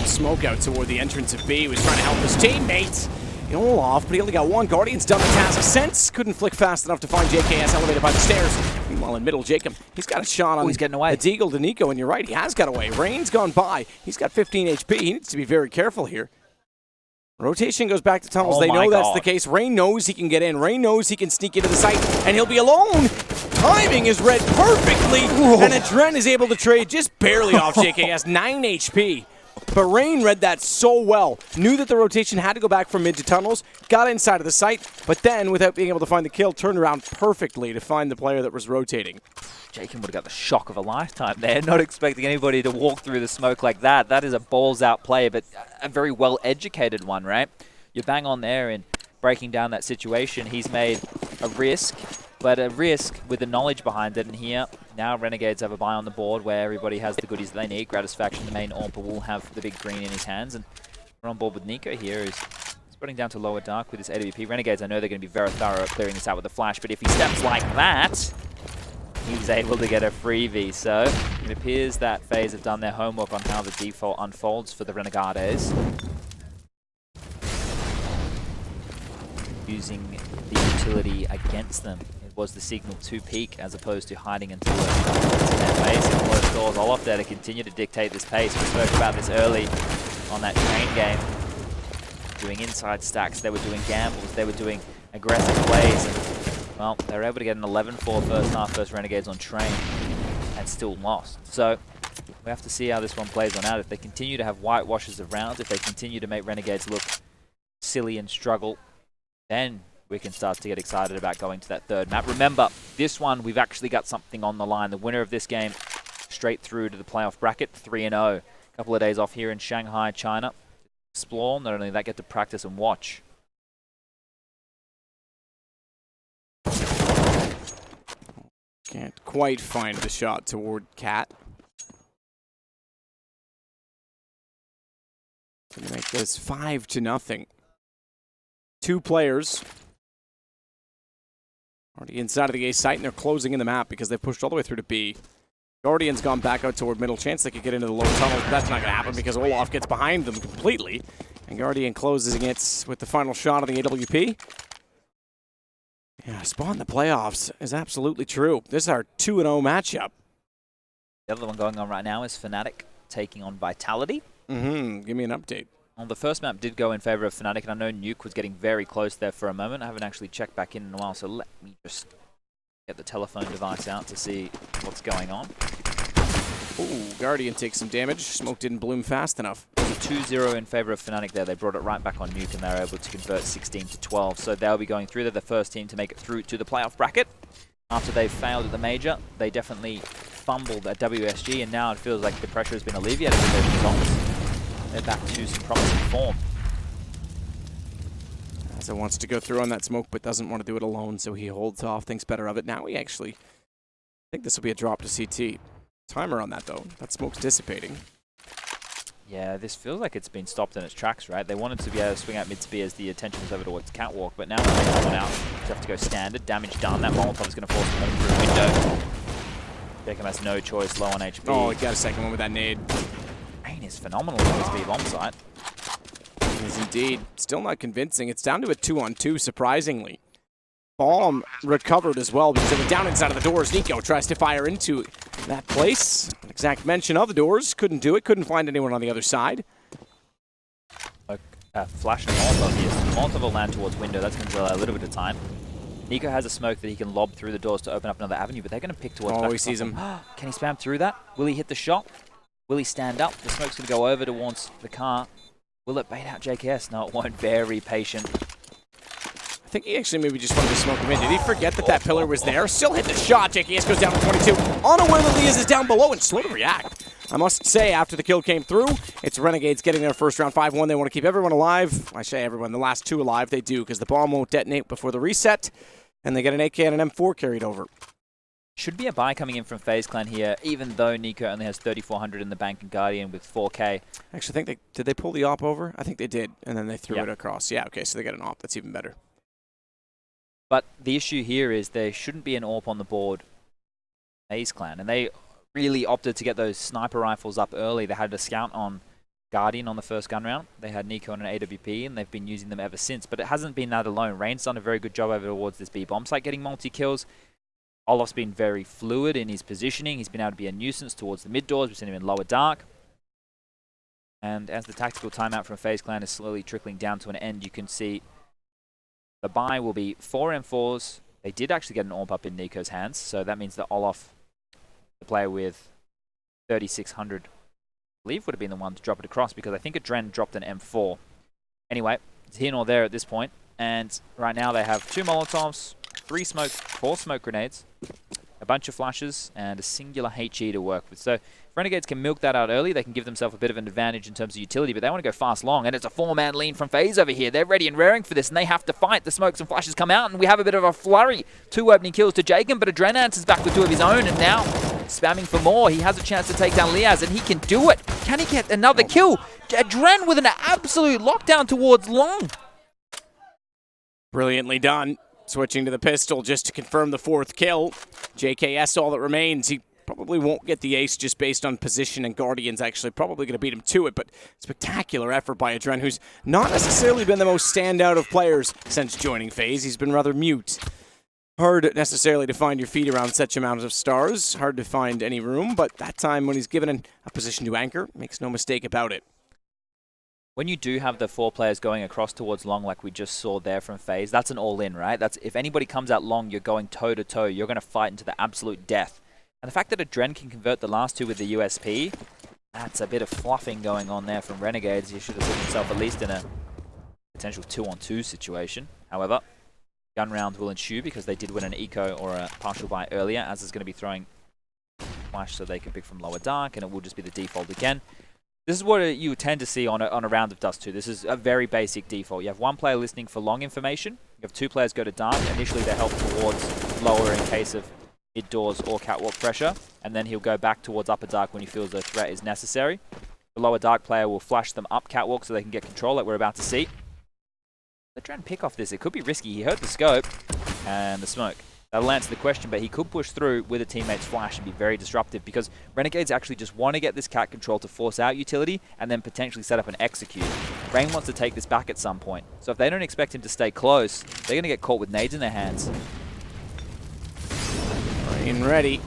Smoke out toward the entrance of B. He was trying to help his teammates. Olaf, but he only got 1. Guardian's done the task since. Couldn't flick fast enough to find JKS elevated by the stairs. Meanwhile, in middle, Jacob, he's got a shot on he's getting away. a deagle to Nico, and you're right, he has got away. Rain's gone by. He's got 15 HP. He needs to be very careful here. Rotation goes back to tunnels. They know that's the case. Rain knows he can get in. Rain knows he can sneak into the site, and he'll be alone. Timing is read perfectly, and Adren is able to trade just barely off JKS. 9 HP. But Rain read that so well, knew that the rotation had to go back from mid to tunnels, got inside of the site, but then, without being able to find the kill, turned around perfectly to find the player that was rotating. Jacob would have got the shock of a lifetime there, not expecting anybody to walk through the smoke like that. That is a balls-out play, but a very well-educated one, right? You're bang on there in breaking down that situation. He's made a risk, but a risk with the knowledge behind it, and here, now Renegades have a buy on the board where everybody has the goodies that they need. Gratisfaction, the main AWP, will have the big green in his hands, and we're on board with Nico here. He's spreading down to lower dark with his AWP. Renegades, I know they're going to be very thorough at clearing this out with a flash, but if he steps like that, he's able to get a freebie. So it appears that FaZe have done their homework on how the default unfolds for the Renegades, using the utility against them. Was the signal to peak as opposed to hiding into their base and close doors. Olaf there to continue to dictate this pace. We spoke about this early on that Train game. Doing inside stacks, they were doing gambles, they were doing aggressive plays, and well, they were able to get an 11-4 first half versus Renegades on Train and still lost. So we have to see how this one plays on out. If they continue to have whitewashes of rounds, if they continue to make Renegades look silly and struggle, then we can start to get excited about going to that third map. Remember, this one, we've actually got something on the line. The winner of this game, straight through to the playoff bracket, 3-0. A couple of days off here in Shanghai, China. Explore, not only that, get to practice and watch. Can't quite find the shot toward Cat. Gonna make this 5-0. 2 players already inside of the A site, and they're closing in the map because they pushed all the way through to B. Guardian's gone back out toward middle. Chance they could get into the low tunnel, but that's not going to happen because Olaf gets behind them completely. And Guardian closes it with the final shot of the AWP. Yeah, spawn in the playoffs is absolutely true. This is our 2-0 matchup. The other one going on right now is Fnatic taking on Vitality. Give me an update. Well, the first map did go in favor of Fnatic, and I know Nuke was getting very close there for a moment. I haven't actually checked back in a while, so let me just get the telephone device out to see what's going on. Ooh, Guardian takes some damage. Smoke didn't bloom fast enough. It was a 2-0 in favor of Fnatic there. They brought it right back on Nuke, and they were able to convert 16-12. So they'll be going through. They're the first team to make it through to the playoff bracket. After they failed at the major, they definitely fumbled at WSG, and now it feels like the pressure has been alleviated with those results. They're back to some promising form. Asa wants to go through on that smoke, but doesn't want to do it alone, so he holds off, thinks better of it. Now he actually, I think this will be a drop to CT. Timer on that, though. That smoke's dissipating. Yeah, this feels like it's been stopped in its tracks, right? They wanted to be able to swing out mid-speed as the attention was over towards Catwalk, but now when they come out, you have to go standard. Damage done. That Molotov is going to force them through a window. Beckham has no choice, low on HP. Oh, he got a second one with that nade. Rain is phenomenal on this B bomb site. It is indeed. Still not convincing. It's down to a 2-on-2, surprisingly. Bomb recovered as well because they were down inside of the doors. Nico tries to fire into that place. An exact mention of the doors. Couldn't do it. Couldn't find anyone on the other side. Flash and Molotov here. Molotov will land towards window. That's going to allow a little bit of time. Nico has a smoke that he can lob through the doors to open up another avenue, but they're going to pick towards back. Oh, he sees him. Can he spam through that? Will he hit the shot? Will he stand up? The smoke's going to go over towards the car. Will it bait out JKS? No, it won't. Very patient. I think he actually maybe just wanted to smoke him in. Did he forget that that pillar was there? Still hit the shot. JKS goes down to 22. Unaware that Liaz is down below and slow to react. I must say, after the kill came through, it's Renegades getting their first round 5-1. They want to keep everyone alive. I say everyone, the last 2 alive. They do, because the bomb won't detonate before the reset, and they get an AK and an M4 carried over. Should be a buy coming in from FaZe Clan here, even though Nico only has 3,400 in the bank and Guardian with 4K. Actually, I think did they pull the op over? I think they did, and then they threw it across. Yeah, okay, so they get an op. That's even better. But the issue here is there shouldn't be an AWP on the board, FaZe Clan, and they really opted to get those sniper rifles up early. They had a scout on Guardian on the first gun round. They had Nico on an AWP, and they've been using them ever since. But it hasn't been that alone. Rain's done a very good job over towards this B bomb site, getting multi-kills. Olaf's been very fluid in his positioning. He's been able to be a nuisance towards the mid doors. We've seen him in lower dark. And as the tactical timeout from FaZe Clan is slowly trickling down to an end, you can see the buy will be 4 M4s. They did actually get an AWP up in Nico's hands, so that means that Olaf, the player with 3,600, I believe would have been the one to drop it across, because I think Adren dropped an M4. Anyway, it's here nor there at this point, and right now they have 2 Molotovs, 4 smoke grenades, a bunch of flashes, and a singular HE to work with. So if Renegades can milk that out early, they can give themselves a bit of an advantage in terms of utility, but they want to go fast long, and it's a 4-man lean from FaZe over here. They're ready and raring for this, and they have to fight. The smokes and flashes come out, and we have a bit of a flurry. 2 opening kills to Jacob, but Adren answers back with 2 of his own, and now spamming for more. He has a chance to take down Liaz, and he can do it. Can he get another kill? Adren with an absolute lockdown towards long. Brilliantly done. Switching to the pistol just to confirm the 4th kill. JKS all that remains. He probably won't get the ace just based on position, and Guardian's actually probably going to beat him to it, but spectacular effort by Adren, who's not necessarily been the most standout of players since joining FaZe. He's been rather mute. Hard necessarily to find your feet around such amounts of stars. Hard to find any room, but that time when he's given a position to anchor, makes no mistake about it. When you do have the 4 players going across towards long like we just saw there from FaZe, that's an all-in, right? That's if anybody comes out long, you're going toe-to-toe. You're going to fight into the absolute death. And the fact that Adren can convert the last 2 with the USP, that's a bit of fluffing going on there from Renegades. He should have put himself at least in a potential 2-on-2 situation. However, gun rounds will ensue because they did win an eco or a partial buy earlier, as is going to be throwing flash so they can pick from lower dark, and it will just be the default again. This is what you tend to see on a round of Dust 2. This is a very basic default. You have 1 player listening for long information. You have 2 players go to dark. Initially, they help towards lower in case of mid doors or catwalk pressure, and then he'll go back towards upper dark when he feels the threat is necessary. The lower dark player will flash them up catwalk so they can get control, like we're about to see. Let's try and pick off this. It could be risky. He heard the scope and the smoke. That'll answer the question, but he could push through with a teammate's flash and be very disruptive because Renegades actually just want to get this cat control to force out utility and then potentially set up an execute. Rain wants to take this back at some point. So if they don't expect him to stay close, they're going to get caught with nades in their hands. Rain ready.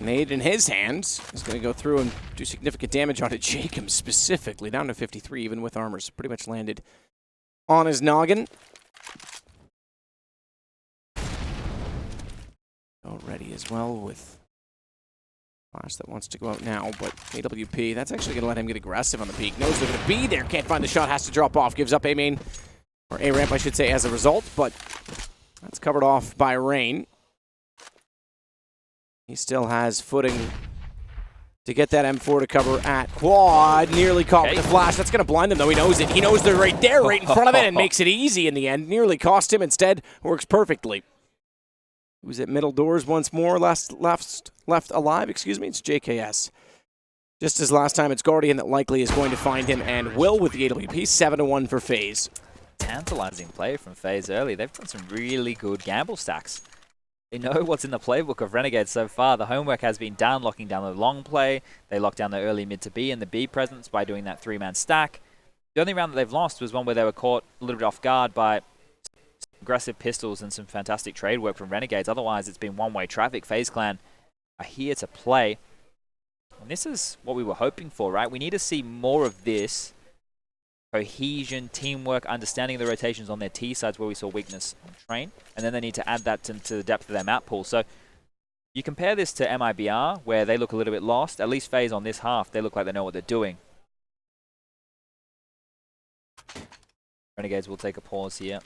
Nade in his hands. He's going to go through and do significant damage onto Jacob specifically, down to 53 even with armor. So pretty much landed on his noggin. Ready as well with flash that wants to go out now, but AWP, that's actually going to let him get aggressive on the peak. Knows they're going to be there, can't find the shot, has to drop off, gives up A main, or A ramp I should say as a result, but that's covered off by Rain. He still has footing to get that M4 to cover at quad. Nearly caught with the flash. That's going to blind them, though. He knows it. He knows they're right there, right in front of it, and makes it easy in the end. Nearly cost him. Instead, works perfectly. Who's at middle doors once more? Left alive, excuse me. It's JKS. Just as last time, it's Guardian that likely is going to find him, and will with the AWP. 7-1 for Faze. Tantalizing play from Faze early. They've done some really good gamble stacks. They know what's in the playbook of Renegades so far. The homework has been done, locking down the long play. They locked down the early mid to B and the B presence by doing that 3-man stack. The only round that they've lost was one where they were caught a little bit off guard by aggressive pistols and some fantastic trade work from Renegades. Otherwise, it's been one-way traffic. FaZe Clan are here to play. And this is what we were hoping for, right? We need to see more of this. Cohesion, teamwork, understanding of the rotations on their T sides where we saw weakness on Train. And then they need to add that to the depth of their map pool. So you compare this to MIBR, where they look a little bit lost. At least FaZe on this half, they look like they know what they're doing. Renegades will take a pause here.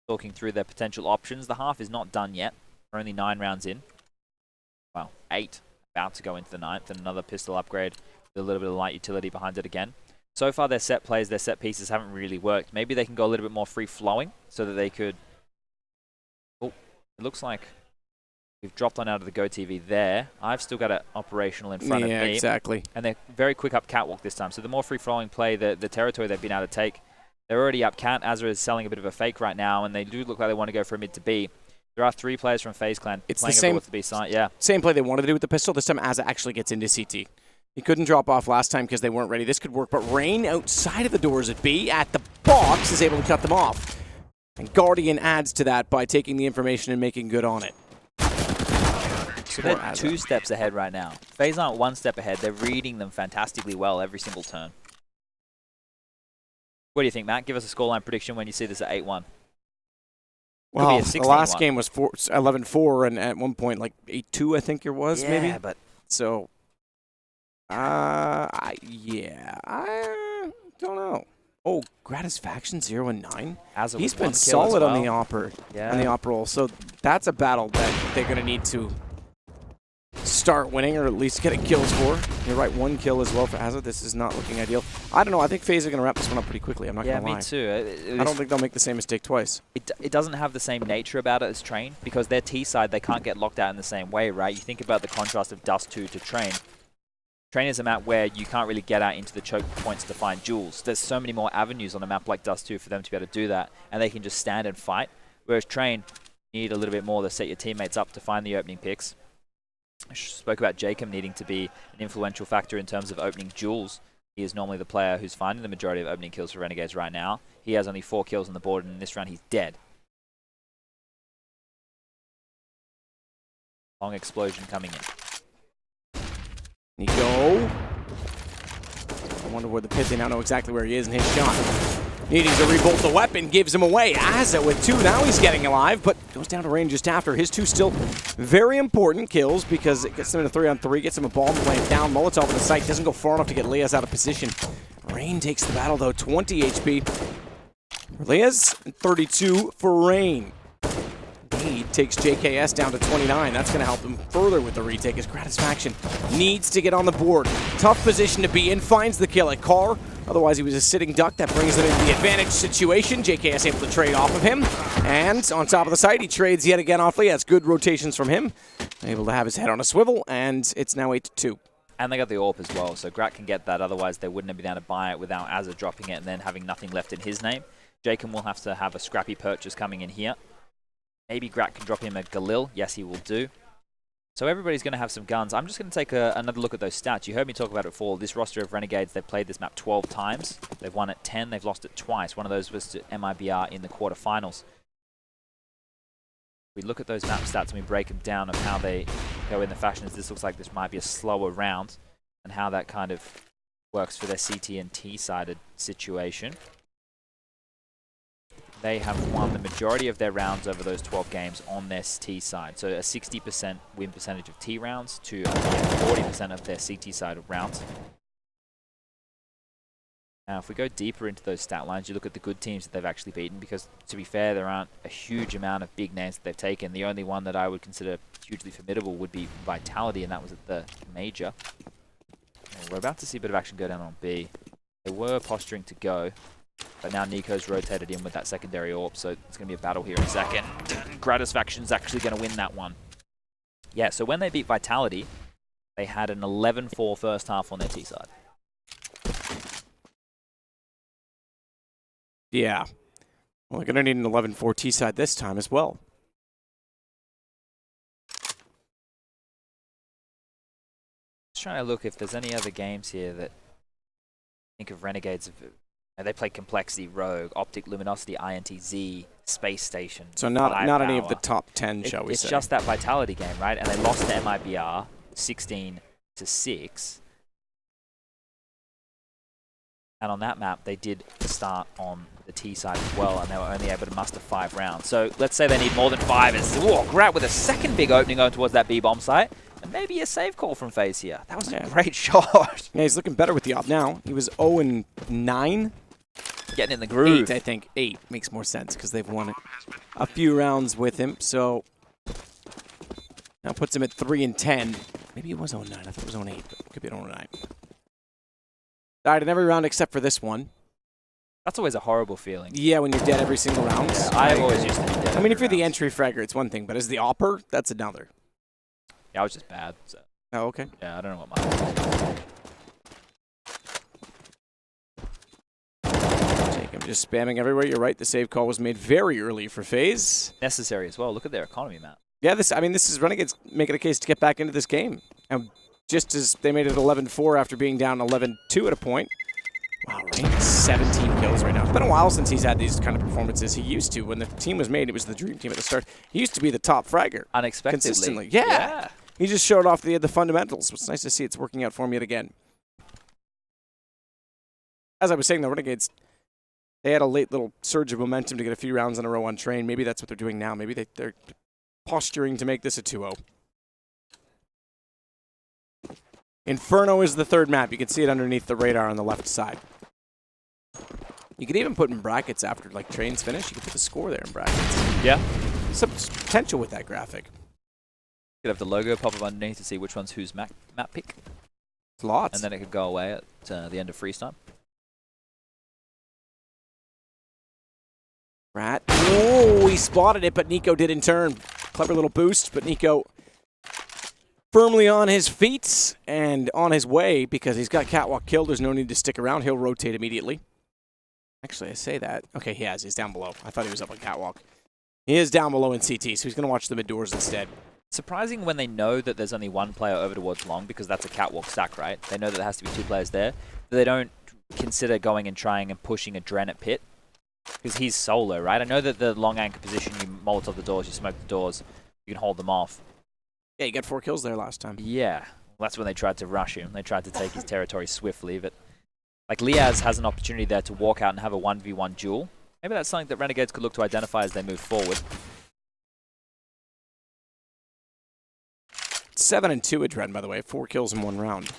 Talking through their potential options. The half is not done yet. We're only 9 rounds in. Well, 8. About to go into the 9th. And another pistol upgrade with a little bit of light utility behind it again. So far, their set plays, their set pieces haven't really worked. Maybe they can go a little bit more free-flowing so that they could... Oh, it looks like we've dropped on out of the Go TV there. I've still got it operational in front of me. Yeah, exactly. And they're very quick up catwalk this time. So the more free-flowing play, the territory they've been able to take. They're already up cat. Azra is selling a bit of a fake right now, and they do look like they want to go for a mid to B. There are 3 players from FaZe Clan playing over the B side. Yeah. Same play they wanted to do with the pistol. This time Azra actually gets into CT. He couldn't drop off last time because they weren't ready. This could work, but Rain outside of the doors at B, at the box, is able to cut them off. And Guardian adds to that by taking the information and making good on it. So they're 2 steps ahead right now. FaZe aren't 1 step ahead. They're reading them fantastically well every single turn. What do you think, Matt? Give us a scoreline prediction when you see this at 8-1. Well, the last game was 11-4, and at one point, like 8-2, I think it was, maybe? Yeah, but... So... I don't know. Oh, Gratisfaction 0-9. He's been solid on the op roll. So that's a battle that they're going to need to start winning, or at least getting kills for. You're right, 1 kill as well for Azza. This is not looking ideal. I don't know. I think FaZe are going to wrap this one up pretty quickly. I'm not going to lie. Yeah, me too. I don't think they'll make the same mistake twice. It doesn't have the same nature about it as Train, because their T side, they can't get locked out in the same way, right? You think about the contrast of Dust 2 to Train. Train is a map where you can't really get out into the choke points to find jewels. There's so many more avenues on a map like Dust 2 for them to be able to do that, and they can just stand and fight. Whereas Train, you need a little bit more to set your teammates up to find the opening picks. I spoke about Jacob needing to be an influential factor in terms of opening jewels. He is normally the player who's finding the majority of opening kills for Renegades right now. He has only 4 kills on the board, and in this round he's dead. Long explosion coming in. Nico. I wonder where the pit. They now know exactly where he is, and his shot, needing to rebolt the weapon, gives him away. Azza with 2. Now he's getting alive, but goes down to range just after. His 2 still very important kills because it gets them in a 3-on-3, gets him a bomb plant down. Molotov in the sight, doesn't go far enough to get Leas out of position. Rain takes the battle, though. 20 HP. Leas, 32 for Rain. He takes JKS down to 29. That's going to help him further with the retake as Gratisfaction needs to get on the board. Tough position to be in. Finds the kill at Car. Otherwise, he was a sitting duck. That brings them into the advantage situation. JKS able to trade off of him. And on top of the site, he trades yet again off Liaz. Good rotations from him. Able to have his head on a swivel, and it's now 8-2. And they got the AWP as well, so Grat can get that. Otherwise, they wouldn't have been able to buy it without Azza dropping it and then having nothing left in his name. Jacob will have to have a scrappy purchase coming in here. Maybe Grat can drop him a Galil. Yes, he will do. So everybody's going to have some guns. I'm just going to take another look at those stats. You heard me talk about it before. This roster of Renegades, they've played this map 12 times. They've won it 10. They've lost it twice. One of those was to MIBR in the quarterfinals. We look at those map stats and we break them down of how they go in the fashions. This looks like this might be a slower round and how that kind of works for their CT and T-sided situation. They have won the majority of their rounds over those 12 games on their T side. So a 60% win percentage of T rounds to 40% of their CT side of rounds. Now, if we go deeper into those stat lines, you look at the good teams that they've actually beaten, because, to be fair, there aren't a huge amount of big names that they've taken. The only one that I would consider hugely formidable would be Vitality, and that was at the Major. And we're about to see a bit of action go down on B. They were posturing to go, but now Nico's rotated in with that secondary AWP, so it's going to be a battle here in a second. Gratisfaction's actually going to win that one. Yeah, so when they beat Vitality, they had an 11-4 first half on their T side. Yeah. Well, they're going to need an 11-4 T side this time as well. Just trying to look if there's any other games here that think of Renegades. They play Complexity, Rogue, Optic, Luminosity, INTZ, Space Station. So not any of the top 10, shall we say. It's just that Vitality game, right? And they lost to MIBR 16-6. And on that map, they did start on the T side as well, and they were only able to muster 5 rounds. So let's say they need more than 5. It's Grat with a second big opening going towards that B bomb site. And maybe a save call from Faze here. That was a great shot. Yeah, he's looking better with the op now. He was 0-9. Getting in the groove. 8, I think. 8 makes more sense because they've won a few rounds with him. So now puts him at 3-10. Maybe it was 0-9. I thought it was 0-8, but it could be 0-9. Died in every round except for this one. That's always a horrible feeling. Yeah, when you're dead every single round. Yeah, I've always used to be dead. I mean, if you're the entry fragger, it's one thing, but as the opper, that's another. Yeah, I was just bad. So. Oh, okay. Yeah, I don't know what mine was. Jacob just spamming everywhere. You're right. The save call was made very early for Faze. Necessary as well. Look at their economy map. Yeah, this is Renegades making a case to get back into this game. And just as they made it 11-4 after being down 11-2 at a point. Wow, Rain has 17 kills right now. It's been a while since he's had these kind of performances. He used to. When the team was made, it was the dream team at the start. He used to be the top fragger. Unexpectedly. Consistently. Yeah. He just showed off the fundamentals. It's nice to see it's working out for him yet again. As I was saying, the Renegades, they had a late little surge of momentum to get a few rounds in a row on train. Maybe that's what they're doing now. Maybe they're posturing to make this a 2-0. Inferno is the third map. You can see it underneath the radar on the left side. You could even put in brackets after like trains finish. You could put the score there in brackets. Yeah. Some potential with that graphic. You could have the logo pop up underneath to see which one's whose map pick. Lots. And then it could go away at the end of freeze time. Rat. Oh, he spotted it, but Nico did in turn. Clever little boost, but Nico firmly on his feet and on his way because he's got Catwalk killed. There's no need to stick around. He'll rotate immediately. Actually, I say that. Okay, he has. He's down below. I thought he was up on Catwalk. He is down below in CT, so he's going to watch the mid doors instead. Surprising when they know that there's only one player over towards long, because that's a Catwalk stack, right? They know that there has to be 2 players there. They don't consider going and trying and pushing a Dren at pit because he's solo, right? I know that the long anchor position, you Molotov the doors, you smoke the doors, you can hold them off. Yeah, he got 4 kills there last time. Yeah. Well, that's when they tried to rush him. They tried to take his territory swiftly, but like Liaz has an opportunity there to walk out and have a 1v1 duel. Maybe that's something that Renegades could look to identify as they move forward. 7-2 at Dren, by the way. 4 kills in 1 round.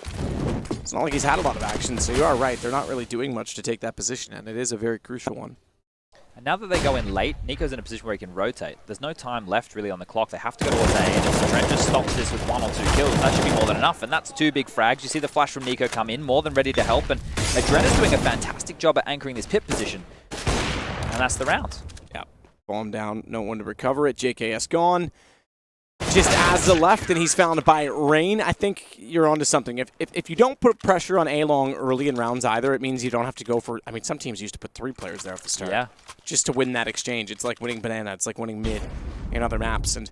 It's not like he's had a lot of action, so you are right. They're not really doing much to take that position, and it is a very crucial one. And now that they go in late, Nico's in a position where he can rotate. There's no time left really on the clock. They have to go towards A, and if Trent just stops this with 1 or 2 kills, that should be more than enough. And that's 2 big frags. You see the flash from Nico come in, more than ready to help. And Adren is doing a fantastic job at anchoring this pit position. And that's the round. Yeah, bomb down, no one to recover it. JKS gone. Just as the left, and he's found by Rain. I think you're onto something. If you don't put pressure on A-Long early in rounds either, it means you don't have to go for... I mean, some teams used to put 3 players there at the start. Yeah. Just to win that exchange. It's like winning Banana. It's like winning mid in other maps. And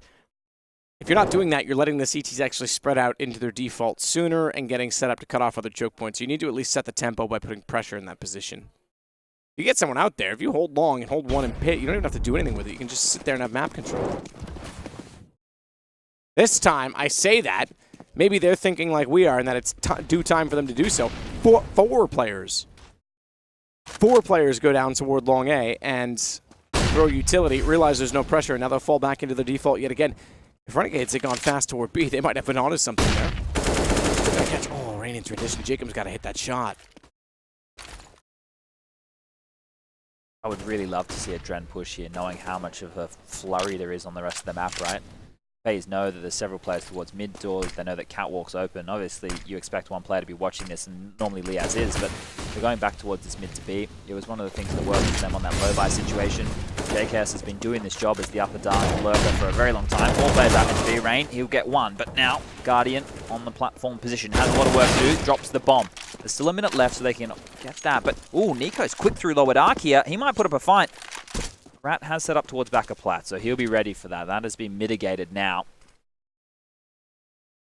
if you're not doing that, you're letting the CTs actually spread out into their default sooner and getting set up to cut off other choke points. You need to at least set the tempo by putting pressure in that position. You get someone out there. If you hold long and hold 1 in pit, you don't even have to do anything with it. You can just sit there and have map control. This time, I say that, maybe they're thinking like we are and that it's due time for them to do so. 4 players. 4 players go down toward long A and throw utility, realize there's no pressure, and now they'll fall back into their default yet again. If Renegades had gone fast toward B, they might have been onto something there. They're gonna catch, oh, Rain in transition. Jacob's got to hit that shot. I would really love to see a Dren push here, knowing how much of a flurry there is on the rest of the map, right? Faze know that there's several players towards mid doors. They know that Catwalk's open. Obviously, you expect one player to be watching this, and normally Liaz is, but they're going back towards this mid to B. It was one of the things that worked for them on that low-buy situation. JKS has been doing this job as the upper dark lurker for a very long time. 4 players out into B. Rain, he'll get 1, but now Guardian on the platform position has a lot of work to do. Drops the bomb. There's still a minute left, so they can get that. But, ooh, Nico's quick through lower dark here. He might put up a fight. Rat has set up towards back of plat, so he'll be ready for that. That has been mitigated now.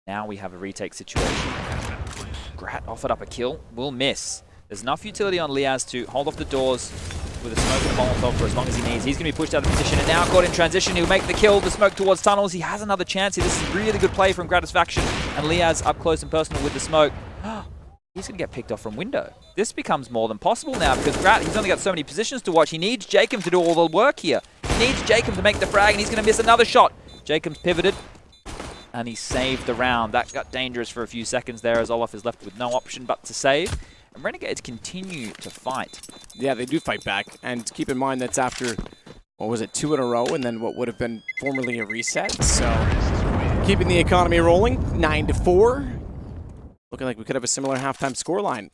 Now we have a retake situation. Grat offered up a kill. Will miss. There's enough utility on Liaz to hold off the doors with a smoke and a Molotov for as long as he needs. He's going to be pushed out of position, and now caught in transition. He'll make the kill. The smoke towards tunnels. He has another chance here. This is really good play from Gratisfaction. And Liaz up close and personal with the smoke. He's going to get picked off from window. This becomes more than possible now because Grat, he's only got so many positions to watch. He needs Jacob to do all the work here. He needs Jacob to make the frag, and he's going to miss another shot. Jacob's pivoted, and he saved the round. That got dangerous for a few seconds there as Olaf is left with no option but to save. And Renegades continue to fight. Yeah, they do fight back. And keep in mind that's after, what was it, 2 in a row, and then what would have been formerly a reset. So keeping the economy rolling, 9-4. Looking like we could have a similar halftime scoreline.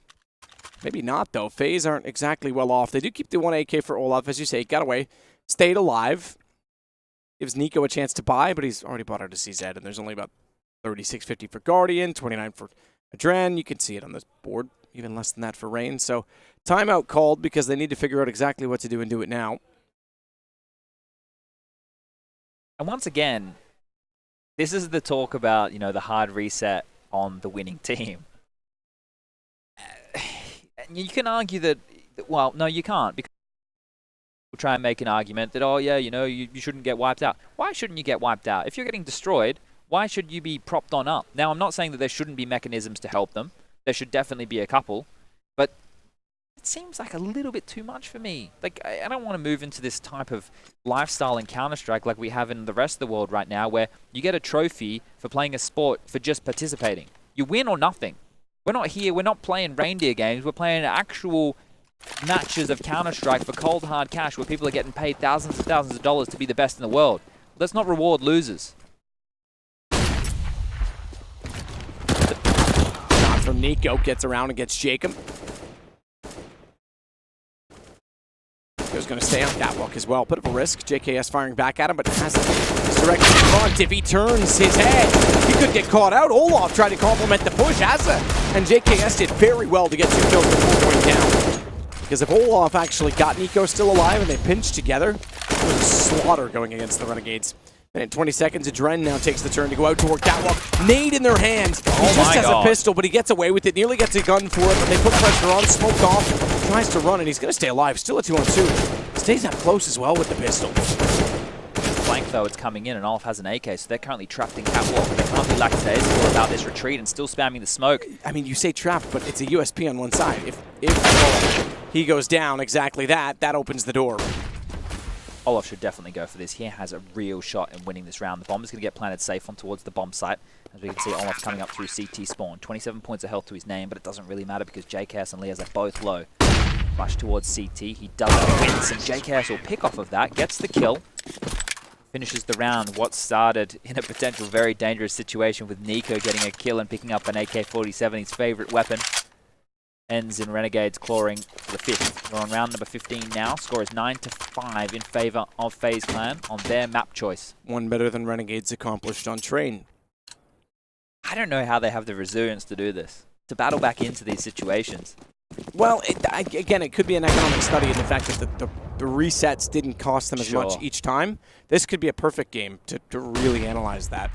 Maybe not, though. Faze aren't exactly well off. They do keep the 1 AK for Olaf, as you say. Got away, stayed alive. Gives Nico a chance to buy, but he's already bought out a CZ, and there's only about 36.50 for Guardian, 29 for Adren. You can see it on the board, even less than that for Rain. So timeout called because they need to figure out exactly what to do and do it now. And once again, this is the talk about, you know, the hard reset on the winning team. You can argue that, well, no, you can't, because we'll try and make an argument that, oh yeah, you know, you shouldn't get wiped out. Why shouldn't you get wiped out? If you're getting destroyed, why should you be propped on up? Now, I'm not saying that there shouldn't be mechanisms to help them. There should definitely be a couple, but it seems like a little bit too much for me. Like, I don't want to move into this type of lifestyle in Counter-Strike like we have in the rest of the world right now, where you get a trophy for playing a sport for just participating. You win or nothing. We're not here, we're not playing reindeer games, we're playing actual matches of Counter-Strike for cold hard cash where people are getting paid thousands and thousands of dollars to be the best in the world. Let's not reward losers. Shot from Nico, gets around and gets Jacob. Nico's going to stay on that walk as well. Bit of a risk. JKS firing back at him, but has his direction in front. If he turns his head, he could get caught out. Olaf tried to complement the push, and JKS did very well to get 2 kills before going down. Because if Olaf actually got Nico still alive and they pinched together, it was a slaughter going against the Renegades. And in 20 seconds, Adren now takes the turn to go out toward Catwalk. Nade in their hands. He just has a pistol, but he gets away with it. Nearly gets a gun for it, but they put pressure on. Smoke off. Tries to run, and he's going to stay alive. Still a 2-on-2. Stays up close as well with the pistol. Flank, though, it's coming in, and Olaf has an AK, so they're currently trapped in Catwalk. They can't be lackadaisical about this retreat and still spamming the smoke. I mean, you say trapped, but it's a USP on one side. If he goes down exactly that opens the door. Olaf should definitely go for this. He has a real shot in winning this round. The bomb is going to get planted safe on towards the bomb site. As we can see, Olaf coming up through CT spawn. 27 points of health to his name, but it doesn't really matter because JKS and Liaz are both low. Rush towards CT. He doesn't win. Some JKS will pick off of that. Gets the kill. Finishes the round. What started in a potential very dangerous situation with Nico getting a kill and picking up an AK-47, his favorite weapon. Ends in Renegades clawing for the 5th. We're on round number 15 now. Score is 9-5 in favor of FaZe Clan on their map choice. One better than Renegades accomplished on Train. I don't know how they have the resilience to do this, to battle back into these situations. Well, again, it could be an economic study in the fact that the resets didn't cost them as much each time. This could be a perfect game to really analyze that.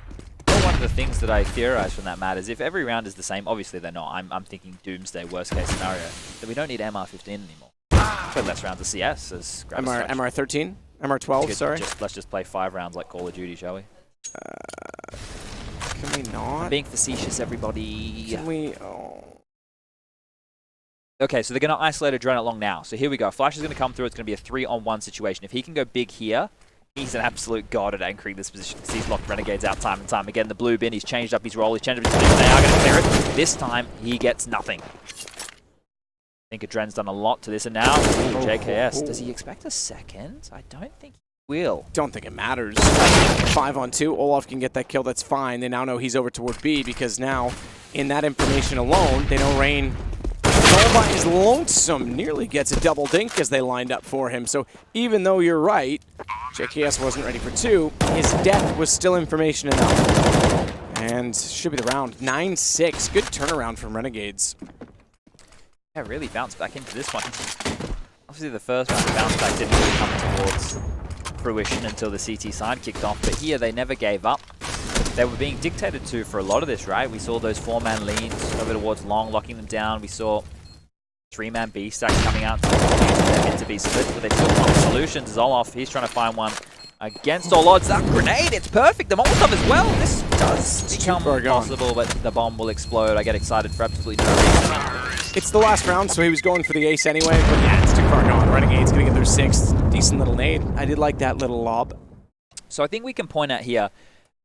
Well, one of the things that I theorize from that, Matt, is if every round is the same, obviously they're not. I'm thinking doomsday, worst case scenario, that we don't need MR15 anymore. Play less rounds of CS as MR13? MR12, sorry? Let's just play 5 rounds like Call of Duty, shall we? Can we not? I'm being facetious, everybody. Can we? Oh. Okay, so they're going to isolate Adrenaline Long now. So here we go. Flash is going to come through. It's going to be a 3-on-1 situation. If he can go big here, he's an absolute god at anchoring this position because he's locked Renegades out time and time again. The blue bin, he's changed up his role. He's changed up his position. They are going to clear it. This time, he gets nothing. I think Adren's done a lot to this. And now, JKS. Does he expect a second? I don't think he will. Don't think it matters. 5-on-2. Olaf can get that kill. That's fine. They now know he's over toward B because now, in that information alone, they know Rain all by his lonesome nearly gets a double dink as they lined up for him. So even though you're right, JKS wasn't ready for 2, his death was still information enough. And should be the round. 9-6. Good turnaround from Renegades. Yeah, really bounced back into this one. Obviously the first round the bounce back didn't really come towards fruition until the CT side kicked off. But here they never gave up. They were being dictated to for a lot of this, right? We saw those 4-man leans over towards Long, locking them down. We saw 3-man B stacks coming out to be split, but they still want solutions. Zoloff, he's trying to find one against all odds. That grenade, it's perfect. The Molotov as well. This does become possible, but the bomb will explode. I get excited for absolutely no reason. It's the last round, so he was going for the ace anyway, but yeah, it's too far gone. Renegades gonna get their 6th. Decent little nade. I did like that little lob. So I think we can point out here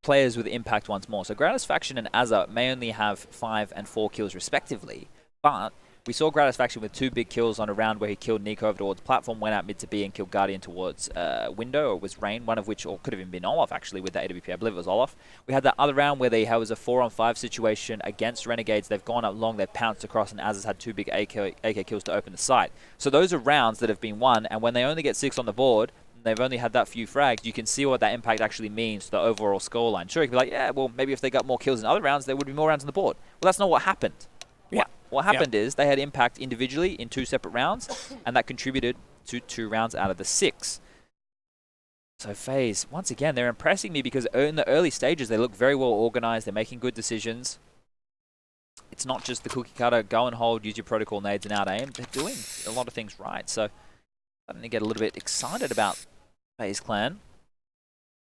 players with impact once more. So Gratisfaction and Azza may only have 5 and 4 kills respectively, but we saw Gratisfaction with 2 big kills on a round where he killed Nico over towards platform, went out mid to B and killed Guardian towards window, or it was Rain, one of which, or could have even been Olaf actually with the AWP, I believe it was Olaf. We had that other round where there was a 4-on-5 situation against Renegades. They've gone up long, they've pounced across, and Azza's had 2 big AK kills to open the site. So those are rounds that have been won, and when they only get 6 on the board, they've only had that few frags, you can see what that impact actually means to the overall scoreline. Sure, you can be like, yeah, well, maybe if they got more kills in other rounds, there would be more rounds on the board. Well, that's not what happened. Yeah. What happened is they had impact individually in 2 separate rounds, and that contributed to 2 rounds out of the 6. So FaZe, once again, they're impressing me because in the early stages, they look very well organized. They're making good decisions. It's not just the cookie cutter, go and hold, use your protocol nades and out aim. They're doing a lot of things right. So I'm starting to get a little bit excited about FaZe Clan.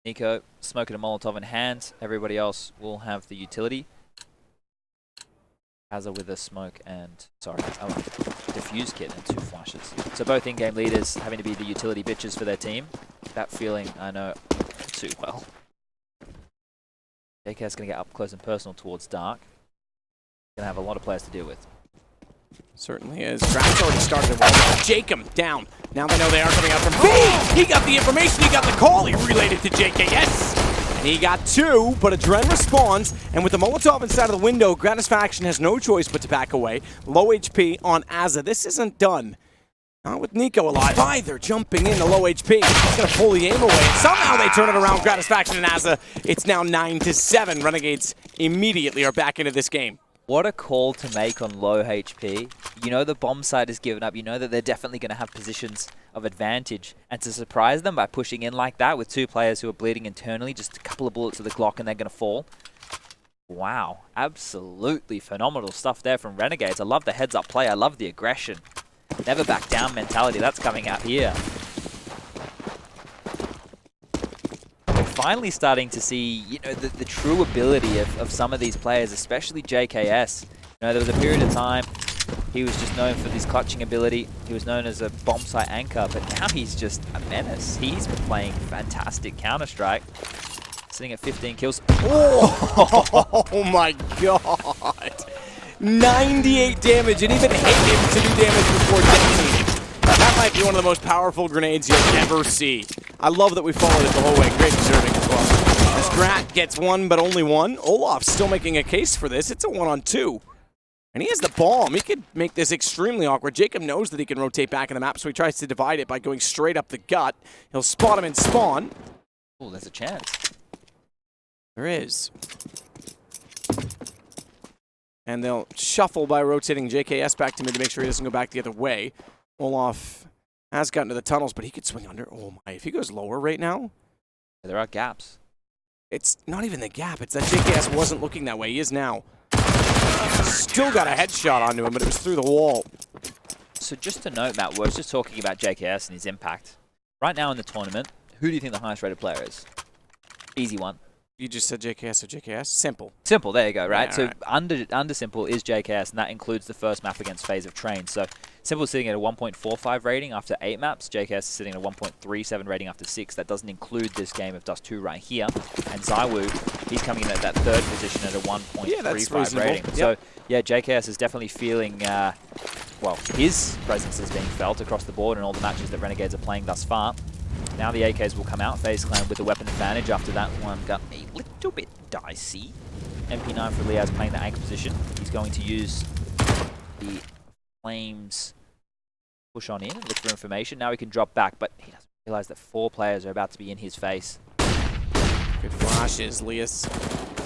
Nico smoking a Molotov in hand. Everybody else will have the utility. Azza with a smoke and, diffuse kit and 2 flashes. So both in-game leaders having to be the utility bitches for their team. That feeling I know too well. JK's going to get up close and personal towards Dark. Going to have a lot of players to deal with. Certainly is. Drax already started it well. Jacob down. Now they know they are coming out from B. He got the information. He got the call. He relayed it to JK. Yes. He got 2, but Adren responds, and with the Molotov inside of the window, Gratisfaction has no choice but to back away. Low HP on Azza. This isn't done. Not with Nico alive either. Jumping in the low HP. He's going to pull the aim away, and somehow they turn it around. Gratisfaction and Azza. It's now 9-7. Renegades immediately are back into this game. What a call to make on low HP. You know the bomb site is given up. You know that they're definitely going to have positions of advantage. And to surprise them by pushing in like that with 2 players who are bleeding internally, just a couple of bullets to the Glock and they're going to fall. Wow. Absolutely phenomenal stuff there from Renegades. I love the heads-up play. I love the aggression. Never back down mentality. That's coming out here. Finally starting to see, you know, the true ability of some of these players, especially JKS. You know, there was a period of time he was just known for his clutching ability. He was known as a bomb site anchor, but now he's just a menace. He's been playing fantastic Counter-Strike, sitting at 15 kills. Oh my god! 98 damage, and even hit him to do damage before detonating. That might be one of the most powerful grenades you'll ever see. I love that we followed it the whole way. Great deserving as well. Strat gets one, but only one. Olaf's still making a case for this. It's a 1-on-2. And he has the bomb. He could make this extremely awkward. Jacob knows that he can rotate back in the map, so he tries to divide it by going straight up the gut. He'll spot him in spawn. Oh, there's a chance. There is. And they'll shuffle by rotating JKS back to mid to make sure he doesn't go back the other way. Olaf has gotten to the tunnels, but he could swing under. Oh my, if he goes lower right now. There are gaps. It's not even the gap. It's that JKS wasn't looking that way. He is now. Still got a headshot onto him, but it was through the wall. So just to note, Matt, we're just talking about JKS and his impact. Right now in the tournament, who do you think the highest rated player is? Easy one. You just said JKS or JKS? Simple. Simple, there you go, right? Yeah, so right. under Simple is JKS, and that includes the first map against Faze of Train. So Simple is sitting at a 1.45 rating after 8 maps. JKS is sitting at a 1.37 rating after 6. That doesn't include this game of Dust 2 right here. And Zywoo, he's coming in at that third position at a 1.35 rating. Yep. So yeah, JKS is definitely feeling, well, his presence is being felt across the board in all the matches that Renegades are playing thus far. Now the AKs will come out, Faze Clan with the weapon advantage after that one got a little bit dicey. MP9 for Liaz playing the anchor position. He's going to use the Flames push on in, look for information. Now he can drop back, but he doesn't realize that 4 players are about to be in his face. Good flashes, Lias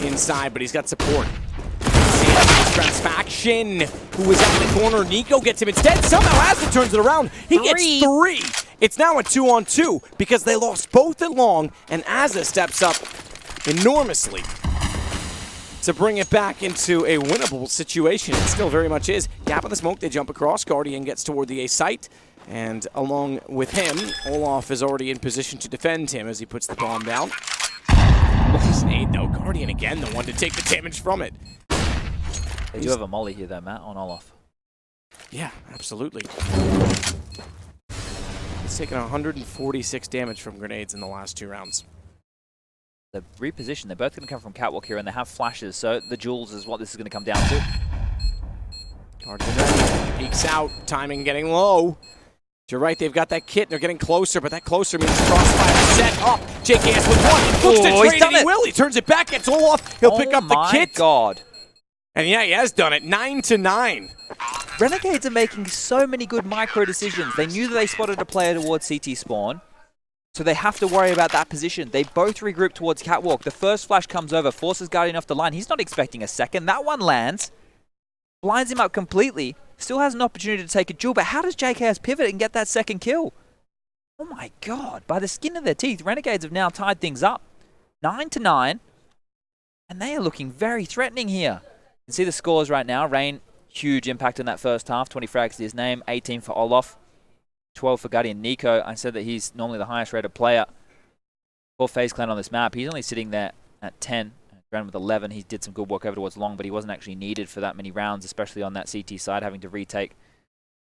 inside, but he's got support. Transfaction, who was at the corner. Nico gets him instead. Somehow Azza turns it around. He gets 3. It's now a 2-on-2 because they lost both at long, and Azza steps up enormously to bring it back into a winnable situation. It still very much is. Gap in the smoke, they jump across. Guardian gets toward the A site, and along with him, Olaf is already in position to defend him as he puts the bomb down. Nice nade though. Guardian again, the one to take the damage from it. They do have a molly here though, Matt, on Olaf. Yeah, absolutely. He's taken 146 damage from grenades in the last 2 rounds. The reposition, they're both going to come from Catwalk here, and they have flashes, so the jewels is what this is going to come down to. Guardian peeks out, timing getting low. You're right, they've got that kit, they're getting closer, but that closer means Crossfire set up. JKS with 1, looks to trade and he will, he turns it back, gets Olaf, he'll pick up the kit. Oh my god. And yeah, he has done it, 9-9. Renegades are making so many good micro decisions. They knew that they spotted a player towards CT spawn, so they have to worry about that position. They both regroup towards Catwalk. The first flash comes over, forces Guardian off the line. He's not expecting a second. That one lands, blinds him up completely, still has an opportunity to take a jewel, but how does JKS pivot and get that second kill? Oh my god, by the skin of their teeth, Renegades have now tied things up. 9-9, and they are looking very threatening here. You can see the scores right now. Rain, huge impact in that first half. 20 frags to his name, 18 for Olaf, 12 for Guardian. Nico, I said that he's normally the highest rated player for FaZe Clan on this map. He's only sitting there at 10. Ran with 11. He did some good work over towards long, but he wasn't actually needed for that many rounds, especially on that CT side, having to retake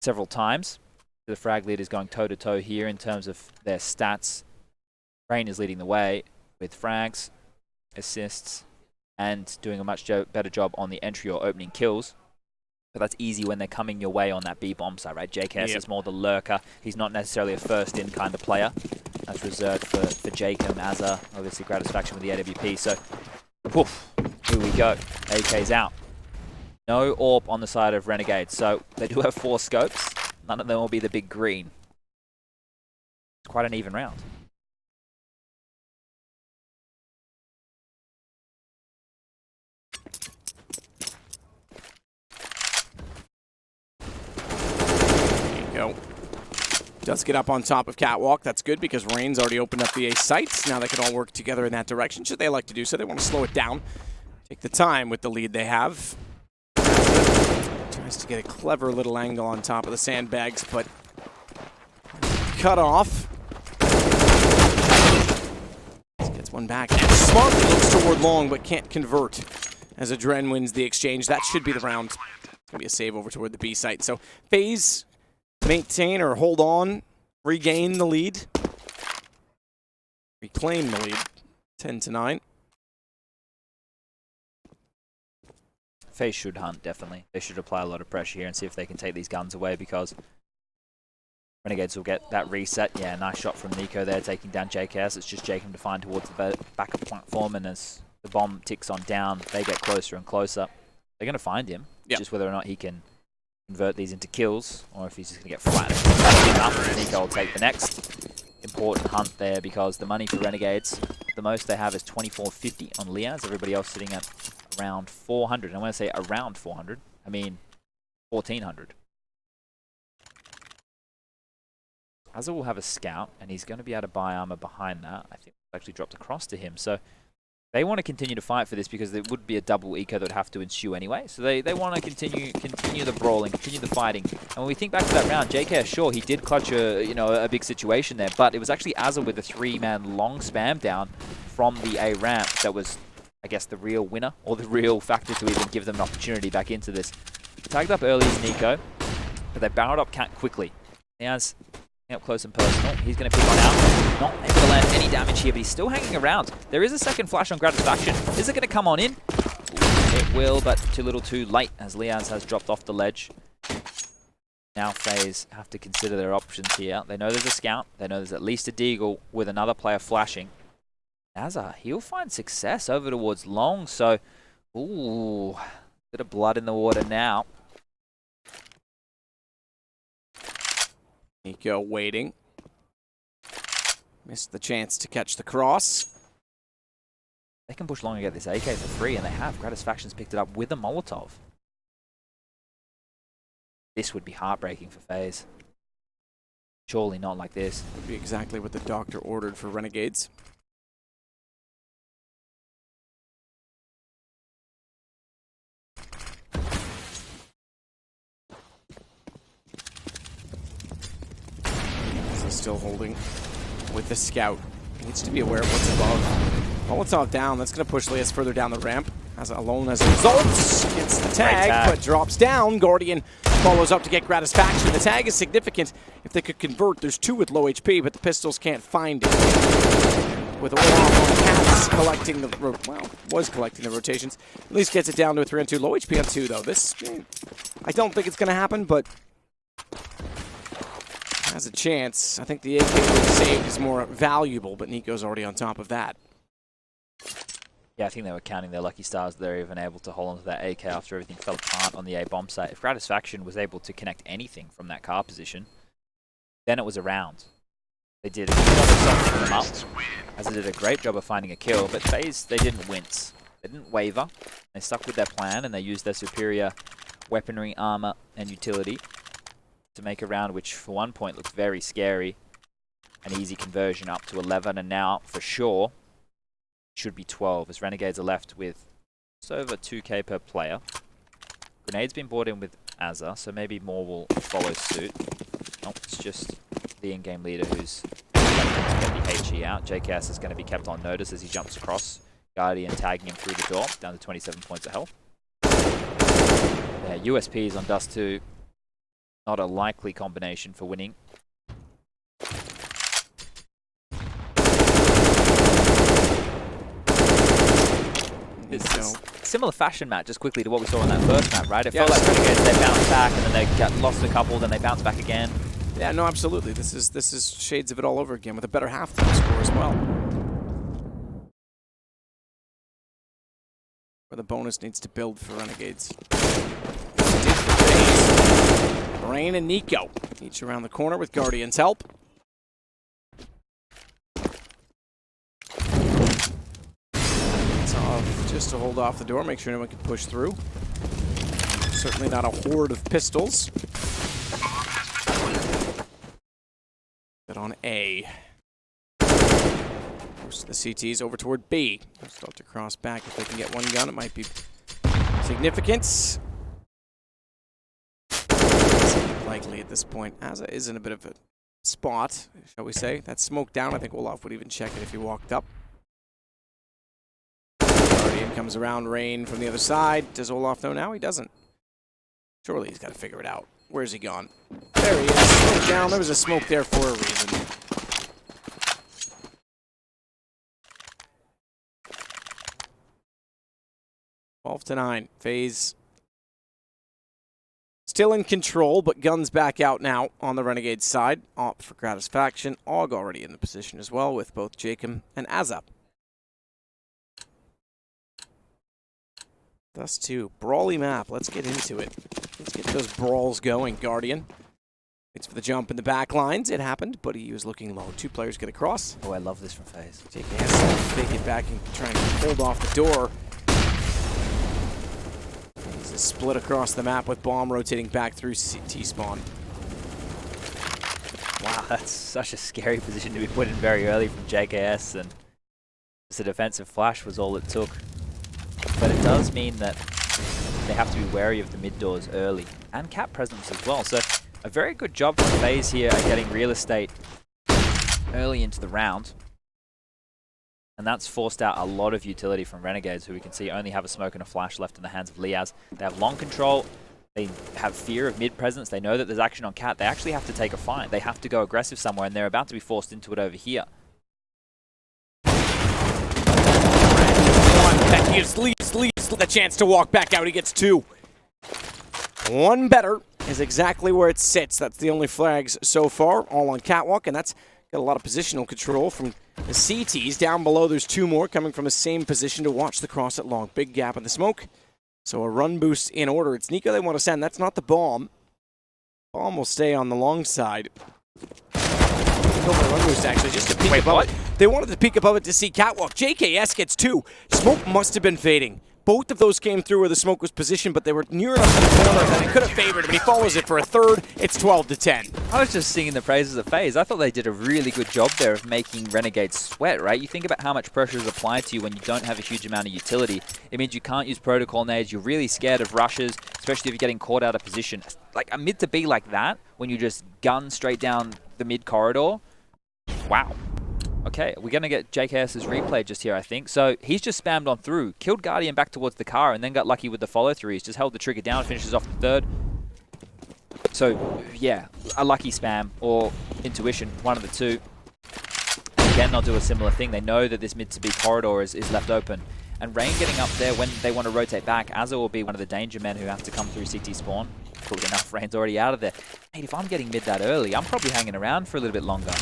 several times. The frag lead is going toe-to-toe here in terms of their stats. Rain is leading the way with frags, assists, and doing a much better job on the entry or opening kills. But that's easy when they're coming your way on that B-bomb side, right? JKS is more the lurker. He's not necessarily a first-in kind of player. That's reserved for Jacob and Azza. Obviously, Gratisfaction with the AWP. So, poof, here we go. AK's out. No AWP on the side of Renegades. So, they do have 4 scopes. None of them will be the big green. It's quite an even round. Go. Does get up on top of Catwalk. That's good because Rain's already opened up the A sites. Now they can all work together in that direction. Should they like to do so? They want to slow it down. Take the time with the lead they have. Tries to get a clever little angle on top of the sandbags, but cut off. Gets one back and smartly looks toward long, but can't convert as Adren wins the exchange. That should be the round. It's going to be a save over toward the B site. So FaZe maintain or hold on, regain the lead, reclaim the lead, 10-9. FaZe should hunt, definitely. They should apply a lot of pressure here and see if they can take these guns away, because Renegades will get that reset. Yeah, nice shot from Nico there, taking down JKS. It's just Jacob to find towards the back of the platform, and as the bomb ticks on down, they get closer and closer. They're going to find him. Yep. Just whether or not he can convert these into kills, or if he's just going to get flat. That'll be enough. Nico will take the next important hunt there, because the money for Renegades, the most they have is 2450 on Liaz. Everybody else sitting at around 400. And when I say around 400, I mean 1400. Azza will have a scout, and he's going to be able to buy armor behind that. I think it's actually dropped across to him. So they want to continue to fight for this, because there would be a double eco that would have to ensue anyway. So they want to continue the brawling, continue the fighting. And when we think back to that round, JK, sure, he did clutch a big situation there, but it was actually Azza with a 3-man long spam down from the A ramp that was, I guess, the real winner, or the real factor to even give them an opportunity back into this. Tagged up early is Nico, but they barreled up Cat quickly. Niaz up close and personal. He's going to pick one out. Not able to land any damage here, but he's still hanging around. There is a second flash on Gratisfaction. Is it going to come on in? Ooh, it will, but too little too late, as Liaz has dropped off the ledge. Now Faze have to consider their options here. They know there's a scout. They know there's at least a deagle with another player flashing. Azza, he'll find success over towards long, so ooh, bit of blood in the water now. Nico waiting. Missed the chance to catch the cross. They can push long and get this AK for free, and they have. Gratisfaction's picked it up with a Molotov. This would be heartbreaking for FaZe. Surely not like this. Would be exactly what the doctor ordered for Renegades. Still holding with the scout. Needs to be aware of what's above. Molotov down. That's going to push Liaz further down the ramp. As alone as a result. Gets the tag, but drops down. Guardian follows up to get Gratisfaction. The tag is significant. If they could convert, there's 2 with low HP, but the pistols can't find it. With Olaf on Cats collecting the was collecting the rotations. At least gets it down to a 3-on-2. Low HP on 2 though. This, I don't think it's going to happen, but has a chance. I think the AK saved is more valuable, but Nico's already on top of that. Yeah, I think they were counting their lucky stars. They're even able to hold onto that AK after everything fell apart on the A bomb site. If Gratisfaction was able to connect anything from that car position, then it was a round. They did a good job of softening them up, as they did a great job of finding a kill, but FaZe, they didn't wince. They didn't waver. They stuck with their plan, and they used their superior weaponry, armor, and utility to make a round which for one point looked very scary. An easy conversion up to 11, and now for sure should be 12, as Renegades are left with just over 2k per player. Grenade's been brought in with Azza, so maybe more will follow suit. Nope, it's just the in-game leader who's getting the HE out. JKS is going to be kept on notice as he jumps across. Guardian tagging him through the door, down to 27 points of health. Yeah, USPs on Dust 2. Not a likely combination for winning. It's a similar fashion, Matt, just quickly to what we saw on that first map, right? It felt like Renegades, they bounced back, and then they got lost a couple, then they bounced back again. Yeah, no, absolutely. This is shades of it all over again, with a better halftime score as well. Where the bonus needs to build for Renegades. Rain and Nico, each around the corner with Guardian's help. It's off just to hold off the door, make sure no one can push through. Certainly not a horde of pistols. But on A. Most of the CTs over toward B. Start to cross back. If they can get one gun, it might be significant. Likely at this point. Azza is in a bit of a spot, shall we say. That's smoke down. I think Olaf would even check it if he walked up. Guardian comes around, Rain from the other side. Does Olaf know now? He doesn't. Surely he's got to figure it out. Where's he gone? There he is. Smoke down. There was a smoke there for a reason. (12-9). FaZe Still in control, but guns back out now on the Renegades side. Opt for Gratisfaction. Og already in the position as well with both Jacob and Azza. Thus too. Brawly map. Let's get into it. Let's get those brawls going. Guardian. Waits for the jump in the back lines. It happened, but he was looking low. 2 players get across. Oh, I love this from Faze. JK has to take it back and try and hold off the door. He's a split across the map with bomb rotating back through T-spawn. Wow, that's such a scary position to be put in very early from JKS, and just a defensive flash was all it took. But it does mean that they have to be wary of the mid doors early, and cap presence as well. So a very good job from Faze here at getting real estate early into the round. And that's forced out a lot of utility from Renegades, who we can see only have a smoke and a flash left in the hands of Liaz. They have long control. They have fear of mid presence. They know that there's action on Cat. They actually have to take a fight. They have to go aggressive somewhere, and they're about to be forced into it over here. That gives Leaves the chance to walk back out. He gets 2. 1 better is exactly where it sits. That's the only flags so far, all on Catwalk, and that's got a lot of positional control from the CTs. Down below, there's 2 more coming from the same position to watch the cross at long. Big gap in the smoke. So a run boost in order. It's Nico they want to send. That's not the bomb. Bomb will stay on the long side. Run boost actually just to peek above it. They wanted to peek above it to see Catwalk. JKS gets 2. Smoke must have been fading. Both of those came through where the smoke was positioned, but they were near enough to the corner that it could have favored him. And he follows it for a 3rd. It's 12-10. I was just singing the praises of Faze. I thought they did a really good job there of making Renegades sweat, right? You think about how much pressure is applied to you when you don't have a huge amount of utility. It means you can't use protocol nades. You're really scared of rushes, especially if you're getting caught out of position. Like a mid to be like that, when you just gun straight down the mid corridor. Wow. Okay, we're going to get JKS's replay just here, I think. So he's just spammed on through, killed Guardian back towards the car, and then got lucky with the follow-through. He's just held the trigger down, finishes off the 3rd. So, yeah, a lucky spam or intuition, one of the 2. Again, they'll do a similar thing. They know that this mid-to-B corridor is left open. And Rain getting up there when they want to rotate back, Azza will be one of the danger men who have to come through CT spawn. Probably enough, Rain's already out of there. Mate, if I'm getting mid that early, I'm probably hanging around for a little bit longer.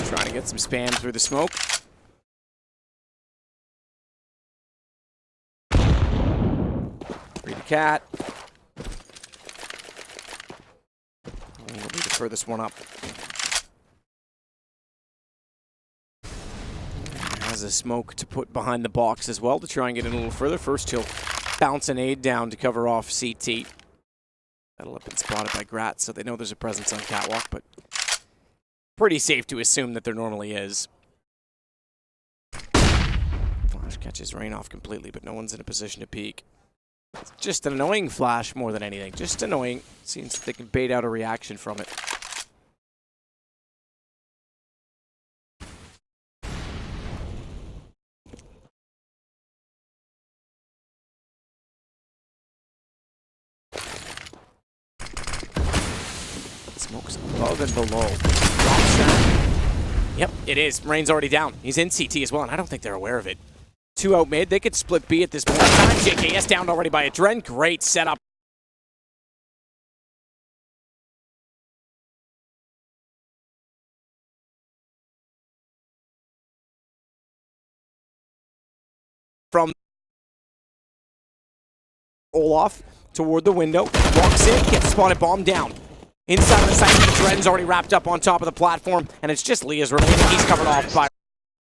Trying to get some spam through the smoke. Free the Cat. Will be the furthest one up. Has a smoke to put behind the box as well to try and get in a little further. First, he'll bounce an aid down to cover off CT. That'll have been spotted by Gratz, so they know there's a presence on Catwalk, but pretty safe to assume that there normally is. Flash catches Rain off completely, but no one's in a position to peek. It's just an annoying flash more than anything. Just annoying. Seems that they can bait out a reaction from it. Smoke's above and below. Yep, it is. Rain's already down. He's in CT as well, and I don't think they're aware of it. 2 out mid. They could split B at this point in time. JKS downed already by a Dren. Great setup. From Olaf toward the window. Walks in, gets spotted, bomb down. Inside of the site, the Dren's already wrapped up on top of the platform, and it's just Leah's remaining. He's covered off by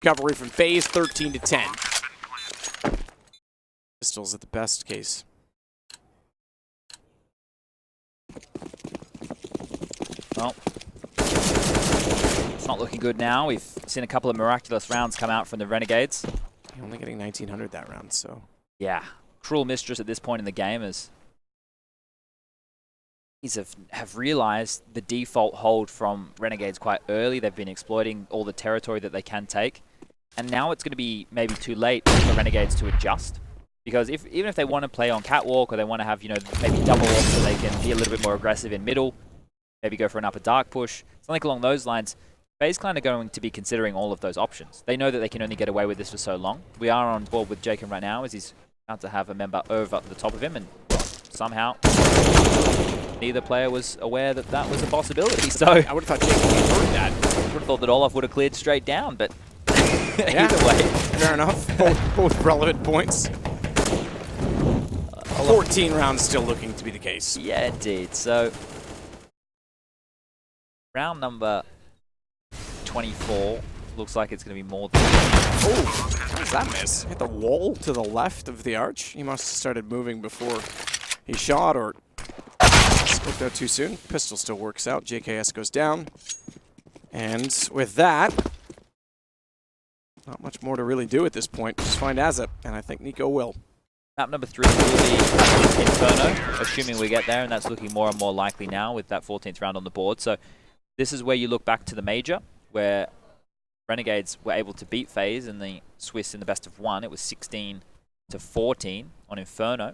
recovery from Faze, 13-10. Pistols at the best case. Well, it's not looking good now. We've seen a couple of miraculous rounds come out from the Renegades. You're only getting 1900 that round, so. Yeah, cruel mistress at this point in the game as have realized the default hold from Renegades quite early. They've been exploiting all the territory that they can take. And now it's going to be maybe too late for Renegades to adjust. Because even if they want to play on Catwalk or they want to have, you know, maybe double off so they can be a little bit more aggressive in middle, maybe go for an upper dark push, something along those lines, FaZe Clan are going to be considering all of those options. They know that they can only get away with this for so long. We are on board with Jacob right now as he's About to have a member over the top of him, and somehow neither player was aware that that was a possibility. So I would have thought Jacob heard that. I would have thought that Olaf would have cleared straight down, but Yeah. either way. Fair enough. Both relevant points. 14 rounds still looking to be the case. Yeah, indeed. So round number 24 looks like it's going to be more than... Oh, how does that miss? Hit the wall to the left of the arch. He must have started moving before he shot, or scoped out too soon. Pistol still works out. JKS goes down. And with that, not much more to really do at this point. Just find Azza, and I think Nico will. Map number 3 will be Inferno, assuming we get there, and that's looking more and more likely now with that 14th round on the board. So this is where you look back to the major, where Renegades were able to beat Faze and the Swiss in the best of 1. It was 16-14 on Inferno.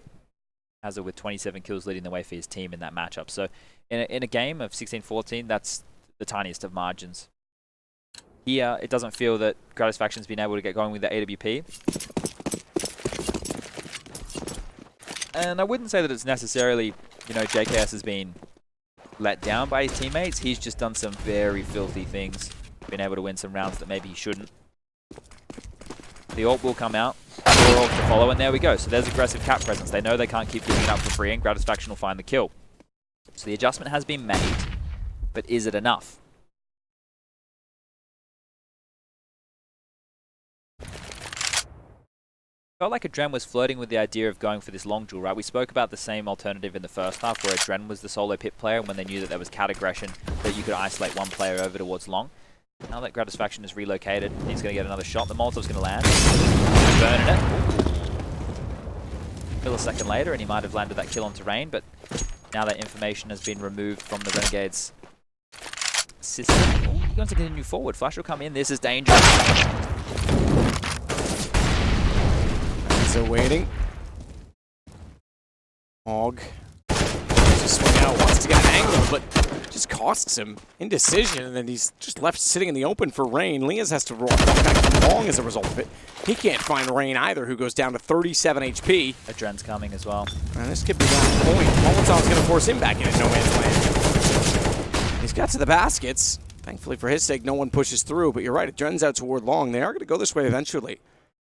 Azza with 27 kills leading the way for his team in that matchup. So in a game of 16-14, that's the tiniest of margins. Here, it doesn't feel that Gratisfaction's been able to get going with the AWP. And I wouldn't say that it's necessarily, JKS has been let down by his teammates. He's just done some very filthy things. Been able to win some rounds that maybe he shouldn't. The ult will come out. More ult to follow, and there we go. So there's aggressive cap presence. They know they can't keep giving it up for free, and Gratisfaction will find the kill. So the adjustment has been made, but is it enough? Felt like Adren was flirting with the idea of going for this long duel, right? We spoke about the same alternative in the first half, where Adren was the solo pit player, and when they knew that there was cat aggression, that you could isolate one player over towards long. Now that Gratisfaction is relocated, he's going to get another shot. The Molotov's going to land. Burning it. Millisecond later, and he might have landed that kill on terrain, but now that information has been removed from the Renegades system. Ooh, he's going to continue forward. Flash will come in. This is dangerous. So waiting. Hog. Just swing out, wants to get an angle, but just costs him indecision, and then he's just left sitting in the open for Rain. Lias has to roll back to long as a result of it. He can't find Rain either, who goes down to 37 HP. Adren's coming as well. And this could be that point. Molotov's going to force him back in at no man's land. He's got to the baskets. Thankfully for his sake, no one pushes through, but you're right, Adren's out toward long. They are going to go this way eventually.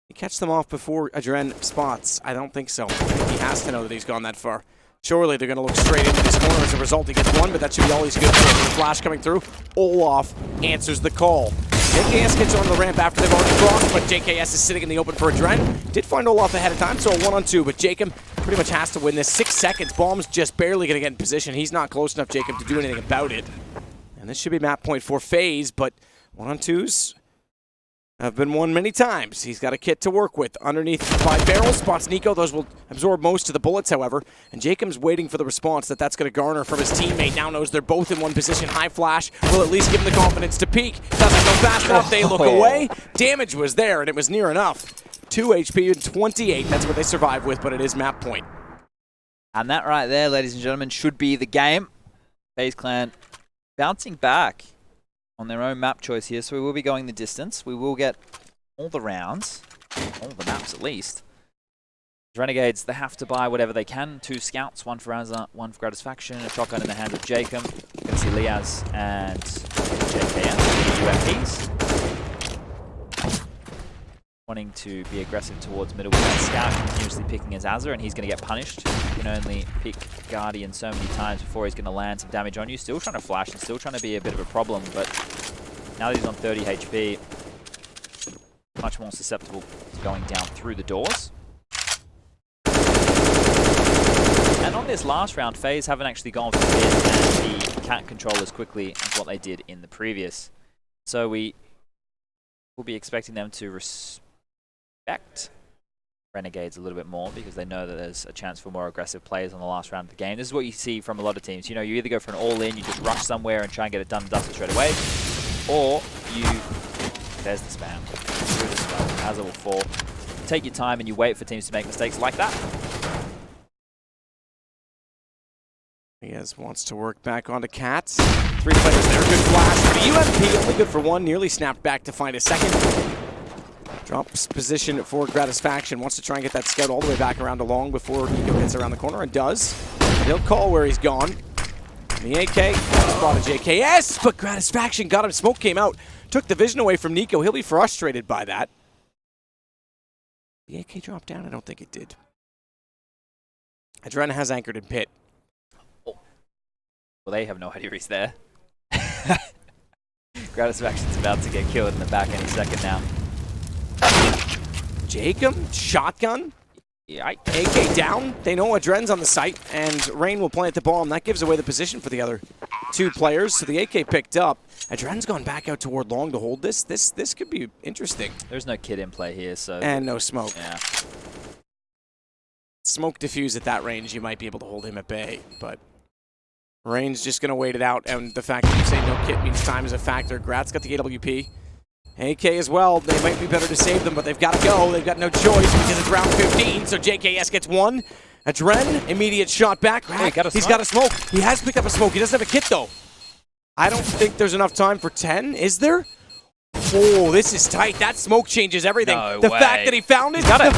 You catch them off before Adren spots? I don't think so. I think he has to know that he's gone that far. Surely they're going to look straight into this corner. As a result, he gets one, but that should be all he's good for. The flash coming through. Olaf answers the call. JKS gets on the ramp after they've already crossed, but JKS is sitting in the open for Adren. Did find Olaf ahead of time, so a 1-on-2, but Jacob pretty much has to win this. 6 seconds. Bomb's just barely going to get in position. He's not close enough, Jacob, to do anything about it. And this should be map point for Faze, but 1-on-2s have been won many times. He's got a kit to work with. Underneath 5 barrels, spots Nico. Those will absorb most of the bullets, however. And Jacob's waiting for the response that's going to garner from his teammate. Now knows they're both in one position. High flash will at least give him the confidence to peek. Doesn't go fast enough. They look away. Damage was there, and it was near enough. 2 HP and 28. That's what they survive with, but it is map point. And that right there, ladies and gentlemen, should be the game. FaZe Clan bouncing back on their own map choice here, so we will be going the distance. We will get all the rounds, all the maps at least. Renegades, they have to buy whatever they can. 2 scouts, 1 for Azza, 1 for Gratisfaction, a shotgun in the hands of Jacob. You can see Lias and JKS, UMPs. Wanting to be aggressive towards middle with that scout, continuously picking his Azza, and he's going to get punished. You can only pick Guardian so many times before he's going to land some damage on you. Still trying to flash and still trying to be a bit of a problem, but now that he's on 30 HP, much more susceptible to going down through the doors. And on this last round, FaZe haven't actually gone for the mid and the cat control as quickly as what they did in the previous. So we will be expecting them to respect Renegades a little bit more, because they know that there's a chance for more aggressive players on the last round of the game. This is what you see from a lot of teams. You know, you either go for an all-in, you just rush somewhere and try and get it done and dusted straight away, or you... There's the spam. Through the spam. Azza will fall. Take your time and you wait for teams to make mistakes like that. Lias wants to work back onto Cats. 3 defenders there. Good flash for the UMP. Only good for 1. Nearly snapped back to find a second. Drops position for Gratisfaction. Wants to try and get that scout all the way back around to long before Nico gets around the corner, and does. He'll call where he's gone. The AK spotted JKS, but Gratisfaction got him. Smoke came out, took the vision away from Nico. He'll be frustrated by that. The AK dropped down? I don't think it did. Adren has anchored in pit. Oh. Well, they have no idea he's there. Gratisfaction's about to get killed in the back any second now. Jacob, shotgun. Yeah, AK down. They know Adren's on the site, and Rain will plant the bomb. That gives away the position for the other two players. So the AK picked up. Adren's gone back out toward long to hold this. This could be interesting. There's no kid in play here, so... And no smoke. Yeah. Smoke diffuse at that range, you might be able to hold him at bay, but Rain's just going to wait it out, and the fact that you say no kit means time is a factor. Grat's got the AWP. AK as well. They might be better to save them, but they've got to go. They've got no choice because it's round 15, so JKS gets one. Adren, immediate shot back. He's got a smoke. He has picked up a smoke. He doesn't have a kit, though. I don't think there's enough time for 10, is there? Oh, this is tight. That smoke changes everything. No the way. fact that he found it. Got it.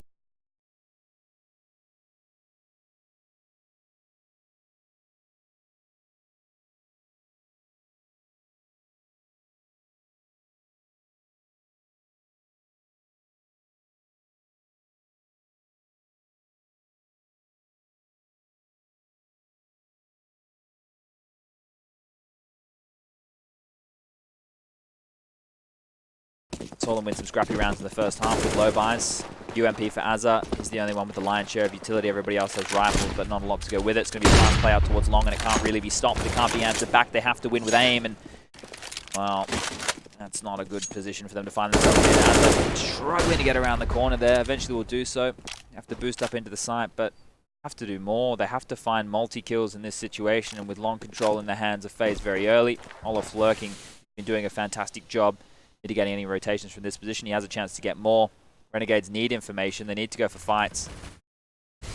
Tolan wins some scrappy rounds in the first half with low buys. UMP for Azza. He's the only one with the lion's share of utility. Everybody else has rifles, but not a lot to go with it. It's going to be a fast play out towards long, and it can't really be stopped. It can't be answered back. They have to win with aim, and, well, that's not a good position for them to find themselves in. Azza struggling to get around the corner there. Eventually will do so. They have to boost up into the site, but have to do more. They have to find multi-kills in this situation, and with long control in the hands of Faze very early. Olaf lurking, been doing a fantastic job mitigating any rotations from this position. He has a chance to get more. Renegades need information. They need to go for fights.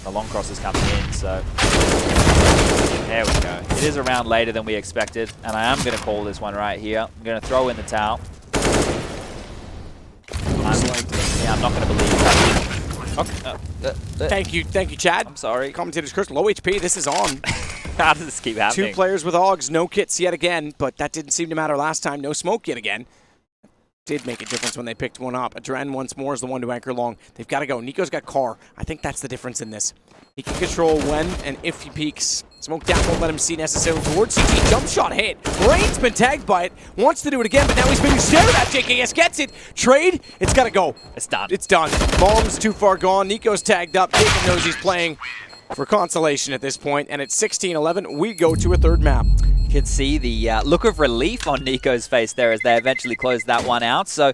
The long cross is coming in, so there we go. It is a round later than we expected, and I am going to call this one right here. I'm going to throw in the towel. I'm not going to believe that. Okay. Thank you, Chad. I'm sorry. Commentator's curse, low HP, this is on. How does this keep happening? Two players with Augs, no kits yet again, but that didn't seem to matter last time. No smoke yet again. Did make a difference when they picked one up. Adren once more is the one to anchor long. They've got to go. Nico's got car. I think that's the difference in this. He can control when and if he peeks. Smoke down won't let him see necessarily towards CG. Jump shot hit. Rain's been tagged by it. Wants to do it again, but now he's being stared at. JKS gets it. Trade. It's got to go. It's done. It's done. Bomb's too far gone. Nico's tagged up. Jacob knows he's playing for consolation at this point, and it's 16-11. We go to a third map. You could see the look of relief on Nico's face there as they eventually closed that one out. So,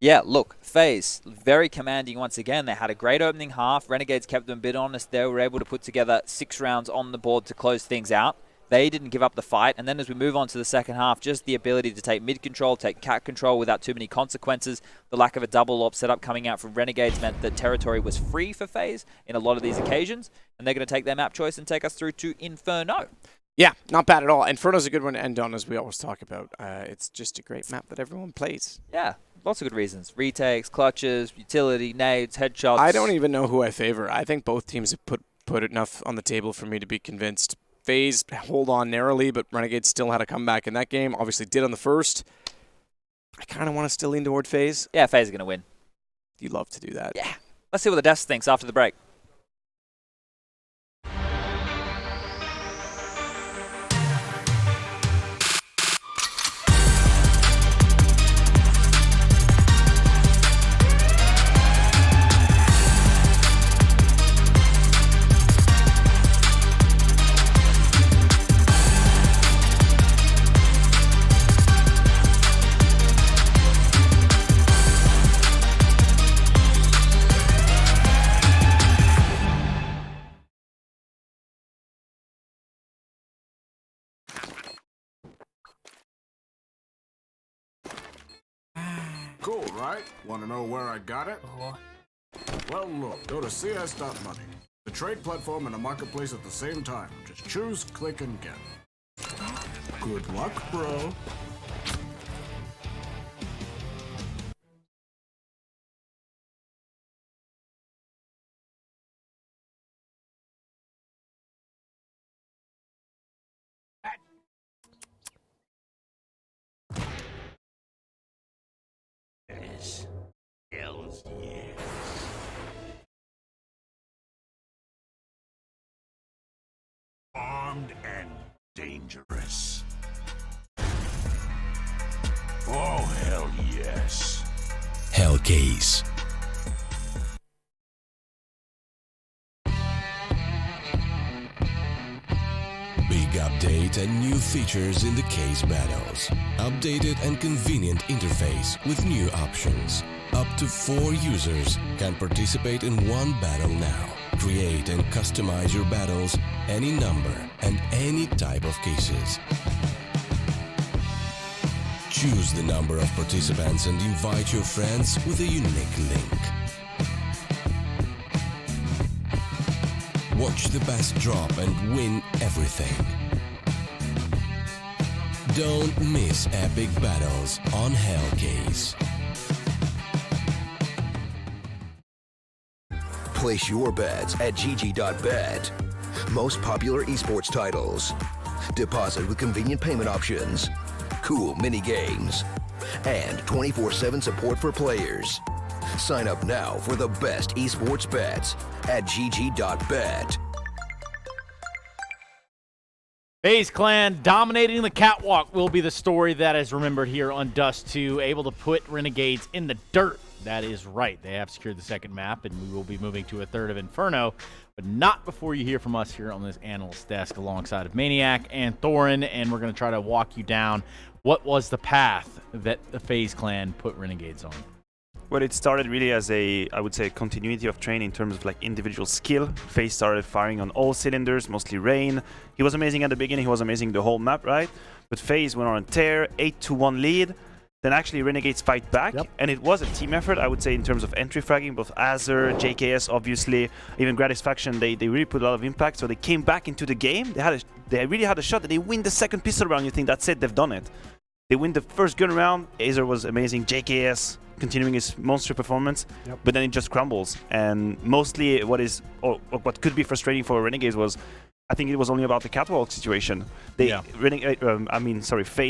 yeah, look, Faze, very commanding once again. They had a great opening half. Renegades kept them a bit honest. They were able to put together 6 rounds on the board to close things out. They didn't give up the fight. And then as we move on to the second half, just the ability to take mid control, take cat control without too many consequences. The lack of a double AWP setup coming out from Renegades meant that territory was free for Faze in a lot of these occasions. And they're going to take their map choice and take us through to Inferno. Yeah, not bad at all. Inferno's a good one to end on, as we always talk about. It's just a great map that everyone plays. Yeah, lots of good reasons. Retakes, clutches, utility, nades, headshots. I don't even know who I favor. I think both teams have put enough on the table for me to be convinced. Faze hold on narrowly, but Renegades still had a comeback in that game. Obviously did on the first. I kind of want to still lean toward Faze. Yeah, Faze is going to win. You love to do that. Yeah. Let's see what the desk thinks after the break. Cool, right? Want to know where I got it? Well, look, go to cs.money. The trade platform and a marketplace at the same time. Just choose, click, and get. Good luck, bro. yes. Hells yes. Armed and dangerous. Oh, hell yes. Hellcase. Big update and new features in the case battles. Updated and convenient interface with new options. Up to 4 users can participate in one battle now. Create and customize your battles, any number and any type of cases. Choose the number of participants and invite your friends with a unique link. Watch the best drop and win everything. Don't miss epic battles on Hellcase. Place your bets at Gg.bet. Most popular esports titles. Deposit with convenient payment options. Cool mini games. And 24/7 support for players. Sign up now for the best esports bets at Gg.bet. FaZe Clan dominating the catwalk will be the story that is remembered here on Dust 2, able to put Renegades in the dirt. That is right. They have secured the second map, and we will be moving to a third of Inferno, but not before you hear from us here on this analyst desk alongside of Maniac and Thorin, and we're going to try to walk you down what was the path that the FaZe Clan put Renegades on. Well, it started really as a, I would say, continuity of training in terms of like individual skill. FaZe started firing on all cylinders, mostly Rain. He was amazing at the beginning, he was amazing the whole map, right? But FaZe went on a tear, 8-1 lead. Then actually Renegades fight back, and it was a team effort, I would say, in terms of entry fragging. Both Azer, JKS, obviously, even Gratisfaction, they really put a lot of impact. So they came back into the game. They really had a shot. They win the second pistol round. You think that's it? They've done it. They win the first gun round. Azer was amazing. JKS continuing his monster performance, but then it just crumbles. And mostly what could be frustrating for Renegades was, I think it was only about the catwalk situation. FaZe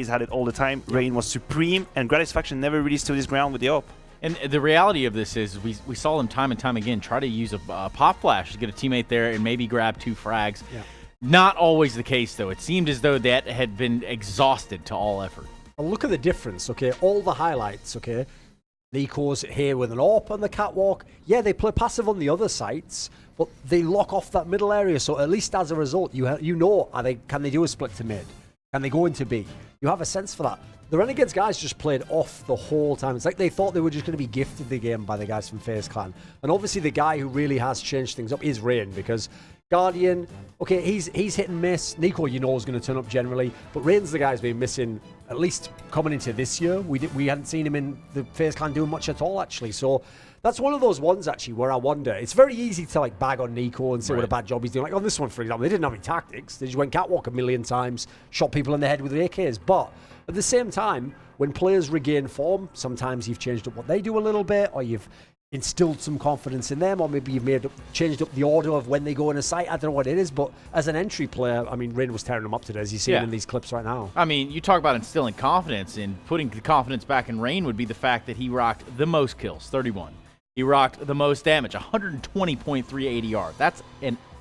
had it all the time. Rain was supreme, and Gratisfaction never really stood his ground with the op. And the reality of this is we saw them time and time again try to use a pop flash to get a teammate there and maybe grab 2 frags. Not always the case, though. It seemed as though that had been exhausted to all effort. Well, look at the difference, okay? All the highlights, okay? Nico's here with an AWP on the catwalk. Yeah, they play passive on the other sites, but they lock off that middle area. So at least as a result, you know, can they do a split to mid? Can they go into B? You have a sense for that. The Renegades guys just played off the whole time. It's like they thought they were just going to be gifted the game by the guys from FaZe Clan. And obviously the guy who really has changed things up is Rain, because Guardian, okay, he's hit and miss. Nico, you know, is going to turn up generally, but Rain's the guy's been missing, at least coming into this year. We hadn't seen him in the FaZe Clan doing much at all, actually. So that's one of those ones, actually, where I wonder. It's very easy to like bag on Nico and say what a bad job he's doing. Like on this one, for example, they didn't have any tactics. They just went catwalk a million times, shot people in the head with AKs. But at the same time, when players regain form, sometimes you've changed up what they do a little bit, or you've instilled some confidence in them, or maybe you've changed up the order of when they go in a site. I don't know what it is, but as an entry player, I mean, Rain was tearing them up today, as you see in these clips right now. I mean, you talk about instilling confidence, and putting the confidence back in Rain would be the fact that he rocked the most kills, 31. He rocked the most damage, 120.3 ADR. That's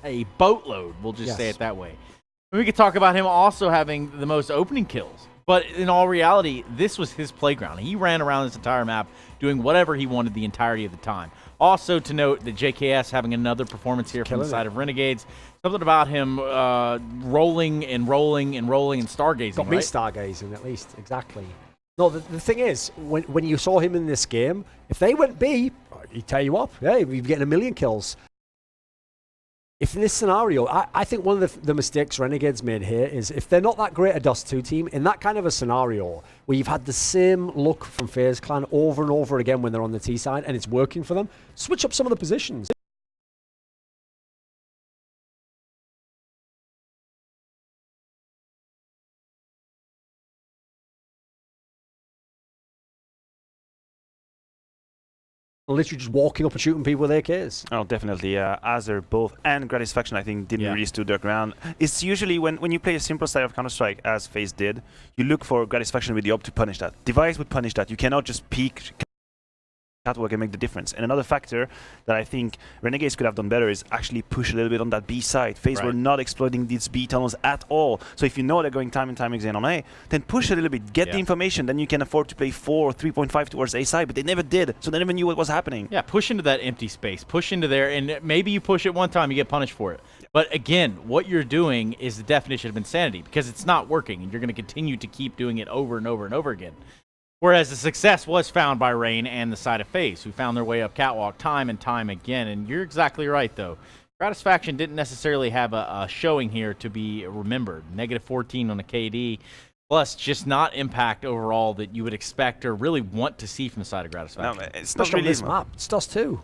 a boatload, we'll just say it that way. And we could talk about him also having the most opening kills. But in all reality, this was his playground. He ran around this entire map doing whatever he wanted the entirety of the time. Also to note that JKS having another performance here from the side of Renegades. Something about him rolling and stargazing, Got me stargazing, at least. Exactly. No, the thing is, when you saw him in this game, if they went B, he'd tear you up. Yeah, he'd be getting 1 million kills. If in this scenario, I think one of the mistakes Renegades made here is if they're not that great a Dust 2 team, in that kind of a scenario where you've had the same look from FaZe Clan over and over again when they're on the T side and it's working for them, switch up some of the positions. Literally just walking up and shooting people with AKs. Oh, definitely. Azer, both, and Gratisfaction, I think, didn't really stood their ground. It's usually when you play a simple style of Counter-Strike, as FaZe did, you look for Gratisfaction with the op to punish that. Device would punish that. You cannot just peek catwalk and make the difference. And another factor that I think Renegades could have done better is actually push a little bit on that B side. Faze were not exploiting these B tunnels at all. So if you know they're going time and time again on A, then push a little bit, get the information, then you can afford to play 4, 3.5 towards A side, but they never did. So they never knew what was happening. Yeah, push into that empty space. Push into there, and maybe you push it one time, you get punished for it. But again, what you're doing is the definition of insanity because it's not working, and you're going to continue to keep doing it over and over and over again. Whereas the success was found by Rain and the side of Faze, who found their way up catwalk time and time again. And you're exactly right, though. Gratisfaction didn't necessarily have a showing here to be remembered. -14 on a KD, plus just not impact overall that you would expect or really want to see from the side of Gratisfaction. No, it's not really this map. It's DOS 2.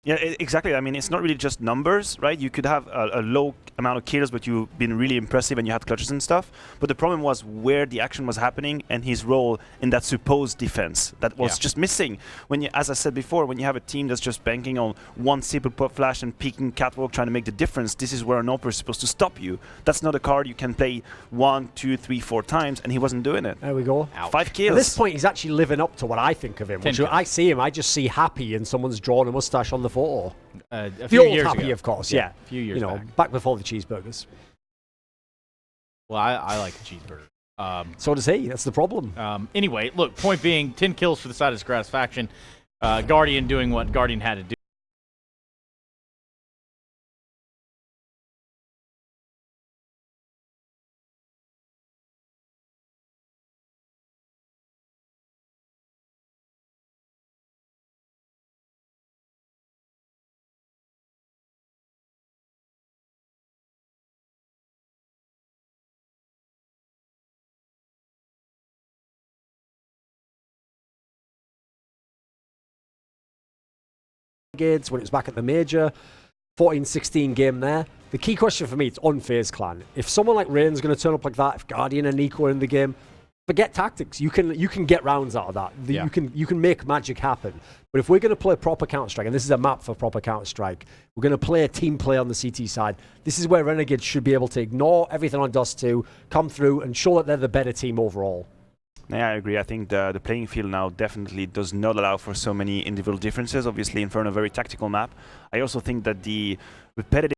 Yeah, exactly. I mean, it's not really just numbers, right? You could have a low amount of kills, but you've been really impressive and you had clutches and stuff. But the problem was where the action was happening and his role in that supposed defense that was just missing. When you, as I said before, when you have a team that's just banking on one simple pop flash and peeking catwalk trying to make the difference, this is where an Opera is supposed to stop you. That's not a card you can play 1, 2, 3, 4 times, and he wasn't doing it. There we go. Ouch. 5 kills. At this point, he's actually living up to what I think of him. Which I see him, I just see happy and someone's drawn a mustache on the photo. A The few old years happy, ago. of course, yeah. A few years back before the cheeseburgers. Well, I like the cheeseburger. So does he. That's the problem. Anyway, look, point being, 10 kills for the side of Gratisfaction. Guardian doing what Guardian had to do. Renegades when it was back at the major, 14-16 game there. The key question for me, it's on Faze Clan. If someone like Rain's going to turn up like that, if Guardian and Nico are in the game, forget tactics. You can get rounds out of that. You can make magic happen. But if we're going to play proper Counter-Strike, and this is a map for proper Counter-Strike, we're going to play a team play on the CT side. This is where Renegades should be able to ignore everything on DOS 2, come through, and show that they're the better team overall. Yeah, I agree. I think the playing field now definitely does not allow for so many individual differences. Obviously, Inferno, a very tactical map. I also think that the repetitive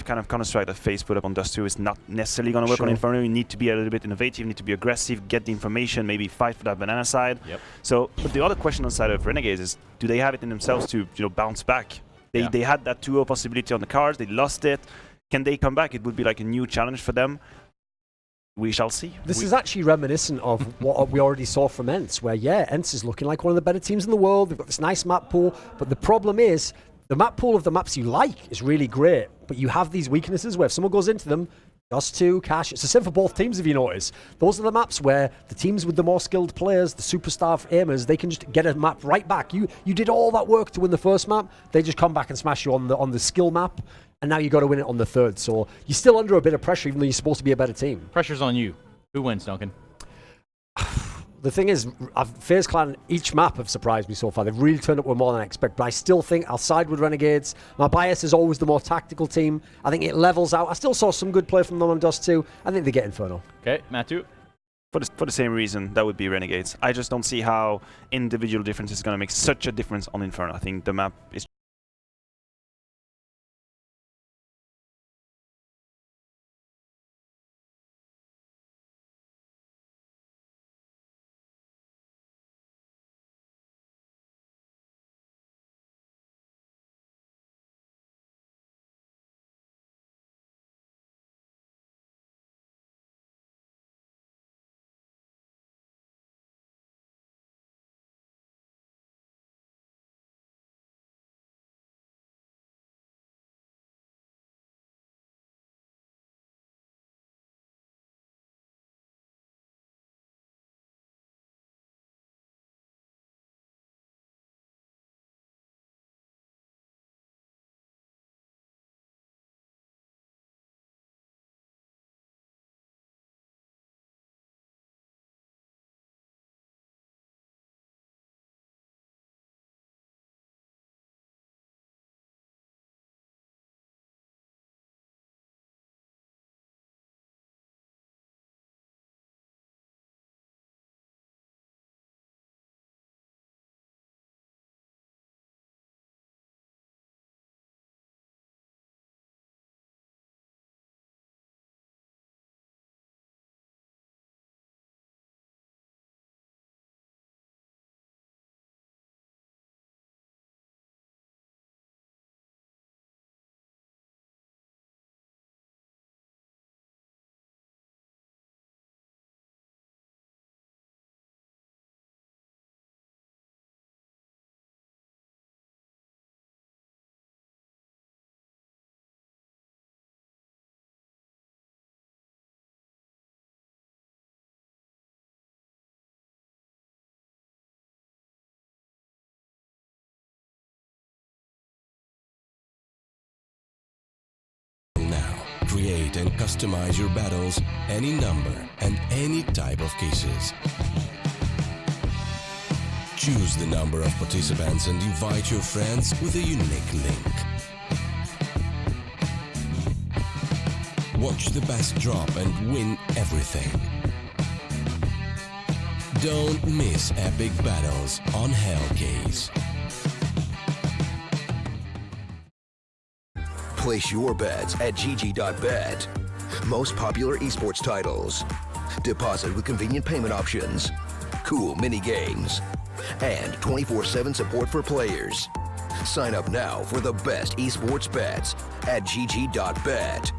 kind of Counter-Strike that Faze put up on Dust 2 is not necessarily going to work on Inferno. You need to be a little bit innovative, you need to be aggressive, get the information, maybe fight for that banana side. So, but the other question on the side of Renegades is, do they have it in themselves to bounce back? They had that 2-0 possibility on the cards, they lost it. Can they come back? It would be like a new challenge for them. We shall see. This is actually reminiscent of what we already saw from ENCE, where, ENCE is looking like one of the better teams in the world. They've got this nice map pool, but the problem is, the map pool of the maps you like is really great, but you have these weaknesses where if someone goes into them, DOS 2, Cash, it's the same for both teams if you notice. Those are the maps where the teams with the more skilled players, the superstar aimers, they can just get a map right back. You did all that work to win the first map, they just come back and smash you on the skill map, and now you got to win it on the third. So you're still under a bit of pressure even though you're supposed to be a better team. Pressure's on you. Who wins, Duncan? The thing is, Faze Clan, each map have surprised me so far. They've really turned up with more than I expect, but I still think I'll side with Renegades. My bias is always the more tactical team. I think it levels out. I still saw some good play from them on Dust 2. I think they get Inferno. Okay, Matthew? For the same reason, that would be Renegades. I just don't see how individual difference is going to make such a difference on Inferno. I think the map is create and customize your battles, any number and any type of cases. Choose the number of participants and invite your friends with a unique link. Watch the best drop and win everything. Don't miss epic battles on Hellcase. Place your bets at gg.bet. Most popular esports titles. Deposit with convenient payment options. Cool mini games. And 24/7 support for players. Sign up now for the best esports bets at gg.bet.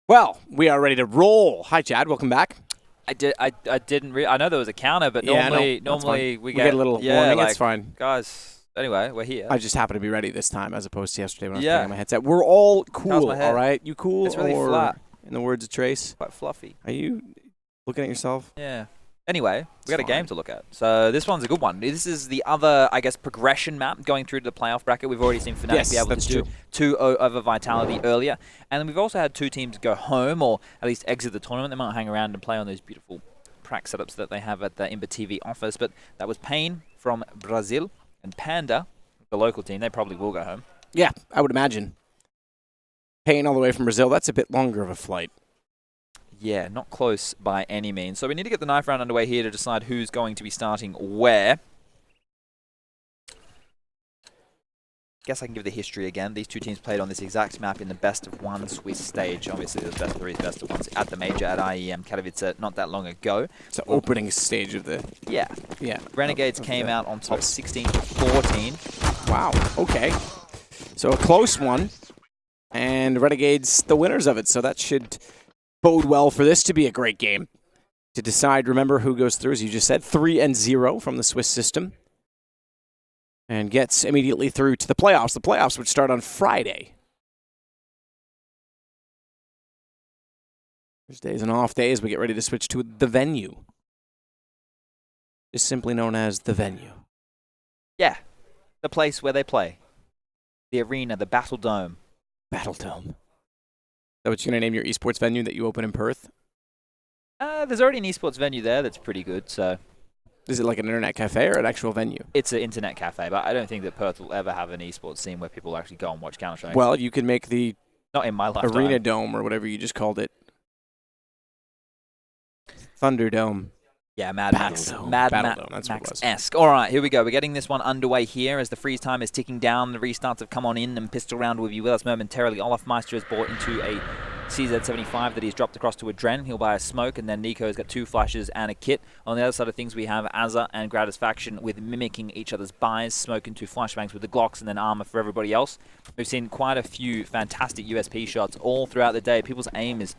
Well, we are ready to roll. Hi, Chad. Welcome back. I didn't. I know there was a counter, but Yeah, normally we get a little warning. It's fine, guys. Anyway, we're here. I just happen to be ready this time, as opposed to yesterday when I was putting on my headset. We're all cool, all right? You cool? It's really or, flat. In the words of Trace, Quite fluffy. are you looking at yourself? Yeah. Anyway, we got a game to look at. So this one's a good one. This is the other, I guess, progression map going through to the playoff bracket. We've already seen Fnatic be able to do 2-0 over Vitality earlier. And then we've also had two teams go home or at least exit the tournament. They might hang around and play on those beautiful prac setups that they have at the Imba TV office. But that was Pain from Brazil and Panda, the local team. They probably will go home. Yeah, I would imagine. Pain all the way from Brazil. That's a bit longer of a flight. Yeah, not close by any means. So we need to get the knife round underway here to decide who's going to be starting where. Guess I can give the history again. These two teams played on this exact map in the best-of-1 Swiss stage. Obviously, there's best-of-3, best-of-1s at the major at IEM Katowice not that long ago. It's the opening stage of the... Yeah. Yeah. Renegades came out on top 16-14. Wow. Okay. So a close one. And Renegades the winners of it. So that should bode well for this to be a great game. To decide, remember who goes through, as you just said, 3-0 from the Swiss system. And gets immediately through to the playoffs. The playoffs would start on Friday. Thursdays and off days, we get ready to switch to the venue. Just simply known as the venue. Yeah. The place where they play. The arena, the Battle Dome. Battle Dome. Is that what you're going to name your esports venue that you open in Perth? There's already an esports venue there that's pretty good, so... Is it like an internet cafe or an actual venue? It's an internet cafe, but I don't think that Perth will ever have an esports scene where people actually go and watch Counter-Strike. Well, you can make the not in my lifetime. Arena Dome or whatever you just called it. Thunderdome. Yeah, Mad Max. Mad Max-esque. Max. All right, here we go. We're getting this one underway here as the freeze time is ticking down. The restarts have come on in and pistol round will be with us momentarily. Olaf Meister has bought into a CZ75 that he's dropped across to a Dren. He'll buy a smoke, and then Nico's got 2 flashes and a kit. On the other side of things, we have Azza and Gratisfaction with mimicking each other's buys, smoke and 2 flashbangs with the Glocks, and then armor for everybody else. We've seen quite a few fantastic USP shots all throughout the day. People's aim is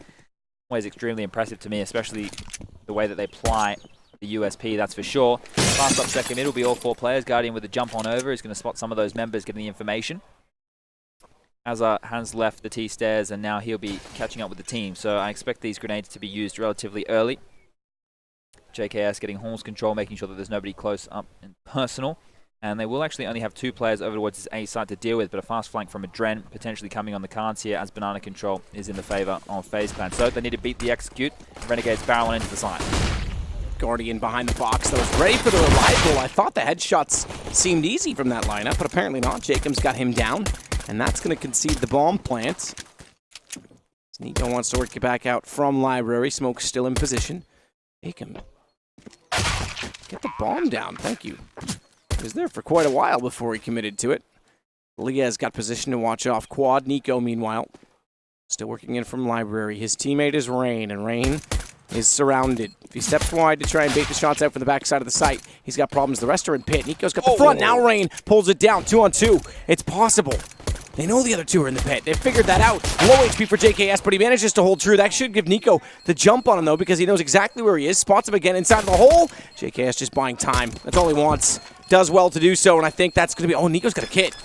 always extremely impressive to me, especially the way that they apply the USP, that's for sure. Last up second mid will be all 4 players. Guardian with a jump on over is going to spot some of those members getting the information. Azza has left the T-stairs and now he'll be catching up with the team. So I expect these grenades to be used relatively early. JKS getting Hall's control, making sure that there's nobody close up and personal. And they will actually only have 2 players over towards his A side to deal with, but a fast flank from a Dren potentially coming on the cards here as banana control is in the favor of Faze Clan. So they need to beat the execute. Renegades barreling into the side. Guardian behind the box that was ready for the revival. I thought the headshots seemed easy from that lineup, but apparently not. Jacob's got him down, and that's going to concede the bomb plant. Nico wants to work it back out from Library. Smoke's still in position. Jacob, get the bomb down. Thank you. He was there for quite a while before he committed to it. Leah's got position to watch off quad. Nico, meanwhile, still working in from Library. His teammate is Rain, and Rain is surrounded. If he steps wide to try and bait the shots out from the backside of the site, he's got problems. The rest are in pit. Nico's got the front. Now Rain pulls it down. 2-on-2. It's possible. They know the other 2 are in the pit. They figured that out. Low HP for JKS, but he manages to hold true. That should give Nico the jump on him, though, because he knows exactly where he is. Spots him again inside of the hole. JKS just buying time. That's all he wants. Does well to do so, and I think that's going to be... Oh, Nico's got a kit.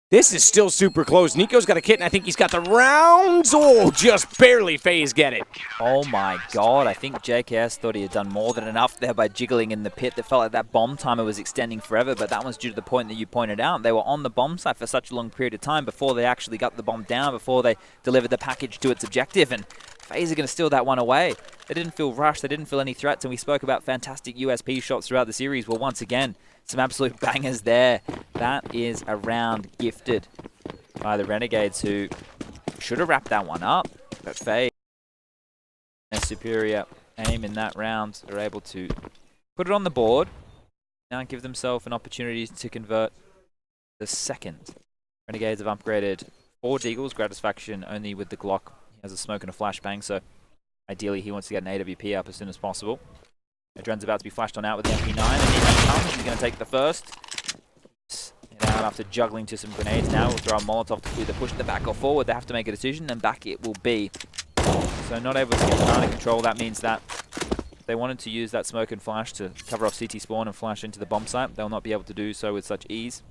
This is still super close. Nico's got a kit, and I think he's got the rounds. Oh, just barely Faze get it. Oh my god, I think JKS thought he had done more than enough there by jiggling in the pit. That felt like that bomb timer was extending forever, but that was due to the point that you pointed out. They were on the bomb site for such a long period of time before they actually got the bomb down, before they delivered the package to its objective, and Faze are going to steal that one away. They didn't feel rushed, they didn't feel any threats, and we spoke about fantastic USP shots throughout the series. Well, once again, some absolute bangers there. That is a round gifted by the Renegades, who should have wrapped that one up, but Faze, their superior aim in that round, are able to put it on the board, now give themselves an opportunity to convert the second. Renegades have upgraded 4 Deagles, Gratisfaction only with the Glock. He has a smoke and a flashbang, so ideally he wants to get an AWP up as soon as possible. Dren's about to be flashed on out with the MP9, and in he comes. He's going to take the first. Out after juggling to some grenades now. We'll throw a Molotov to either push the back or forward. They have to make a decision, and back it will be. So not able to get banana control. That means that if they wanted to use that smoke and flash to cover off CT spawn and flash into the bomb site, they'll not be able to do so with such ease.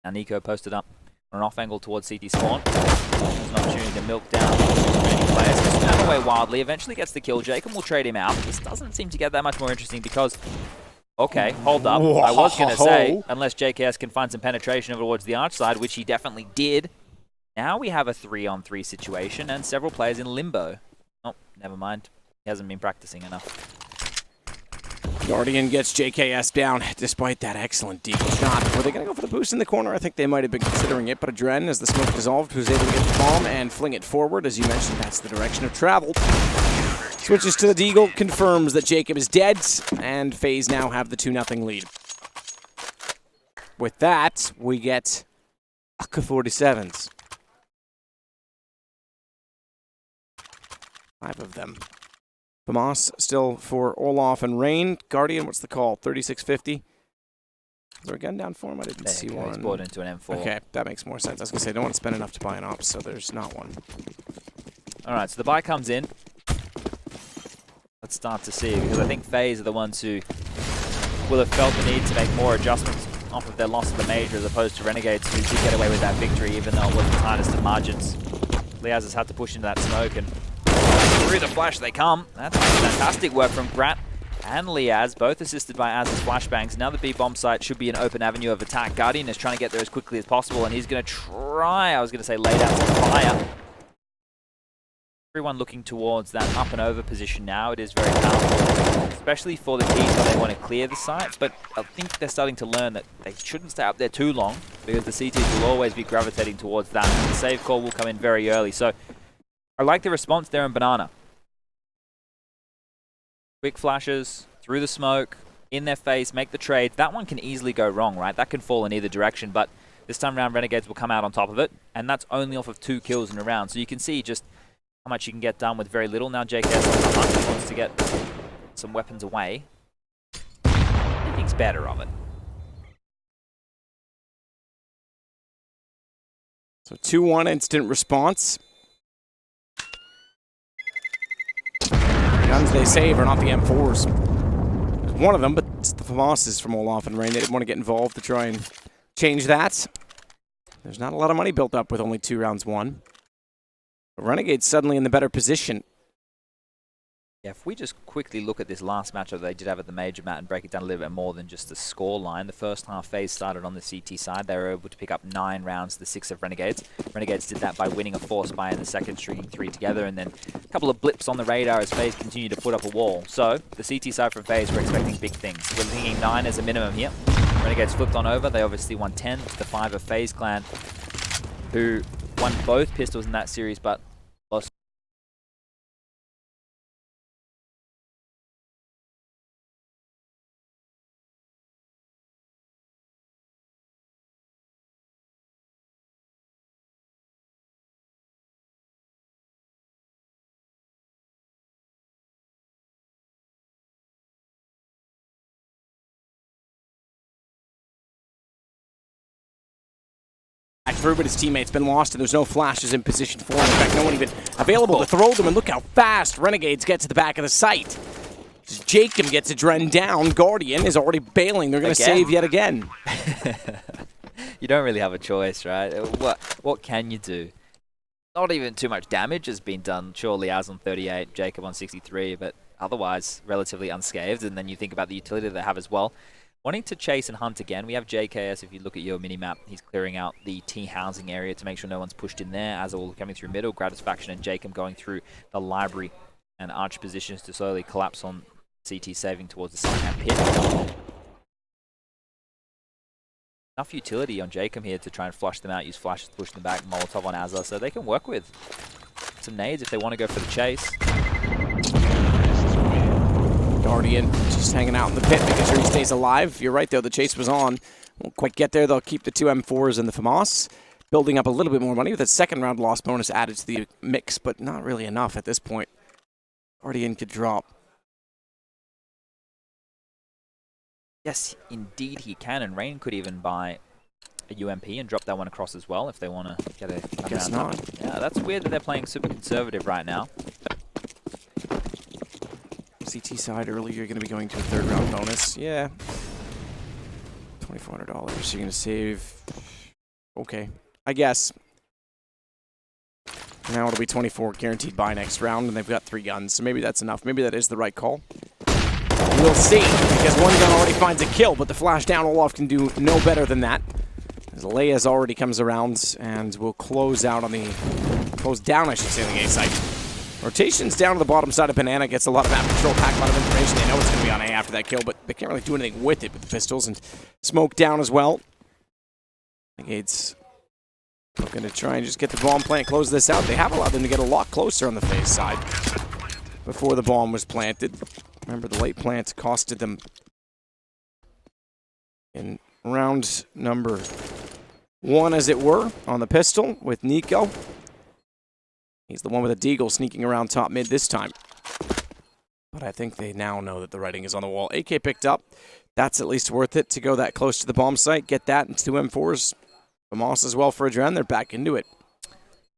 Now Nico posted up on an off angle towards CT spawn. There's an opportunity to milk down remaining players. Just snap away wildly. Eventually gets the kill. Jacob will trade him out. This doesn't seem to get that much more interesting because... Okay, hold up. I was going to say, unless JKS can find some penetration over towards the arch side, which he definitely did. Now we have a 3-on-3 situation and several players in limbo. Oh, never mind. He hasn't been practicing enough. Guardian gets JKS down despite that excellent deagle shot. Were they going to go for the boost in the corner? I think they might have been considering it, but Adren, as the smoke dissolved, was able to get the bomb and fling it forward. As you mentioned, that's the direction of travel. Switches to the deagle, confirms that Jacob is dead, and Faze now have the 2-0 lead. With that, we get AK-47s. 5 of them. Famas still for Olaf and Rain. Guardian, what's the call? 3650. Is there a gun down for him? I didn't see one. He's bought into an M4. Okay, that makes more sense. I was going to say, I don't want to spend enough to buy an op, so there's not one. All right, so the buy comes in. Let's start to see, because I think Faze are the ones who will have felt the need to make more adjustments off of their loss of the major, as opposed to Renegades, who did get away with that victory, even though it wasn't the tightest of margins. Liaz has had to push into that smoke, and through the flash they come. That's fantastic work from Grat and Liaz, both assisted by Az's flashbangs. Now the B-bomb site should be an open avenue of attack. Guardian is trying to get there as quickly as possible, and he's going to try, I was going to say, lay down some fire. everyone looking towards that up and over position now. It is very powerful, especially for the teams when they want to clear the site. But I think they're starting to learn that they shouldn't stay up there too long because the CTs will always be gravitating towards that. And the save call will come in very early. So I like the response there in Banana. Quick flashes through the smoke, in their face, make the trade. That one can easily go wrong, right? That can fall in either direction. But this time around, Renegades will come out on top of it. And that's only off of 2 kills in a round. So you can see just how much you can get done with very little. Now JKS on the hunt. He wants to get some weapons away. He thinks better of it. So 2-1 instant response. The guns they save are not the M4s. There's one of them, but it's the FAMASs from Olaf and Rain. They didn't want to get involved to try and change that. There's not a lot of money built up with only 2 rounds won. Renegades suddenly in the better position. Yeah, if we just quickly look at this last matchup they did have at the major, Matt, and break it down a little bit more than just the score line. The first half Faze started on the CT side. They were able to pick up 9 rounds to the 6 of Renegades. Renegades did that by winning a force buy in the second, stringing 3 together, and then a couple of blips on the radar as Faze continued to put up a wall. So, the CT side from Faze, we're expecting big things. We're thinking 9 as a minimum here. Renegades flipped on over. They obviously won 10 to the 5 of Faze Clan, who won both pistols in that series, but lost. For everybody's teammates been lost and there's no flashes in position for them. In fact, no one even available to throw them. And look how fast Renegades get to the back of the site. Jacob gets a Dren down. Guardian is already bailing. They're going to save yet again. You don't really have a choice, right? What can you do? Not even too much damage has been done. Sure, Liaz on 38, Jacob on 63, but otherwise relatively unscathed. And then you think about the utility they have as well. Wanting to chase and hunt again, we have JKS. If you look at your mini-map, he's clearing out the T housing area to make sure no one's pushed in there. As all coming through middle, Gratisfaction and Jacob going through the library and arch positions to slowly collapse on CT, saving towards the side and pit. Enough utility on Jacob here to try and flush them out, use flashes to push them back, Molotov on Azza, so they can work with some nades if they want to go for the chase. Guardian just hanging out in the pit, making sure he stays alive. You're right, though. The chase was on. Won't quite get there. They'll keep the 2 M4s and the FAMAS, building up a little bit more money with a second round loss bonus added to the mix, but not really enough at this point. Guardian could drop. Yes, indeed he can, and Rain could even buy a UMP and drop that one across as well if they want to get a Guess not. Yeah, that's weird that they're playing super conservative right now. CT side earlier, you're going to be going to a 3rd round bonus. Yeah. $2,400. You're going to save. Okay. I guess. Now it'll be 24 guaranteed buy next round, and they've got 3 guns, so maybe that's enough. Maybe that is the right call. We'll see, because one gun already finds a kill, but the flash down Olaf can do no better than that. As Leia's already comes around, and we'll close out on the... Close down, I should say, on the A site. Rotations down to the bottom side of Banana, gets a lot of map control, pack a lot of information. They know it's going to be on A after that kill, but they can't really do anything with it with the pistols, and smoke down as well. Renegades looking to try and just get the bomb plant, close this out. They have allowed them to get a lot closer on the Faze side before the bomb was planted. Remember, the late plant costed them in round number 1, as it were, on the pistol with Nico. He's the one with a deagle sneaking around top mid this time. But I think they now know that the writing is on the wall. AK picked up. That's at least worth it to go that close to the bomb site. Get that and 2 M4s. Famas as well for Adren. They're back into it.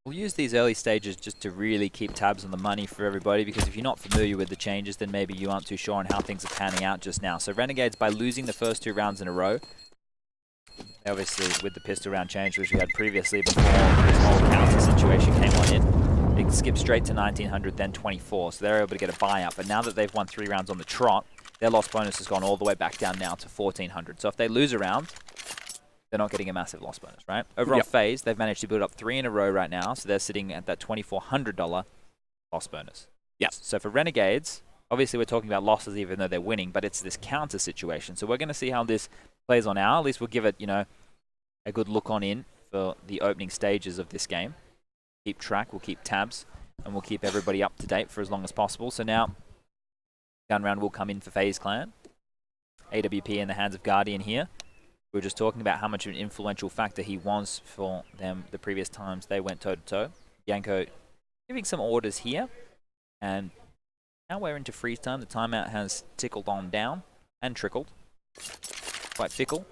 We'll use these early stages just to really keep tabs on the money for everybody, because if you're not familiar with the changes, then maybe you aren't too sure on how things are panning out just now. So Renegades, by losing the first 2 rounds in a row, obviously with the pistol round change, which we had previously before this whole counter situation came on in, they skipped straight to 1900, then 24, so they're able to get a buy-up. But now that they've won 3 rounds on the trot, their loss bonus has gone all the way back down now to 1400. So if they lose a round, they're not getting a massive loss bonus, right? Over on Faze, they've managed to build up 3 in a row right now, so they're sitting at that $2,400 loss bonus. Yeah. So for Renegades, obviously we're talking about losses even though they're winning, but it's this counter situation. So we're going to see how this plays on now. At least we'll give it, a good look on in for the opening stages of this game. Keep track, we'll keep tabs, and we'll keep everybody up to date for as long as possible. So now, gun round will come in for FaZe Clan. AWP in the hands of Guardian here. We were just talking about how much of an influential factor he was for them the previous times they went toe-to-toe. Yanko giving some orders here. And now we're into freeze time. The timeout has tickled on down and trickled. Quite fickle.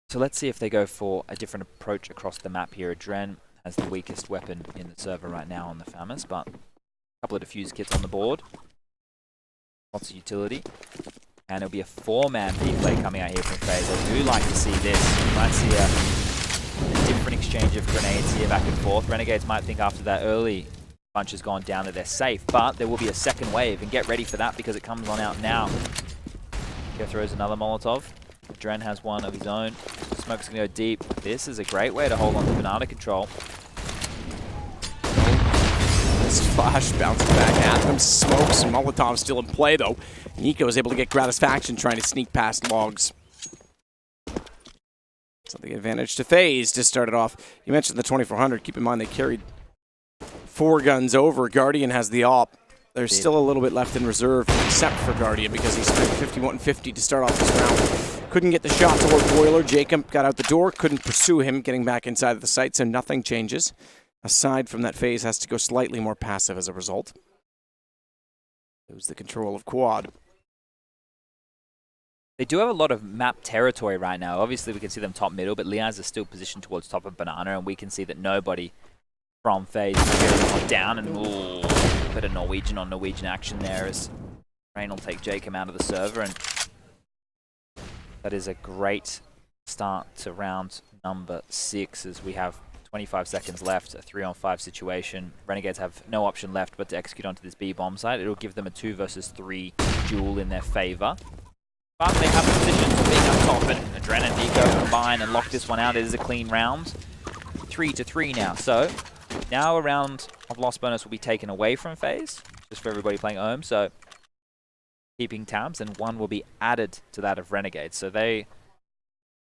So let's see if they go for a different approach across the map here. Adren has the weakest weapon in the server right now on the FAMAS, but a couple of defuse kits on the board. Lots of utility. And it'll be a 4-man B-play coming out here from FaZe. I do like to see this. You might see a different exchange of grenades here back and forth. Renegades might think after that early punch has gone down that they're safe, but there will be a second wave, and get ready for that because it comes on out now. Go throws another Molotov. Dren has one of his own. Smoke's going to go deep. This is a great way to hold on to banana control. This flash bouncing back at them. Smokes and Molotov still in play, though. Nico is able to get Gratisfaction trying to sneak past logs. So the advantage to FaZe to start it off. You mentioned the 2400. Keep in mind they carried 4 guns over. Guardian has the op. There's still a little bit left in reserve, except for Guardian, because he spent 5150 to start off this round. Couldn't get the shot toward Boiler. Jacob got out the door, couldn't pursue him, getting back inside of the site, so nothing changes. Aside from that, FaZe has to go slightly more passive as a result. Lose the control of quad. They do have a lot of map territory right now. Obviously, we can see them top middle, but Liaz is still positioned towards top of banana, and we can see that nobody from FaZe is down, and ooh, bit of Norwegian on Norwegian action there as Rain will take Jacob out of the server, and that is a great start to round number 6 as we have 25 seconds left, a 3-on-5 situation. Renegades have no option left but to execute onto this B bomb site. It'll give them a 2 versus 3 duel in their favor. But they have a position for being up top, and Adren and Nico combine and lock this one out. It is a clean round. 3-3 now, so now a round of loss bonus will be taken away from FaZe, just for everybody playing at home, so keeping tabs, and 1 will be added to that of Renegades. So they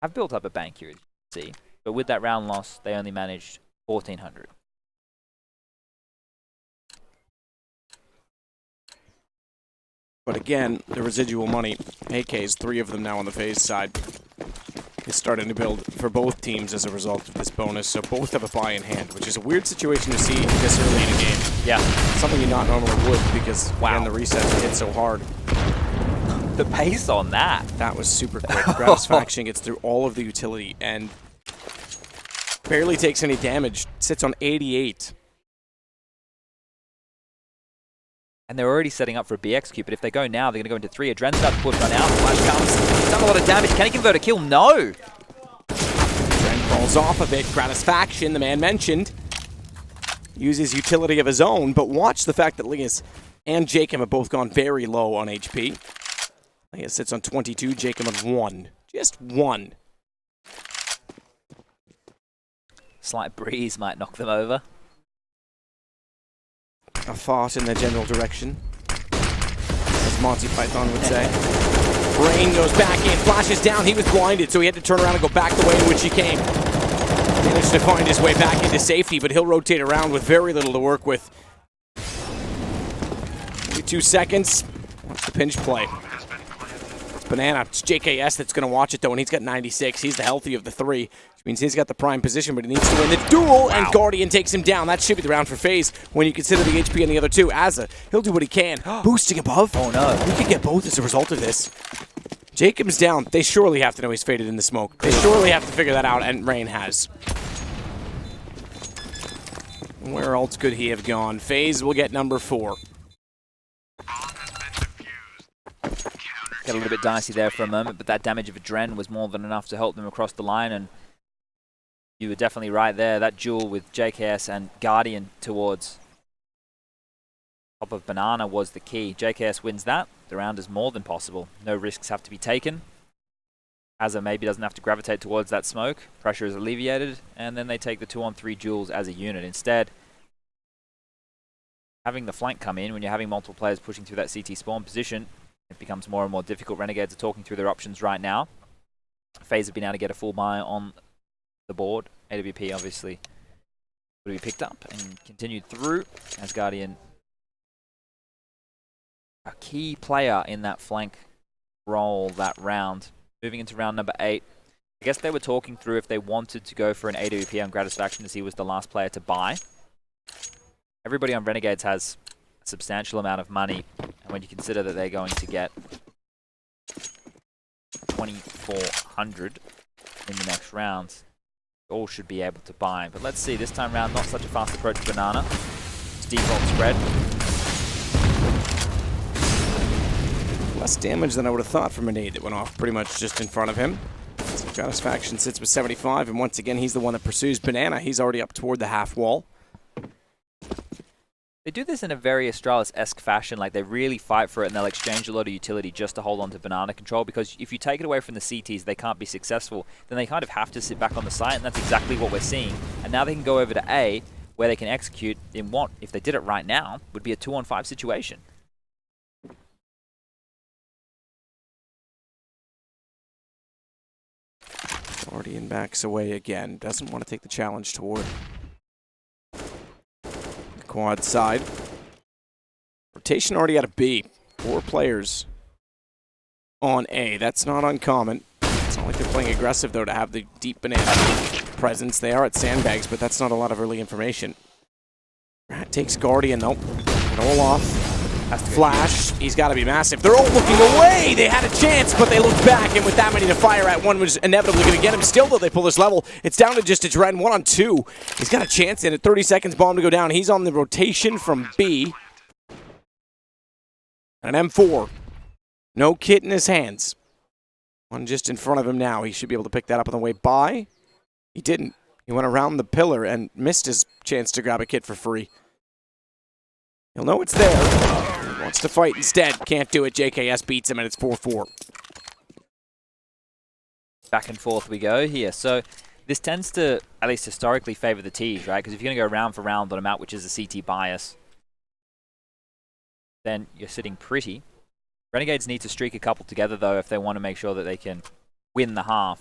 have built up a bank here, as you can see. But with that round loss, they only managed 1400. But again, the residual money, AKs, 3 of them now on the FaZe side, is starting to build for both teams as a result of this bonus. So both have a buy in hand, which is a weird situation to see this early in a game. Yeah. Something you not normally would because, again, the resets hit so hard. The pace on that. That was super quick. Gratisfaction gets through all of the utility and barely takes any damage. Sits on 88. And they're already setting up for a BXQ, but if they go now, they're going to go into 3. Adren's about to push one out. Flash comes. He's done a lot of damage. Can he convert a kill? No! Adren falls off a bit. Gratisfaction, the man mentioned, uses utility of his own, but watch the fact that Lias and Jacob have both gone very low on HP. Lias sits on 22, Jacob on 1. Just 1. Slight breeze might knock them over. A fart in the general direction, as Monty Python would say. Brain goes back in, flashes down. He was blinded, so he had to turn around and go back the way in which he came. Managed to find his way back into safety, but he'll rotate around with very little to work with. Only 2 seconds. Watch the pinch play. It's Banana. It's JKS that's going to watch it, though, and he's got 96. He's the healthy of the 3, which means he's got the prime position, but he needs to win the duel, and Guardian takes him down. That should be the round for FaZe when you consider the HP on the other 2. Azza, he'll do what he can. Boosting above. Oh, no. He could get both as a result of this. Jacob's down. They surely have to know he's faded in the smoke. They surely have to figure that out, and Rain has. Where else could he have gone? FaZe will get number 4. Got a little bit dicey there for a moment, but that damage of Adren was more than enough to help them across the line, and you were definitely right there. That duel with JKS and Guardian towards top of Banana was the key. JKS wins that. The round is more than possible. No risks have to be taken. Asa maybe doesn't have to gravitate towards that smoke. Pressure is alleviated, and then they take the 2-on-3 duels as a unit. Instead, having the flank come in, when you're having multiple players pushing through that CT spawn position, it becomes more and more difficult. Renegades are talking through their options right now. Faze have been able to get a full buy on the board. AWP obviously would be picked up and continued through as Guardian, a key player in that flank role that round. Moving into round number 8. I guess they were talking through if they wanted to go for an AWP on Gratisfaction as he was the last player to buy. Everybody on Renegades has a substantial amount of money, and when you consider that they're going to get 2,400 in the next round, all should be able to buy. But let's see, this time round, not such a fast approach to Banana. It's default spread. Less damage than I would have thought from a nade that went off pretty much just in front of him. So Gratisfaction sits with 75, and once again, he's the one that pursues Banana. He's already up toward the half wall. They do this in a very Astralis-esque fashion, like they really fight for it and they'll exchange a lot of utility just to hold on to Banana control, because if you take it away from the CTs, they can't be successful. Then they kind of have to sit back on the site, and that's exactly what we're seeing. And now they can go over to A, where they can execute in what, if they did it right now, would be a 2-on-5 situation. Guardian backs away again. Doesn't want to take the challenge toward quad side. Rotation already at a B. 4 players on A. That's not uncommon. It's not like they're playing aggressive, though, to have the deep Banana presence. They are at sandbags, but that's not a lot of early information. Rat takes Guardian, though. It all off. Flash. He's got to be massive. They're all looking away. They had a chance, but they looked back, and with that many to fire at, one was inevitably going to get him. Still, though, they pull this level. It's down to just a Dren, 1-on-2. He's got a chance in it. 30 seconds, bomb to go down. He's on the rotation from B. And an M4. No kit in his hands. One just in front of him now. He should be able to pick that up on the way by. He didn't. He went around the pillar and missed his chance to grab a kit for free. He'll know it's there. He wants to fight instead. Can't do it. JKS beats him, and it's 4-4. Back and forth we go here. So this tends to, at least historically, favor the Ts, right? Because if you're going to go round for round on a map which is a CT bias, then you're sitting pretty. Renegades need to streak a couple together, though, if they want to make sure that they can win the half.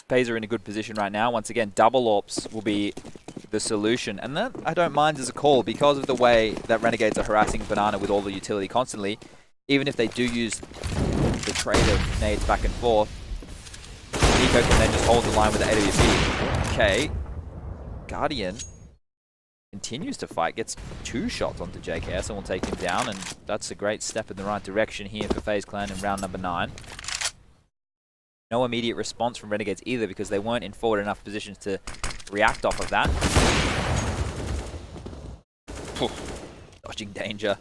Faze are in a good position right now. Once again, double AWPs will be the solution. And that I don't mind as a call because of the way that Renegades are harassing Banana with all the utility constantly. Even if they do use the trade of nades back and forth, Nico can then just hold the line with the AWP. Okay. Guardian continues to fight, gets 2 shots onto JKS and will take him down, and that's a great step in the right direction here for FaZe Clan in round number 9. No immediate response from Renegades either, because they weren't in forward enough positions to react off of that. Dodging danger.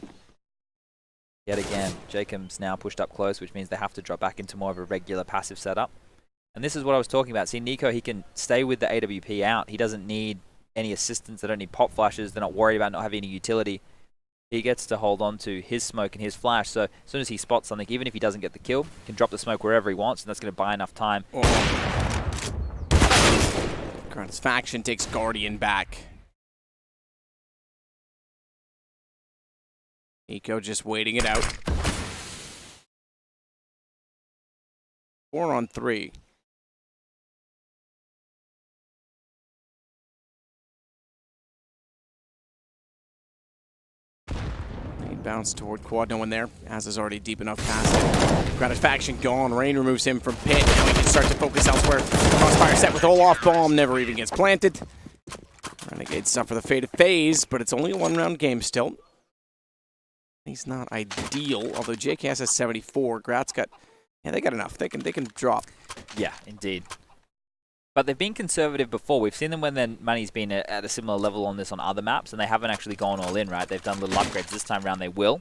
Yet again, Jacob's now pushed up close, which means they have to drop back into more of a regular passive setup. And this is what I was talking about. See, Nico, he can stay with the AWP out. He doesn't need any assistance. They don't need pop flashes. They're not worried about not having any utility. He gets to hold on to his smoke and his flash, so as soon as he spots something, even if he doesn't get the kill, he can drop the smoke wherever he wants, and that's going to buy enough time. Gratisfaction takes Guardian back. Nico just waiting it out. 4-on-3. Bounce toward quad, no one there. Az is already deep enough past it. Gratisfaction gone. Rain removes him from pit. Now he can start to focus elsewhere. Crossfire set with Olaf. Bomb never even gets planted. Renegades suffer the fate of Faze, but it's only a 1-round game still. He's not ideal, although JKS has 74. Grat's got, yeah, they got enough. They can drop. Yeah, indeed. But they've been conservative before. We've seen them when their money's been at a similar level on this on other maps, and they haven't actually gone all in, right? They've done little upgrades. This time around they will.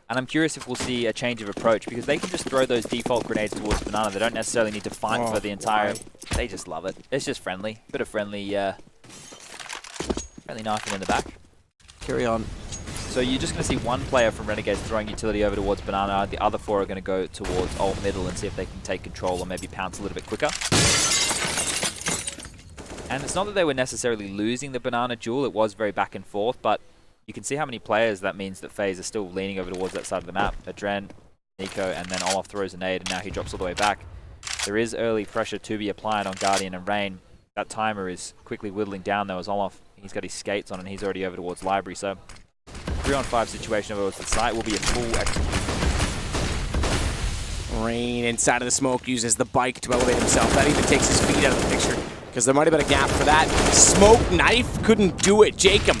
And I'm curious if we'll see a change of approach, because they can just throw those default grenades towards Banana. They don't necessarily need to fight for the entire... They just love it. It's just friendly. Bit of friendly knifing in the back. Carry on. So So you're just going to see one player from Renegades throwing utility over towards Banana. The other 4 are going to go towards alt middle and see if they can take control or maybe pounce a little bit quicker. And it's not that they were necessarily losing the Banana duel. It was very back and forth, but you can see how many players that means that FaZe is still leaning over towards that side of the map. Adren, Nico, and then Olaf throws a nade, and now he drops all the way back. There is early pressure to be applied on Guardian and Rain. That timer is quickly whittling down though as Olaf, he's got his skates on and he's already over towards Library. So 3-on-5 situation over towards the site will be a full execution. Rain inside of the smoke uses the bike to elevate himself. That even takes his feet out of the picture because there might have been a gap for that. Smoke knife couldn't do it. Jacob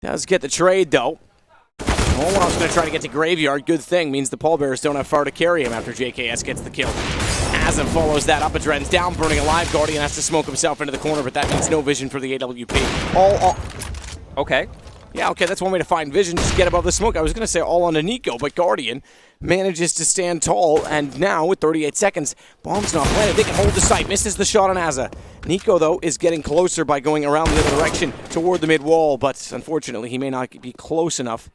does get the trade though. Olaf's going to try to get to Graveyard. Good thing. Means the pallbearers don't have far to carry him after JKS gets the kill. Azam follows that up. Adren's down, burning alive. Guardian has to smoke himself into the corner, but that means no vision for the AWP. Okay. Yeah, okay, that's one way to find vision. Just get above the smoke. I was going to say all on to Nico, but Guardian manages to stand tall, and now with 38 seconds, bomb's not planted. They can hold the site. Misses the shot on Aza. Nico, though, is getting closer by going around the other direction toward the mid wall, but unfortunately, he may not be close enough.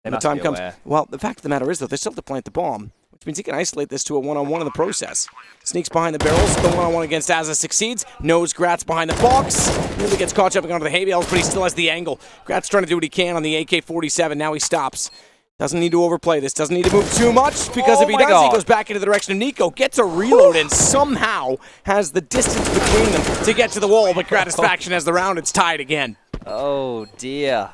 When the time comes. Well, the fact of the matter is, though, they still have to plant the bomb, which means he can isolate this to a one-on-one in the process. Sneaks behind the barrels. The one-on-one against Aza succeeds. Knows Gratz behind the box. Nearly gets caught jumping onto the hay bales, but he still has the angle. Gratz trying to do what he can on the AK-47. Now he stops. Doesn't need to overplay this. Doesn't need to move too much, because if he does, he goes back into the direction of Nico. Gets a reload and somehow has the distance between them to get to the wall, but Gratisfaction has the round. It's tied again. Oh, dear.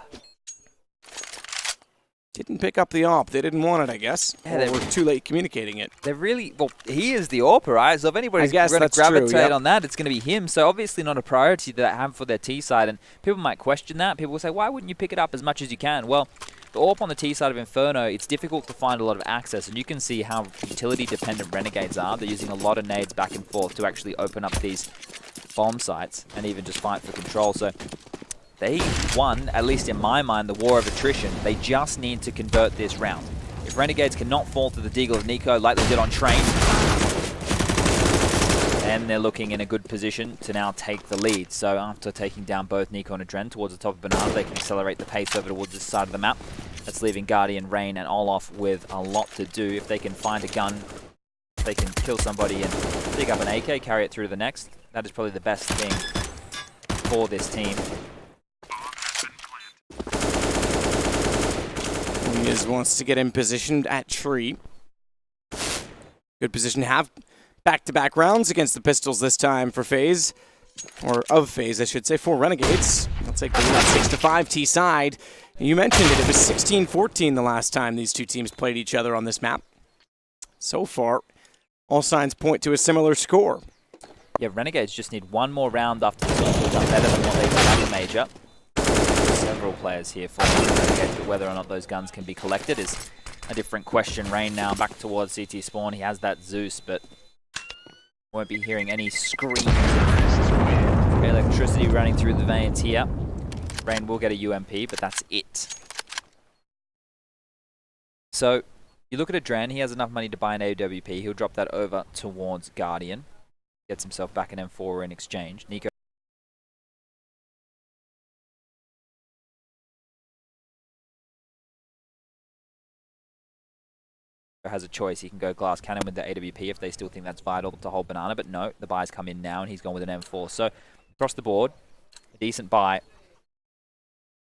Didn't pick up the AWP. They didn't want it, I guess. Yeah, they were too late communicating it. They're really... Well, he is the AWP, right? So if anybody's going to gravitate on that, it's going to be him. So obviously not a priority that they have for their T side. And people might question that. People will say, why wouldn't you pick it up as much as you can? Well, the AWP on the T side of Inferno, it's difficult to find a lot of access. And you can see how utility-dependent Renegades are. They're using a lot of nades back and forth to actually open up these bomb sites and even just fight for control. So... they won, at least in my mind, the war of attrition. They just need to convert this round. If Renegades cannot fall to the deagle of Nico like they did on Train, then they're looking in a good position to now take the lead. So after taking down both Nico and Adren towards the top of Banana, they can accelerate the pace over towards this side of the map. That's leaving Guardian, Rain, and Olaf with a lot to do. If they can find a gun, if they can kill somebody and pick up an AK, carry it through to the next, that is probably the best thing for this team. He wants to get in position at tree. Good position to have. Back-to-back rounds against the Pistols this time for FaZe. Or of FaZe, I should say, for Renegades. Looks like they're 6-5 T-side. You mentioned it. It was 16-14 the last time these two teams played each other on this map. So far, all signs point to a similar score. Yeah, Renegades just need one more round after the Pistols have done better than what they've done in Major. Several players here for Renegades, but whether or not those guns can be collected is a different question. Rain now back towards CT spawn. He has that Zeus, but won't be hearing any screams of electricity running through the veins here. Rain will get a UMP, but that's it. So you look at Adren, he has enough money to buy an AWP. He'll drop that over towards Guardian. Gets himself back an M4 in exchange. Nico has a choice. He can go glass cannon with the AWP if they still think that's vital to hold Banana, but no, the buys come in now and he's gone with an M4. So across the board, a decent buy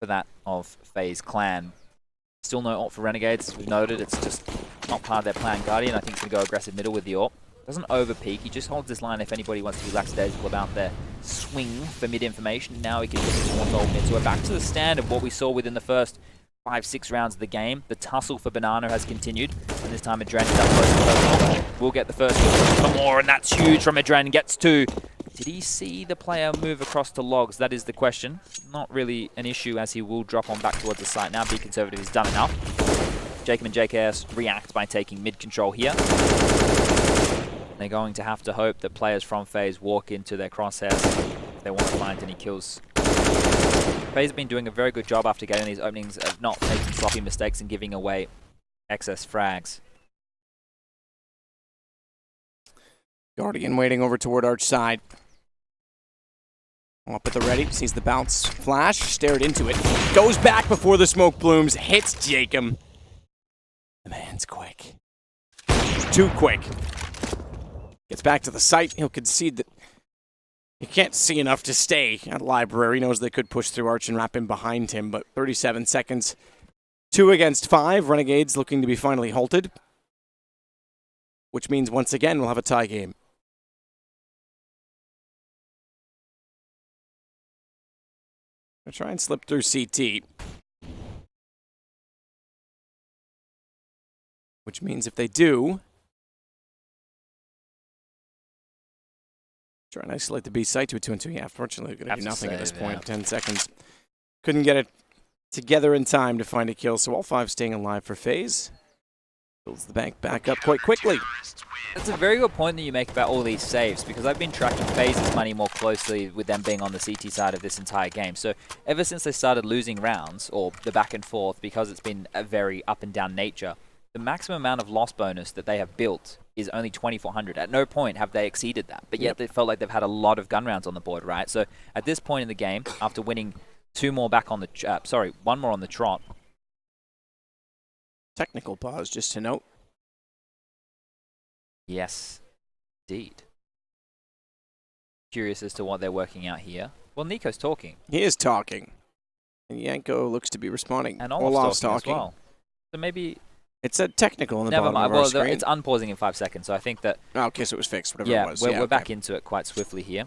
for that of FaZe Clan. Still no ult for Renegades, as we've noted. It's just not part of their plan. Guardian, I think, is going to go aggressive middle with the ult. Doesn't over-peak, he just holds this line if anybody wants to be lackadaisical about their swing for mid-information. Now he can look towards ult mid. So we're back to the stand of what we saw within the first 5-6 rounds of the game. The tussle for Banana has continued, and this time Adren is up close. We'll get the first kill for more, and that's huge from Adren. Gets two. Did he see the player move across to logs? That is the question. Not really an issue, as he will drop on back towards the site. Now Be Conservative has done enough. Jacob and JKS react by taking mid control here. They're going to have to hope that players from FaZe walk into their crosshairs if they want to find any kills. FaZe have been doing a very good job after getting these openings of not making sloppy mistakes and giving away excess frags. Guardian waiting over toward Arch side. Up at the ready, sees the bounce flash, stared into it, goes back before the smoke blooms, hits Jacob. The man's quick. Too quick. Gets back to the site, he'll concede that he can't see enough to stay at Library. He knows they could push through Arch and wrap in behind him, but 37 seconds. 2 against 5. Renegades looking to be finally halted. Which means once again we'll have a tie game. I'll try and slip through CT. Which means if they do, try and isolate the B site to a 2-2. Yeah, fortunately, we're going to do nothing at this point. 10 seconds. Couldn't get it together in time to find a kill, so all 5 staying alive for Faze. Builds the bank back up quite quickly. That's a very good point that you make about all these saves, because I've been tracking Faze's money more closely with them being on the CT side of this entire game. So ever since they started losing rounds, or the back and forth, because it's been a very up and down nature, the maximum amount of loss bonus that they have built is only 2,400. At no point have they exceeded that, but yet they felt like they've had a lot of gun rounds on the board, right? So at this point in the game, after winning 2 more back on the, 1 more on the trot. Technical pause, just to note. Yes, indeed. Curious as to what they're working out here. Well, Nico's talking. He is talking. And Yanko looks to be responding. And Olaf's talking as well. So maybe... It said technical in the Never bottom mind. of our screen. It's unpausing in 5 seconds, so I think that... Oh, okay, so it was fixed, whatever it was. We're back into it quite swiftly here.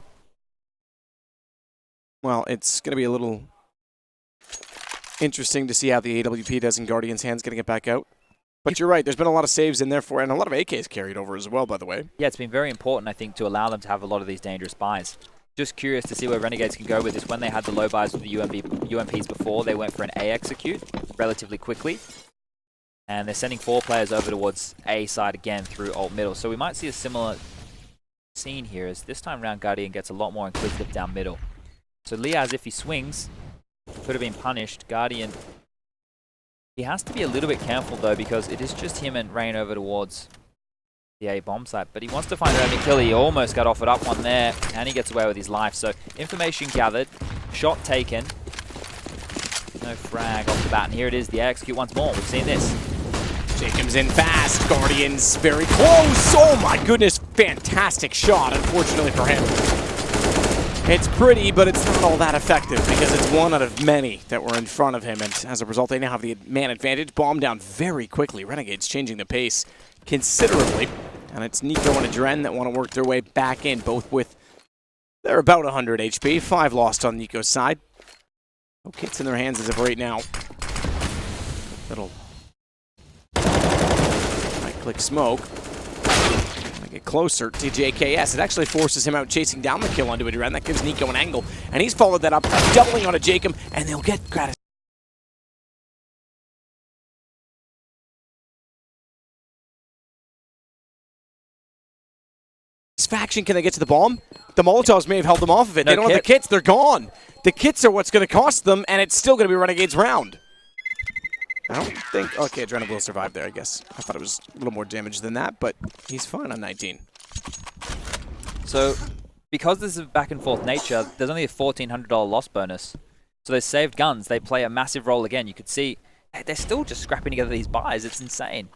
Well, it's going to be a little interesting to see how the AWP does in Guardian's hands getting it back out. But you're right, there's been a lot of saves in there for, and a lot of AKs carried over as well, by the way. Yeah, it's been very important, I think, to allow them to have a lot of these dangerous buys. Just curious to see where Renegades can go with this. When they had the low buys with the UMPs before, they went for an A execute relatively quickly. And they're sending 4 players over towards A side again through alt middle. So we might see a similar scene here, as this time round Guardian gets a lot more inquisitive down middle. So Liaz, if he swings, could have been punished. Guardian, he has to be a little bit careful though, because it is just him and Rain over towards the A bomb site. But he wants to find a kill. He almost got offered up one there, and he gets away with his life. So information gathered, shot taken. No frag off the bat, and here it is, the A execute once more. We've seen this. Jacob's in fast. Guardian's very close. Oh my goodness, fantastic shot, unfortunately for him. It's pretty, but it's not all that effective because it's one out of many that were in front of him, and as a result, they now have the man advantage. Bomb down very quickly. Renegades changing the pace considerably, and it's Nico and Adren that want to work their way back in, both with, they're about 100 HP. 5 lost on Nico's side. No kits in their hands as of right now. Little right-click smoke. Get closer to JKS. It actually forces him out chasing down the kill onto Adren. That gives Nico an angle, and he's followed that up, doubling on a Jacob, and they'll get gratis. Faction, can they get to the bomb? The Molotovs may have held them off of it. They don't have the kits, they're gone. The kits are what's going to cost them, and it's still going to be Renegade's round. I don't think... Okay, Adrenaline will survive there, I guess. I thought it was a little more damage than that, but he's fine on 19. So, because this is a back-and-forth nature, there's only a $1,400 loss bonus. So those saved guns, they play a massive role again. You could see they're still just scrapping together these buys. It's insane.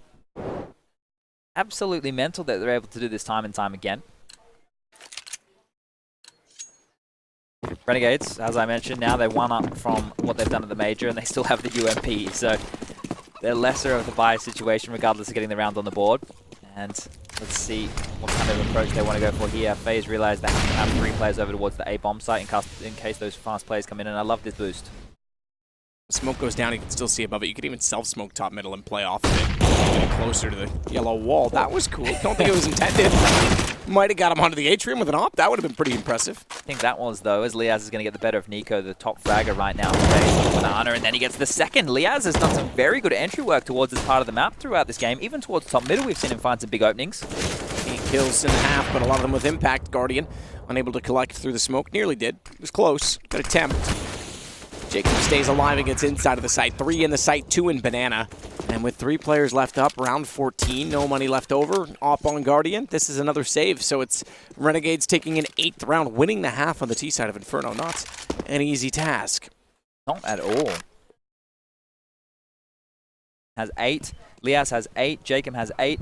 Absolutely mental that they're able to do this time and time again. Renegades, as I mentioned, now they're 1 up from what they've done at the major, and they still have the UMP, so they're lesser of the buy situation regardless of getting the round on the board. And let's see what kind of approach they want to go for here. Faze realized they have 3 players over towards the A bomb site in case those fast players come in, and I love this boost. Smoke goes down, you can still see above it. You could even self-smoke top middle and play off of it. Getting closer to the yellow wall. That was cool. Don't think it was intended. Might have got him onto the atrium with an op. That would have been pretty impressive. I think that was, though, as Liaz is going to get the better of Nico, the top fragger right now. Banana, and then he gets the second. Liaz has done some very good entry work towards this part of the map throughout this game. Even towards top middle, we've seen him find some big openings. 8 kills in half, but a lot of them with impact. Guardian unable to collect through the smoke. Nearly did. It was close. Good attempt. Jacob stays alive and gets inside of the site. 3 in the site, 2 in Banana. And with 3 players left up, round 14, no money left over. Up on Guardian, this is another save. So it's Renegades taking an 8th round, winning the half on the T side of Inferno. Not an easy task. Not at all. Has 8. Liaz has 8. Jacob has 8.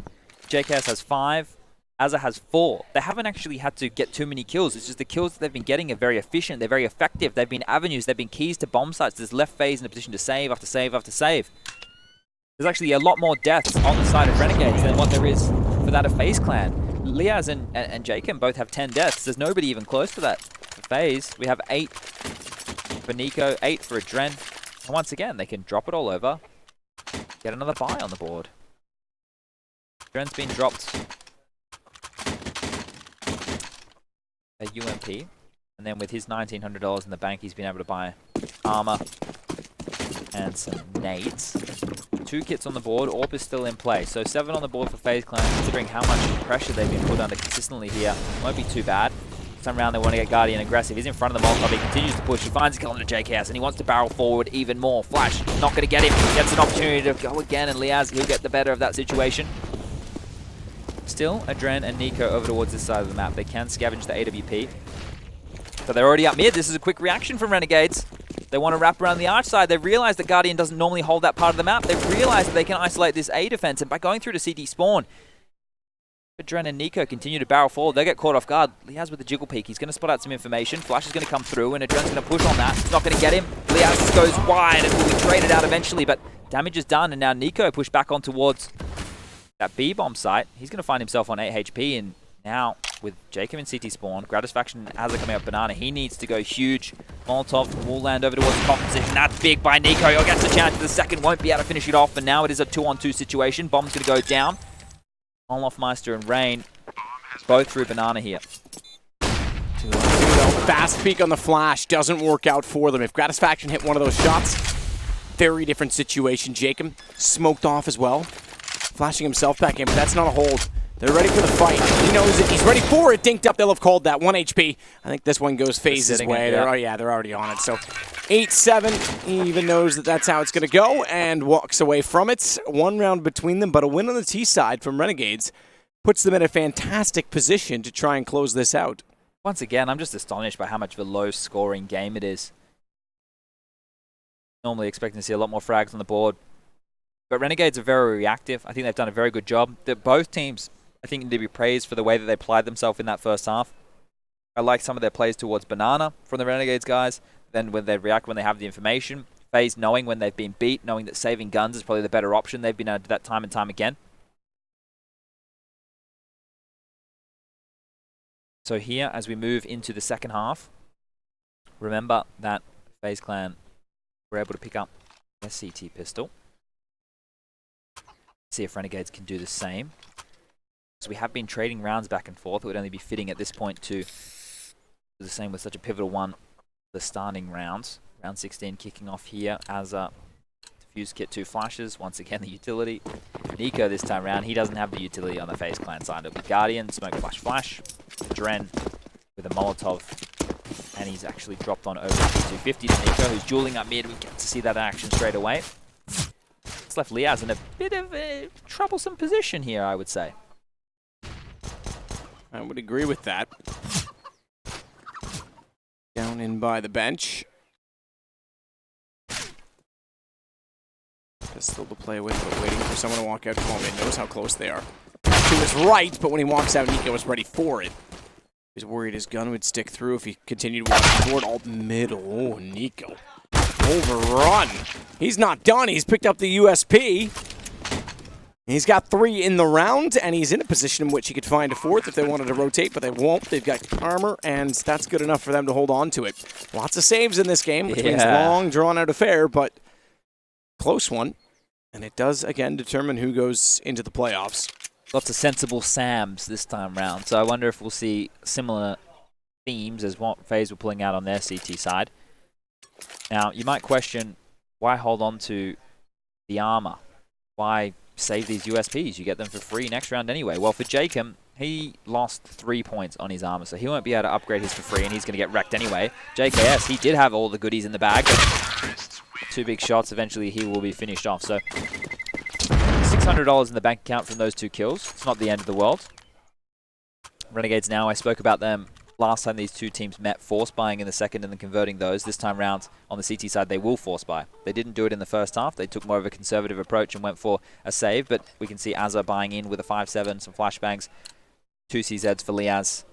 JKS has 5. Azza has 4. They haven't actually had to get too many kills. It's just the kills that they've been getting are very efficient. They're very effective. They've been avenues. They've been keys to bomb sites. There's left Faze in a position to save after save after save. There's actually a lot more deaths on the side of Renegades than what there is for that of Faze Clan. Liaz and Jacob both have 10 deaths. There's nobody even close to that. For Faze, we have 8 for Nico, 8 for Adren. And once again, they can drop it all over. Get another buy on the board. Adren's been dropped a UMP, and then with his $1,900 in the bank, he's been able to buy armor and some nades. 2 kits on the board. AWP is still in play, so 7 on the board for FaZe Clan. Considering how much pressure they've been put under consistently here, won't be too bad. Some round they want to get Guardian aggressive. He's in front of the Molotov. He continues to push. He finds a kill on the JKS, and he wants to barrel forward even more. Flash, not going to get him. Gets an opportunity to go again, and Liaz, he'll get the better of that situation. Still, Adren and Nico over towards this side of the map. They can scavenge the AWP. But they're already up mid. This is a quick reaction from Renegades. They want to wrap around the arch side. They realize that Guardian doesn't normally hold that part of the map. They realize that they can isolate this A defense, and by going through to CT spawn, Adren and Nico continue to barrel forward. They get caught off guard. Liaz with the jiggle peek. He's going to spot out some information. Flash is going to come through, and Adren's going to push on that. It's not going to get him. Liaz goes wide and will be traded out eventually, but damage is done, and now Nico pushed back on towards that B-bomb site. He's going to find himself on 8 HP, and now with Jacob in CT spawn, Gratisfaction and Azza coming up Banana, he needs to go huge. Molotov will land over towards the top position. That's big by Nico. He'll get the chance. The second won't be able to finish it off, and now it is a 2-on-2 situation. Bomb's going to go down. Olofmeister and Rain both through Banana here. Fast peek on the flash doesn't work out for them. If Gratisfaction hit one of those shots, very different situation. Jacob smoked off as well, flashing himself back in, but that's not a hold. They're ready for the fight. He knows it. He's ready for it. Dinked up. They'll have called that. 1 HP. I think this one goes Faze's way. They're already on it. So 8-7. He even knows that that's how it's going to go and walks away from it. 1 round between them, but a win on the T side from Renegades puts them in a fantastic position to try and close this out. Once again, I'm just astonished by how much of a low-scoring game it is. Normally expecting to see a lot more frags on the board. But Renegades are very reactive. I think they've done a very good job. Both teams, I think, need to be praised for the way that they applied themselves in that first half. I like some of their plays towards Banana from the Renegades guys. Then when they react when they have the information. Faze knowing when they've been beat, knowing that saving guns is probably the better option. They've been able to do that time and time again. So here, as we move into the second half, remember that FaZe Clan were able to pick up their CT pistol. See if Renegades can do the same. So we have been trading rounds back and forth. It would only be fitting at this point to do the same with such a pivotal one, the starting rounds. Round 16 kicking off here as a defuse kit, 2 flashes. Once again, the utility. Nico this time round, he doesn't have the utility on the FaZe Clan side. It'll be Guardian, smoke, flash, flash. Dren with a Molotov. And he's actually dropped on over to 250 to Nico, who's dueling up mid. We get to see that action straight away. It's left Liaz in a bit of a troublesome position here, I would say. I would agree with that. Down in by the bench. Pistol to play with, but waiting for someone to walk out. He knows how close they are. To his right, but when he walks out, Nico was ready for it. He was worried his gun would stick through if he continued walking forward. Alt middle. Oh, Nico. Overrun. He's not done. He's picked up the USP. He's got 3 in the round, and he's in a position in which he could find a 4th if they wanted to rotate, but they won't. They've got armor, and that's good enough for them to hold on to it. Lots of saves in this game, which means long, drawn-out affair, but close one. And it does, again, determine who goes into the playoffs. Lots of sensible Sams this time round, so I wonder if we'll see similar themes as what FaZe were pulling out on their CT side. Now, you might question, why hold on to the armor? Why save these USPs? You get them for free next round anyway. Well, for Jacob, He lost 3 points on his armor, so he won't be able to upgrade his for free, and he's going to get wrecked anyway. JKS, he did have all the goodies in the bag, but 2 big shots, eventually he will be finished off. So $600 in the bank account from those 2 kills. It's not the end of the world. Renegades now, I spoke about them last time these 2 teams met, force buying in the second and then converting those. This time round, on the CT side, they will force buy. They didn't do it in the first half. They took more of a conservative approach and went for a save, but we can see Azza buying in with a 5-7, some flashbangs. 2 CZs for Liaz.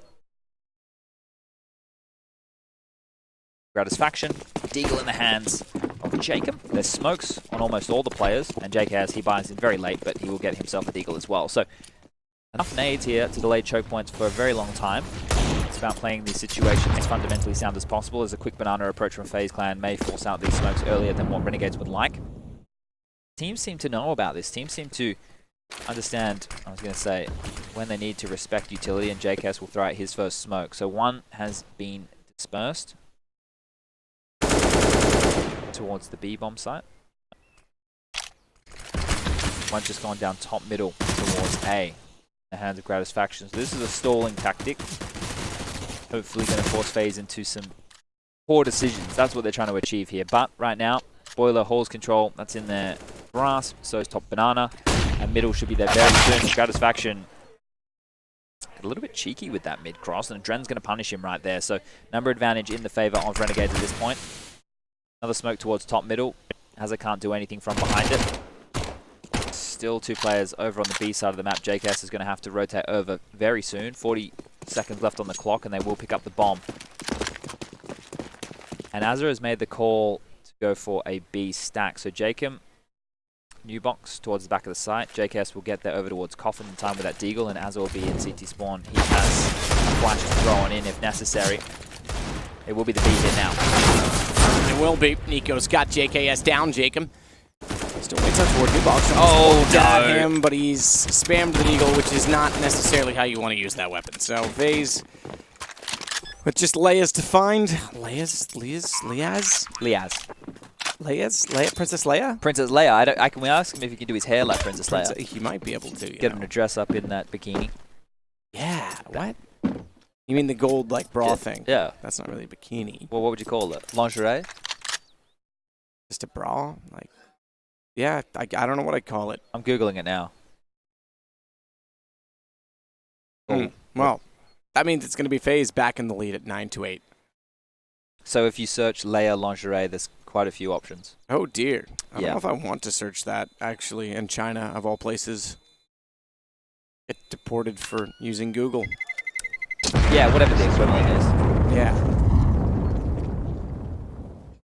Gratisfaction. Deagle in the hands of Jacob. There's smokes on almost all the players, and JKS, he buys in very late, but he will get himself a Deagle as well. So, enough nades here to delay choke points for a very long time. It's about playing these situations as fundamentally sound as possible, as a quick banana approach from FaZe Clan may force out these smokes earlier than what Renegades would like. Teams seem to know about this. Teams seem to understand, I was going to say, when they need to respect utility, and JKS will throw out his first smoke. So one has been dispersed towards the B-bomb site. One's just gone down top middle towards A. In the hands of Gratisfaction. So this is a stalling tactic. Hopefully going to force FaZe into some poor decisions. That's what they're trying to achieve here. But right now, Boiler holds control. That's in their grasp. So is top banana. And middle should be there very soon. Gratisfaction a little bit cheeky with that mid cross, and Dren's going to punish him right there. So number advantage in the favor of Renegades at this point. Another smoke towards top middle. Hazard can't do anything from behind it. Still 2 players over on the B side of the map. JKS is going to have to rotate over very soon. 40 seconds left on the clock, and they will pick up the bomb. And Azra has made the call to go for a B stack. So Jacob, new box towards the back of the site. JKS will get there over towards Coffin in time with that Deagle, and Azra will be in CT spawn. He has a flash to throw on in if necessary. It will be the B here now. It will be. Nico's got JKS down, Jacob. Still waits out toward new box. Oh, at him, but he's spammed the Deagle, which is not necessarily how you want to use that weapon. So Faze with just Leia's to find. Liaz? Princess Leia? Princess Leia. Can we ask him if he can do his hair like Princess Leia? He might be able to. Get him to dress up in that bikini. Yeah, what? You mean the gold, like, bra thing? Yeah. That's not really a bikini. Well, what would you call it? Lingerie? Just a bra? Like, yeah, I don't know what I'd call it. I'm Googling it now. Well, that means it's going to be FaZe back in the lead at 9-8. So if you search Leia lingerie, there's quite a few options. Oh, dear. I don't know if I want to search that, actually, in China, of all places. Get deported for using Google. Yeah, whatever the equivalent is. Yeah.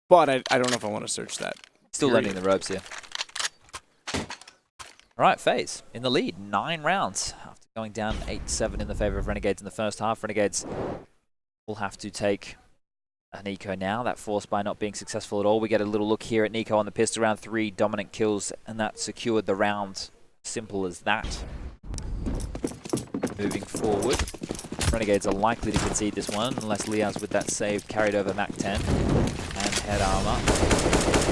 But I don't know if I want to search that. Still learning the ropes here. All right, FaZe in the lead, 9 rounds. After going down 8-7 in the favor of Renegades in the first half, Renegades will have to take Nico now. That forced by not being successful at all. We get a little look here at Nico on the pistol round, 3 dominant kills, and that secured the round. Simple as that. Moving forward, Renegades are likely to concede this one unless Liaz with that save carried over Mac 10. And head armor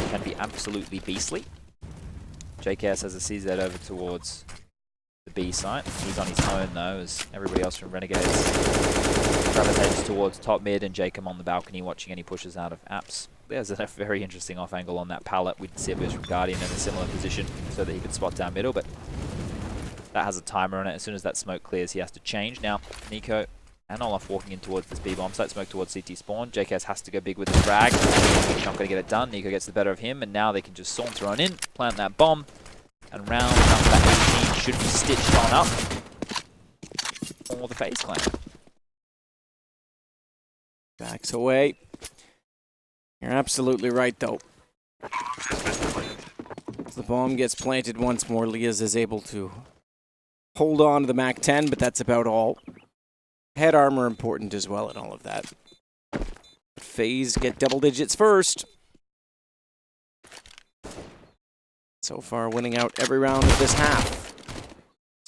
can be absolutely beastly. JKS has a CZ over towards the B site. He's on his own though, as everybody else from Renegades gravitates towards top mid, and Jacob on the balcony watching any pushes out of apps. There's a very interesting off angle on that pallet. We did see a boost from Guardian in a similar position so that he could spot down middle, but that has a timer on it. As soon as that smoke clears, he has to change. Now, Nico and Olaf walking in towards this B-bomb site. Smoke towards CT spawn. JKS has to go big with the frag. He's not going to get it done. Nico gets the better of him, and now they can just saunter on in, plant that bomb, and round number 18 should be stitched on up for the FaZe clan. Backs away. You're absolutely right, though. As the bomb gets planted once more, Liaz is able to hold on to the Mac 10, but that's about all. Head armor important as well in all of that. FaZe get double digits first. So far, winning out every round of this half.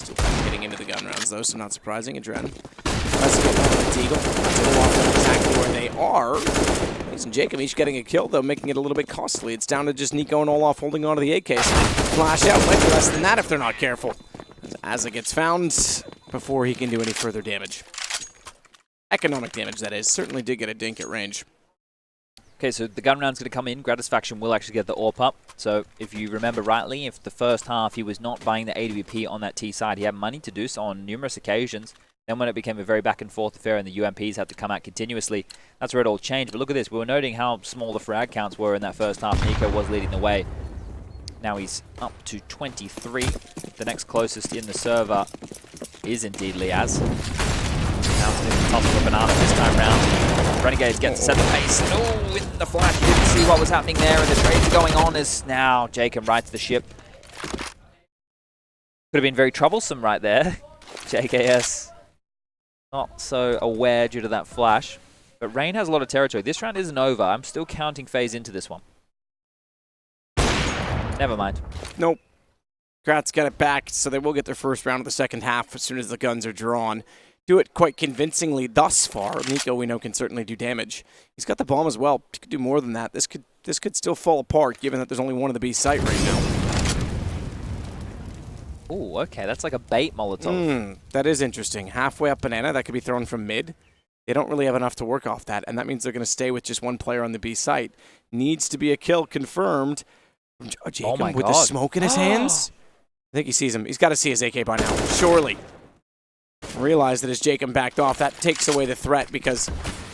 Still getting into the gun rounds, though, so not surprising. Adren. Let's get on the Deagle. Off exactly where they are. Faze and Jacob each getting a kill, though, making it a little bit costly. It's down to just Nico and Olaf holding on to the AK. Flash out, might be less than that if they're not careful. As it gets found, before he can do any further damage. Economic damage, that is. Certainly did get a dink at range. Okay, so the gun round's going to come in. Gratisfaction will actually get the AWP up. So if you remember rightly, if the first half he was not buying the AWP on that T side, he had money to do so on numerous occasions. Then when it became a very back and forth affair and the UMPs had to come out continuously, that's where it all changed. But look at this. We were noting how small the frag counts were in that first half. NiKo was leading the way. Now he's up to 23. The next closest in the server is indeed Liaz. Now it's moving top of a banana this time round. Renegades get to set the pace. Oh, with the flash, you didn't see what was happening there, and the trades going on as now Jacob rides the ship. Could have been very troublesome right there. JKS not so aware due to that flash. But Rain has a lot of territory. This round isn't over. I'm still counting Faze into this one. Never mind. Nope. Gratz got it back, so they will get their first round of the second half as soon as the guns are drawn. Do it quite convincingly thus far. NiKo, we know, can certainly do damage. He's got the bomb as well. He could do more than that. This could still fall apart, given that there's only one of the B site right now. Oh, okay. That's like a bait Molotov. That is interesting. Halfway up banana, that could be thrown from mid. They don't really have enough to work off that, and that means they're going to stay with just one player on the B site. Needs to be a kill confirmed. Jacob with the smoke in his hands. I think he sees him. He's got to see his AK by now, surely. Realize that as Jacob backed off, that takes away the threat, because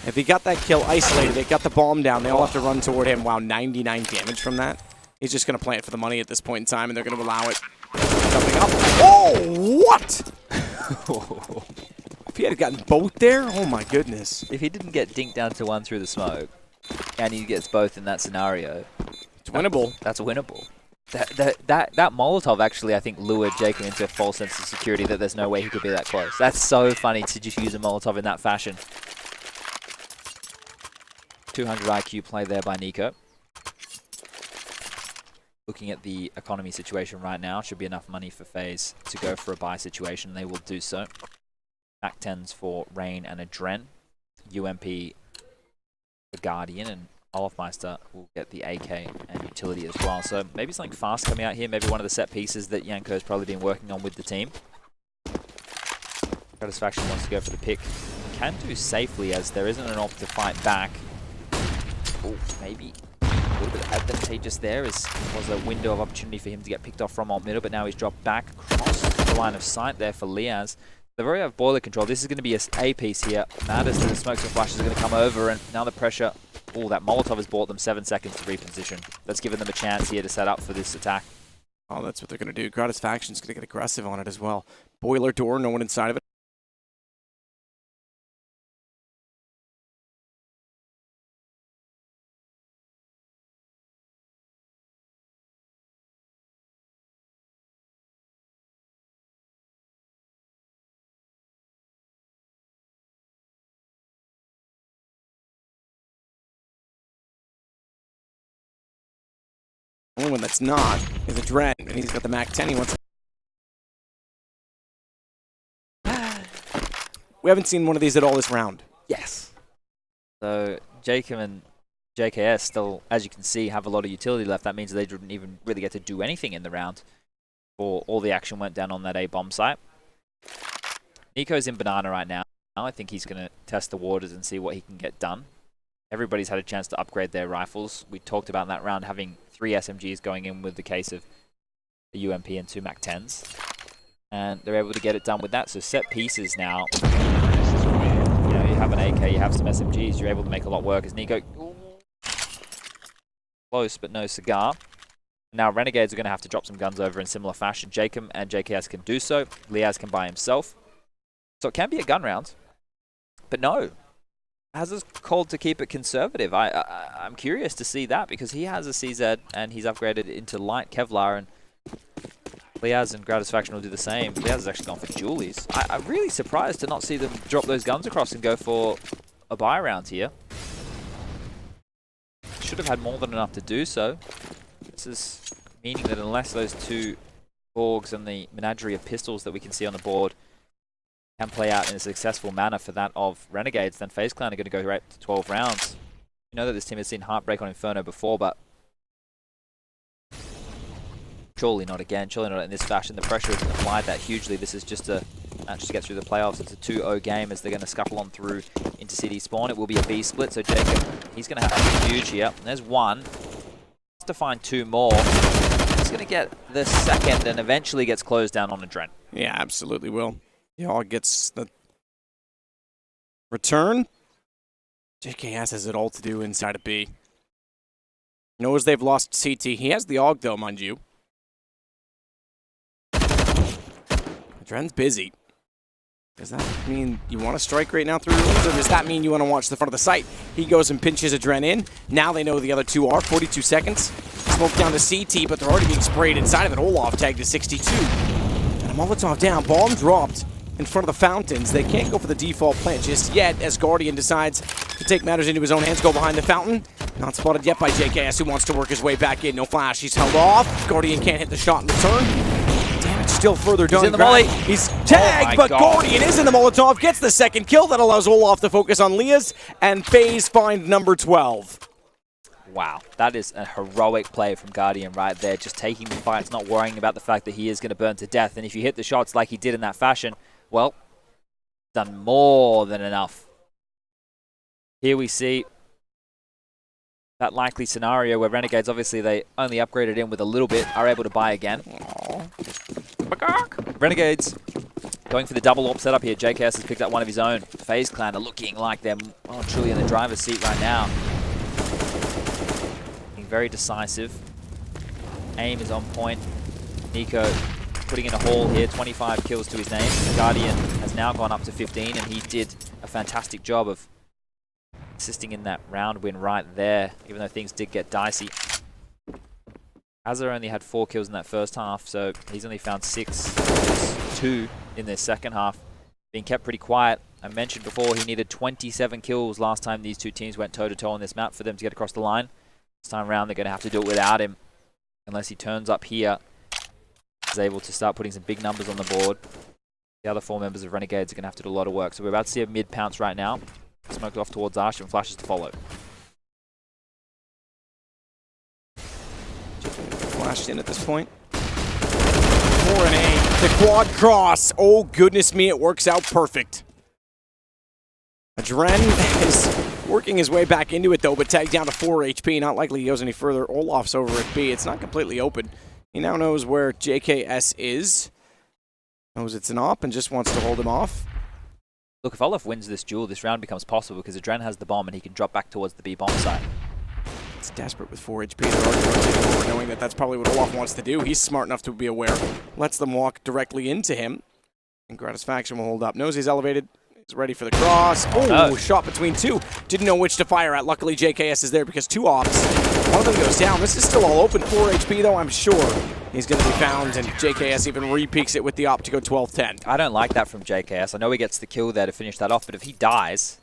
if he got that kill isolated, they got the bomb down, they all have to run toward him. Wow, 99 damage from that. He's just going to play it for the money at this point in time, and they're going to allow it. Jumping up. Oh, what? If he had gotten both there, oh my goodness. If he didn't get dinked down to one through the smoke, and he gets both in that scenario, it's winnable. That's winnable. That Molotov actually, I think, lured Jacob into a false sense of security that there's no way he could be that close. That's so funny to just use a Molotov in that fashion. 200 IQ play there by NiKo. Looking at the economy situation right now, should be enough money for Faze to go for a buy situation. They will do so. Mac 10s for Rain and Adren. UMP, the Guardian, and Olafmeister will get the AK and utility as well. So maybe something fast coming out here. Maybe one of the set pieces that Yanko has probably been working on with the team. Gratisfaction wants to go for the pick. Can do safely as there isn't an op to fight back. Oh, maybe a little bit advantageous there. Was a window of opportunity for him to get picked off from alt middle, but now he's dropped back across the line of sight there for Liaz. They already have boiler control. This is going to be a piece here. Matters that the smokes and flashes are going to come over, and now the pressure. Oh, that Molotov has bought them 7 seconds to reposition. That's given them a chance here to set up for this attack. Oh, that's what they're going to do. Gratisfaction's going to get aggressive on it as well. Boiler door, no one inside of it. The only one that's not is Adren, and he's got the Mac 10. He wants. We haven't seen one of these at all this round. Yes. So Jacob and JKS still, as you can see, have a lot of utility left. That means they didn't even really get to do anything in the round, for all the action went down on that A bomb site. NiKo's in banana right now. I think he's going to test the waters and see what he can get done. Everybody's had a chance to upgrade their rifles. We talked about in that round having 3 SMGs going in with the case of the UMP and 2 Mac 10s. And they're able to get it done with that. So set pieces now. You know, you have an AK, you have some SMGs, you're able to make a lot work as NiKo. Close, but no cigar. Now Renegades are going to have to drop some guns over in similar fashion. Jacob and JKS can do so. Liaz can by himself. So it can be a gun round. But no. Has us called to keep it conservative. I'm curious to see that, because he has a CZ and he's upgraded into light Kevlar, and Liaz and Gratisfaction will do the same. Liaz has actually gone for Julies. I'm really surprised to not see them drop those guns across and go for a buy round here. Should have had more than enough to do so. This is meaning that unless those 2 Borgs and the menagerie of pistols that we can see on the board can play out in a successful manner for that of Renegades, then FaZe Clan are going to go right to 12 rounds. You know that this team has seen Heartbreak on Inferno before, but surely not again. Surely not in this fashion. The pressure isn't applied that hugely. This is just a managed to get through the playoffs. It's a 2-0 game as they're going to scuffle on through into City Spawn. It will be a B split, so Jacob, he's going to have to be huge here. There's one. Has to find 2 more. He's going to get the second and eventually gets closed down on a Dren. Yeah, absolutely will. Y'all gets the return. JKS has it all to do inside of B. Knows they've lost CT. He has the AUG though, mind you. Dren's busy. Does that mean you want to strike right now through rooms, or does that mean you want to watch the front of the site? He goes and pinches a Dren in. Now they know the other 2 are. 42 seconds. Smoke down to CT, but they're already being sprayed inside of it. Olaf tagged to 62. And a Molotov down. Bomb dropped in front of the fountains. They can't go for the default plant just yet as Guardian decides to take matters into his own hands, go behind the fountain. Not spotted yet by JKS, who wants to work his way back in. No flash. He's held off. Guardian can't hit the shot in return. Damage still further done. He's in the molly. He's tagged, but Guardian is in the Molotov. Gets the second kill. That allows Olaf to focus on Lias, and Faze find number 12. Wow, that is a heroic play from Guardian right there. Just taking the fights, not worrying about the fact that he is going to burn to death. And if you hit the shots like he did in that fashion, well, done more than enough. Here we see that likely scenario where Renegades, obviously they only upgraded in with a little bit, are able to buy again. Renegades going for the double AWP setup here. JKS has picked up one of his own. FaZe Clan are looking like they're truly in the driver's seat right now. Being very decisive. Aim is on point. Nico putting in a haul here, 25 kills to his name. Guardian has now gone up to 15, and he did a fantastic job of assisting in that round win right there, even though things did get dicey. Azza only had 4 kills in that first half, so he's only found 2 in their second half. Being kept pretty quiet. I mentioned before he needed 27 kills last time these 2 teams went toe-to-toe on this map for them to get across the line. This time around, they're going to have to do it without him, unless he turns up here. He's able to start putting some big numbers on the board. The other 4 members of Renegades are going to have to do a lot of work. So we're about to see a mid pounce right now. Smoked off towards Ash and flashes to follow. Flashed in at this point. 4 and 8. The quad cross. Oh, goodness me, it works out perfect. Dren is working his way back into it, though, but tagged down to 4 HP. Not likely he goes any further. Olaf's over at B. It's not completely open. He now knows where JKS is. Knows it's an op and just wants to hold him off. Look, if Olaf wins this duel, this round becomes possible because Adren has the bomb and he can drop back towards the B bomb site. It's desperate with 4 HP. They're already rotating over, knowing that that's probably what Olaf wants to do. He's smart enough to be aware. Lets them walk directly into him. And Gratisfaction will hold up. Knows he's elevated. He's ready for the cross. Oh, no. Shot between 2. Didn't know which to fire at. Luckily, JKS is there because 2 ops. One of them goes down. This is still all open. 4 HP, though, I'm sure he's going to be found. And JKS even re-peaks it with the op to go 12-10. I don't like that from JKS. I know he gets the kill there to finish that off, but if he dies...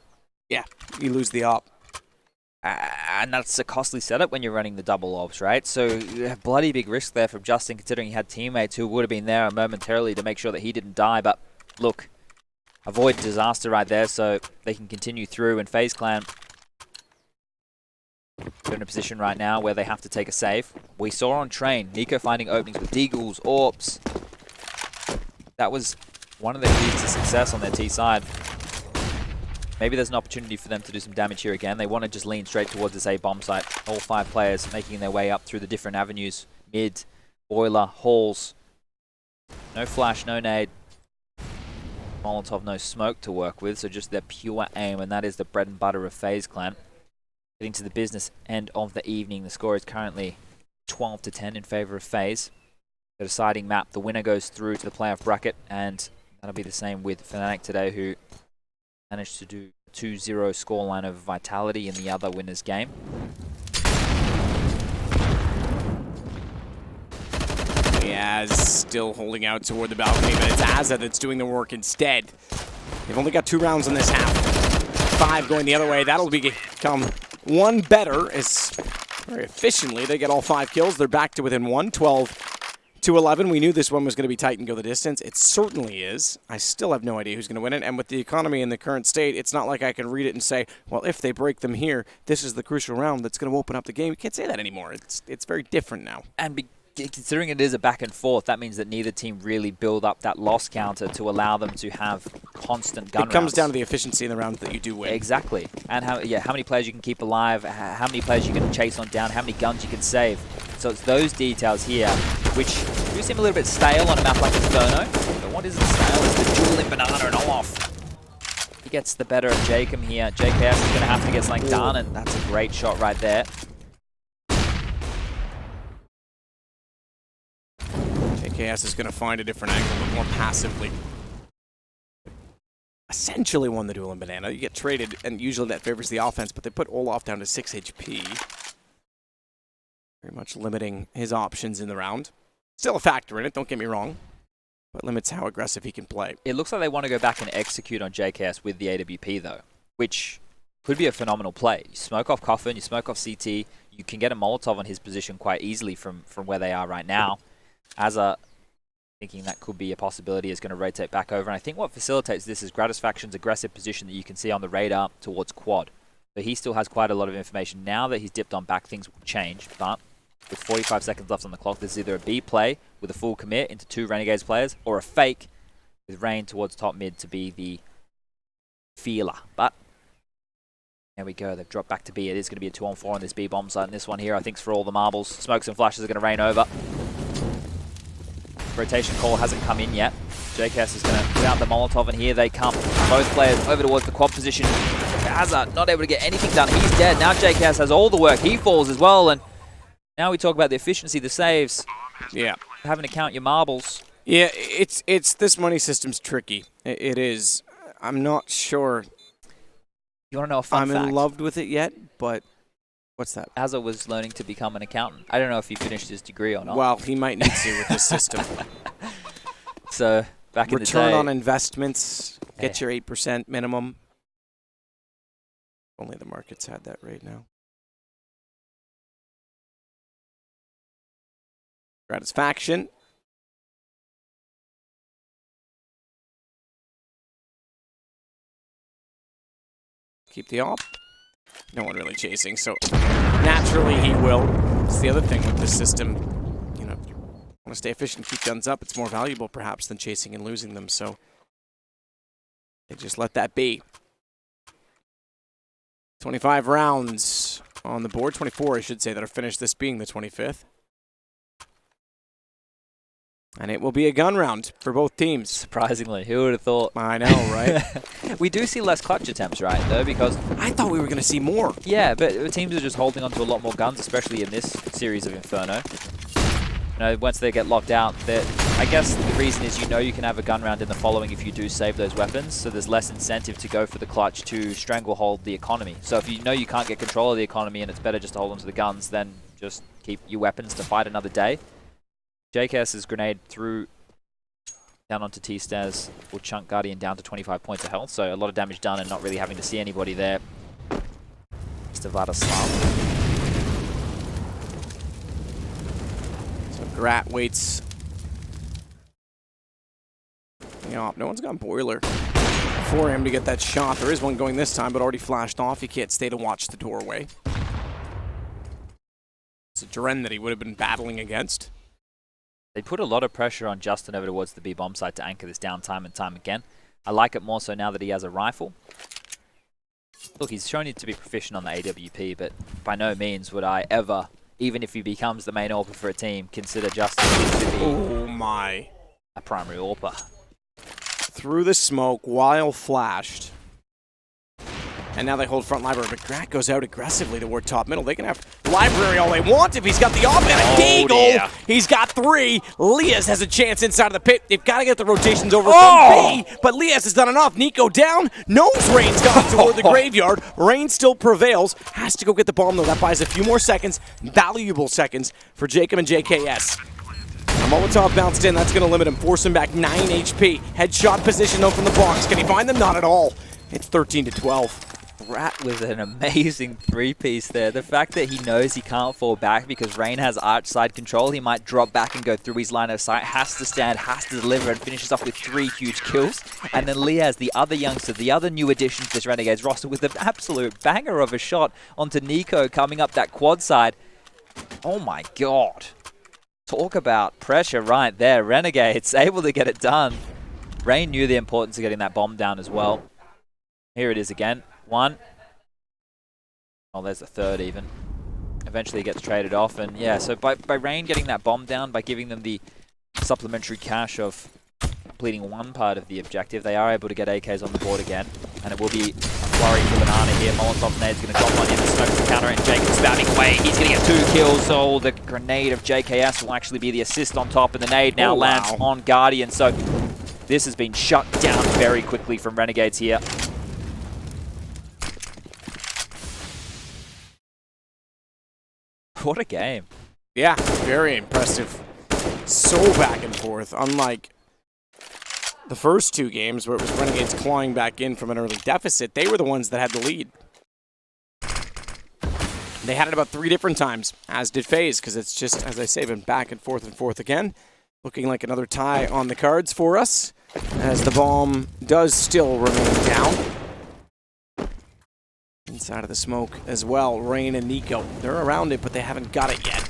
Yeah, you lose the op. And that's a costly setup when you're running the double ops, right? So you have bloody big risk there from Justin, considering he had teammates who would have been there momentarily to make sure that he didn't die. But look, avoid disaster right there so they can continue through. And FaZe Clan are in a position right now where they have to take a save. We saw on Train, Nico finding openings with Deagles, AWPs. That was one of their keys to success on their T side. Maybe there's an opportunity for them to do some damage here again. They want to just lean straight towards this A bomb site. All 5 players making their way up through the different avenues. Mid, boiler, halls. No flash, no nade. Molotov, no smoke to work with, so just their pure aim, and that is the bread and butter of FaZe Clan. Getting to the business end of the evening, the score is currently 12-10 in favor of FaZe. The deciding map, the winner goes through to the playoff bracket, and that'll be the same with Fnatic today, who managed to do a 2-0 scoreline over Vitality in the other winner's game. Yaz still holding out toward the balcony, but it's Azza that's doing the work instead. They've only got 2 rounds in this half. 5 going the other way. That'll become 1 better as very efficiently they get all 5 kills. They're back to within 1, 12-11. We knew this one was going to be tight and go the distance. It certainly is. I still have no idea who's going to win it. And with the economy in the current state, it's not like I can read it and say, well, if they break them here, this is the crucial round that's going to open up the game. You can't say that anymore. It's very different now. And considering it is a back and forth, that means that neither team really build up that loss counter to allow them to have constant gun rounds. It comes down to the efficiency in the rounds that you do win. Exactly. And how many players you can keep alive, how many players you can chase on down, how many guns you can save. So it's those details here, which do seem a little bit stale on a map like Inferno. But what isn't stale is the dueling banana and off. He gets the better of Jacob here. JKS is going to have to get something done, and that's a great shot right there. JKS is going to find a different angle, but more passively. Essentially won the duel in banana. You get traded, and usually that favors the offense, but they put Olaf down to 6 HP. Very much limiting his options in the round. Still a factor in it, don't get me wrong, but limits how aggressive he can play. It looks like they want to go back and execute on JKS with the AWP, though, which could be a phenomenal play. You smoke off Coffin, you smoke off CT, you can get a Molotov on his position quite easily from where they are right now. Asa, thinking that could be a possibility, is going to rotate back over. And I think what facilitates this is Gratisfaction's aggressive position that you can see on the radar towards quad. So he still has quite a lot of information. Now that he's dipped on back, things will change. But with 45 seconds left on the clock, there's either a B play with a full commit into 2 Renegades players, or a fake with Rain towards top mid to be the feeler. But there we go. They've dropped back to B. It is going to be a 2-on-4 on this B bomb site. And this one here, I think, is for all the marbles. Smokes and flashes are going to rain over. Rotation call hasn't come in yet. JKS is going to put out the Molotov, and here they come. Both players over towards the quad position. Hazard not able to get anything done. He's dead. Now JKS has all the work. He falls as well, and now we talk about the efficiency, the saves. Yeah. Having to count your marbles. Yeah, it's this money system's tricky. It is. I'm not sure You want to know a fun fact? I'm in love with it yet, but what's that? Asa was learning to become an accountant. I don't know if he finished his degree or not. Well, he might need to with this system. So, back in the day... Return on investments, get your 8% minimum. Only the market's had that right now. Gratisfaction. Keep the op. No one really chasing, so naturally he will. It's the other thing with this system. You know, if you want to stay efficient, keep guns up, it's more valuable perhaps than chasing and losing them, so they just let that be. 25 rounds on the board, 24 I should say, that are finished, this being the 25th. And it will be a gun round for both teams. Surprisingly, who would have thought? I know, right? We do see less clutch attempts, right, though, because... I thought we were going to see more. Yeah, but teams are just holding on to a lot more guns, especially in this series of Inferno. You know, once they get locked out, I guess the reason is you can have a gun round in the following if you do save those weapons, so there's less incentive to go for the clutch to stranglehold the economy. So if you know you can't get control of the economy and it's better just to hold on to the guns, then just keep your weapons to fight another day. JKS's grenade through down onto T-Stairs will chunk Guardian down to 25 points of health, so a lot of damage done and not really having to see anybody there. Mr. Vladislav. So Grat waits. No one's got Boiler for him to get that shot. There is one going this time, but already flashed off. He can't stay to watch the doorway. It's a Dren that he would have been battling against. They put a lot of pressure on Justin over towards the B-bomb site to anchor this down time and time again. I like it more so now that he has a rifle. Look, he's shown to be proficient on the AWP, but by no means would I ever, even if he becomes the main AWPer for a team, consider Justin to be a primary AWPer. Through the smoke while flashed. And now they hold front library, but Grat goes out aggressively toward top middle. They can have library all they want if he's got the op and a deagle. Yeah. He's got 3. Lias has a chance inside of the pit. They've got to get the rotations over from B, but Lias has done enough. Nico down, knows Rain's gone toward the graveyard. Rain still prevails, has to go get the bomb though. That buys a few more seconds, valuable seconds for Jacob and JKS. A Molotov bounced in, that's going to limit him, force him back 9 HP. Headshot position though from the box. Can he find them? Not at all. It's 13-12. Rat with an amazing 3-piece there. The fact that he knows he can't fall back because Rain has arch side control, he might drop back and go through his line of sight, has to stand, has to deliver, and finishes off with 3 huge kills. And then Liaz, the other youngster, the other new addition to this Renegades roster, with an absolute banger of a shot onto Nico coming up that quad side. Oh my god. Talk about pressure right there. Renegades able to get it done. Rain knew the importance of getting that bomb down as well. Here it is again. One. Oh, there's the third even. Eventually gets traded off. And yeah, so by Rain getting that bomb down, by giving them the supplementary cash of completing one part of the objective, they are able to get AKs on the board again. And it will be a worry for Banana here. Molotov Nade's going to drop on him. The smoke's the counter, and Jacob's spamming away. He's going to get 2 kills. So the grenade of JKS will actually be the assist on top, and the nade now lands on Guardian. So this has been shut down very quickly from Renegades here. What a game. Yeah, very impressive. So back and forth, unlike the first 2 games where it was Renegades clawing back in from an early deficit. They were the ones that had the lead. They had it about 3 different times, as did Faze, because it's just, as I say, been back and forth again. Looking like another tie on the cards for us, as the bomb does still remain down. Inside of the smoke as well, Rain and Nico. They're around it, but they haven't got it yet.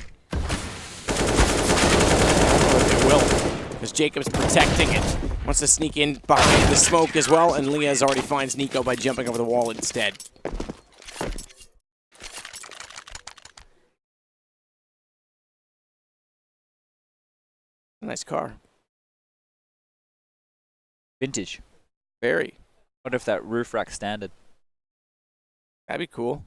They will, because Jacob's protecting it. Wants to sneak in behind the smoke as well, and Liaz already finds Nico by jumping over the wall instead. Nice car. Vintage. Very. Wonder if that roof rack standard. That'd be cool.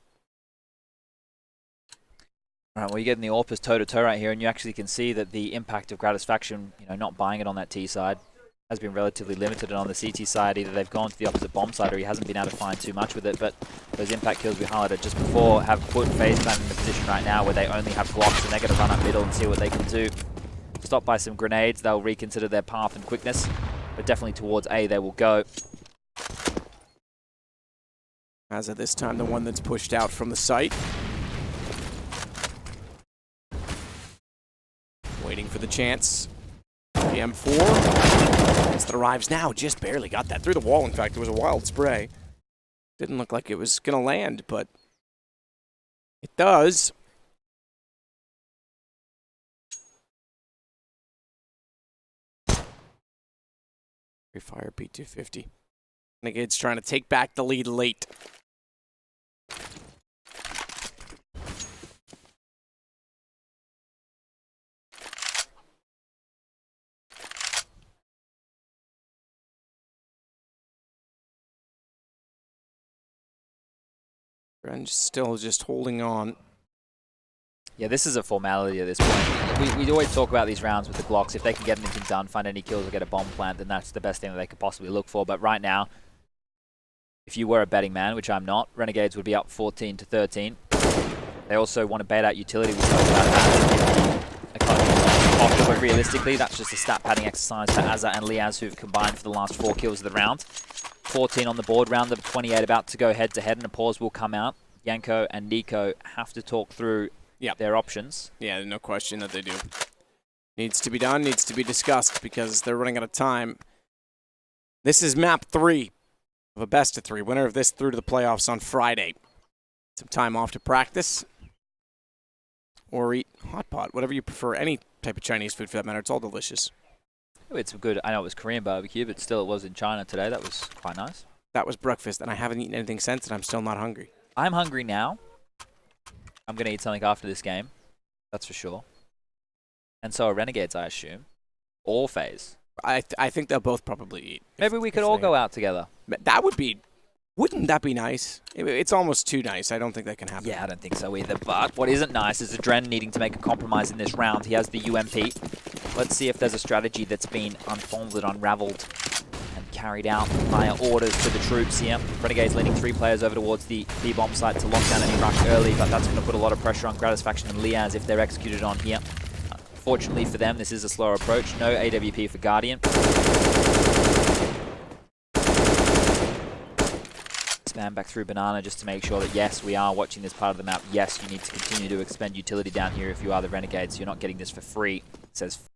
All right, well, you're getting the Orpus toe-to-toe right here, and you actually can see that the impact of Gratisfaction, not buying it on that T side, has been relatively limited. And on the CT side, either they've gone to the opposite bomb side, or he hasn't been able to find too much with it. But those impact kills we highlighted just before have put Faze in the position right now where they only have Glocks, and they're going to run up middle and see what they can do. Stopped by some grenades, they'll reconsider their path and quickness, but definitely towards A they will go. As at this time, the one that's pushed out from the site. Waiting for the chance. PM4. As that arrives now, just barely got that through the wall. In fact, it was a wild spray. Didn't look like it was going to land, but it does. Free fire P250. Renegades trying to take back the lead late. Grunge still just holding on. Yeah, this is a formality at this point. We always talk about these rounds with the Glocks. If they can get anything done, find any kills or get a bomb plant, then that's the best thing that they could possibly look for. But right now, if you were a betting man, which I'm not, Renegades would be up 14-13. They also want to bait out utility. We talked about that. But realistically, that's just a stat padding exercise for Azza and Liaz, who've combined for the last 4 kills of the round. 14 on the board, round number 28 about to go head-to-head, and a pause will come out. Yanko and Nico have to talk through their options. Yeah, no question that they do. Needs to be done, needs to be discussed, because they're running out of time. This is map 3 of a best-of-3. Winner of this through to the playoffs on Friday. Some time off to practice. Or eat hot pot, whatever you prefer. Any type of Chinese food for that matter. It's all delicious. It's good. I know it was Korean barbecue, but still it was in China today. That was quite nice. That was breakfast, and I haven't eaten anything since, and I'm still not hungry. I'm hungry now. I'm going to eat something after this game. That's for sure. And so are Renegades, I assume. Or Faze. I think they'll both probably eat. Maybe we could all go out together. That would be... Wouldn't that be nice? It's almost too nice. I don't think that can happen. Yeah, I don't think so either. But what isn't nice is Adren needing to make a compromise in this round. He has the UMP. Let's see if there's a strategy that's been unfolded, unraveled, and carried out via orders to the troops here. Renegades leading 3 players over towards the B-bomb site to lock down any rush early, but that's going to put a lot of pressure on Gratisfaction and Liaz if they're executed on here. Fortunately for them, this is a slower approach. No AWP for Guardian. Spam back through Banana just to make sure that, yes, we are watching this part of the map. Yes, you need to continue to expend utility down here if you are the Renegades. You're not getting this for free, says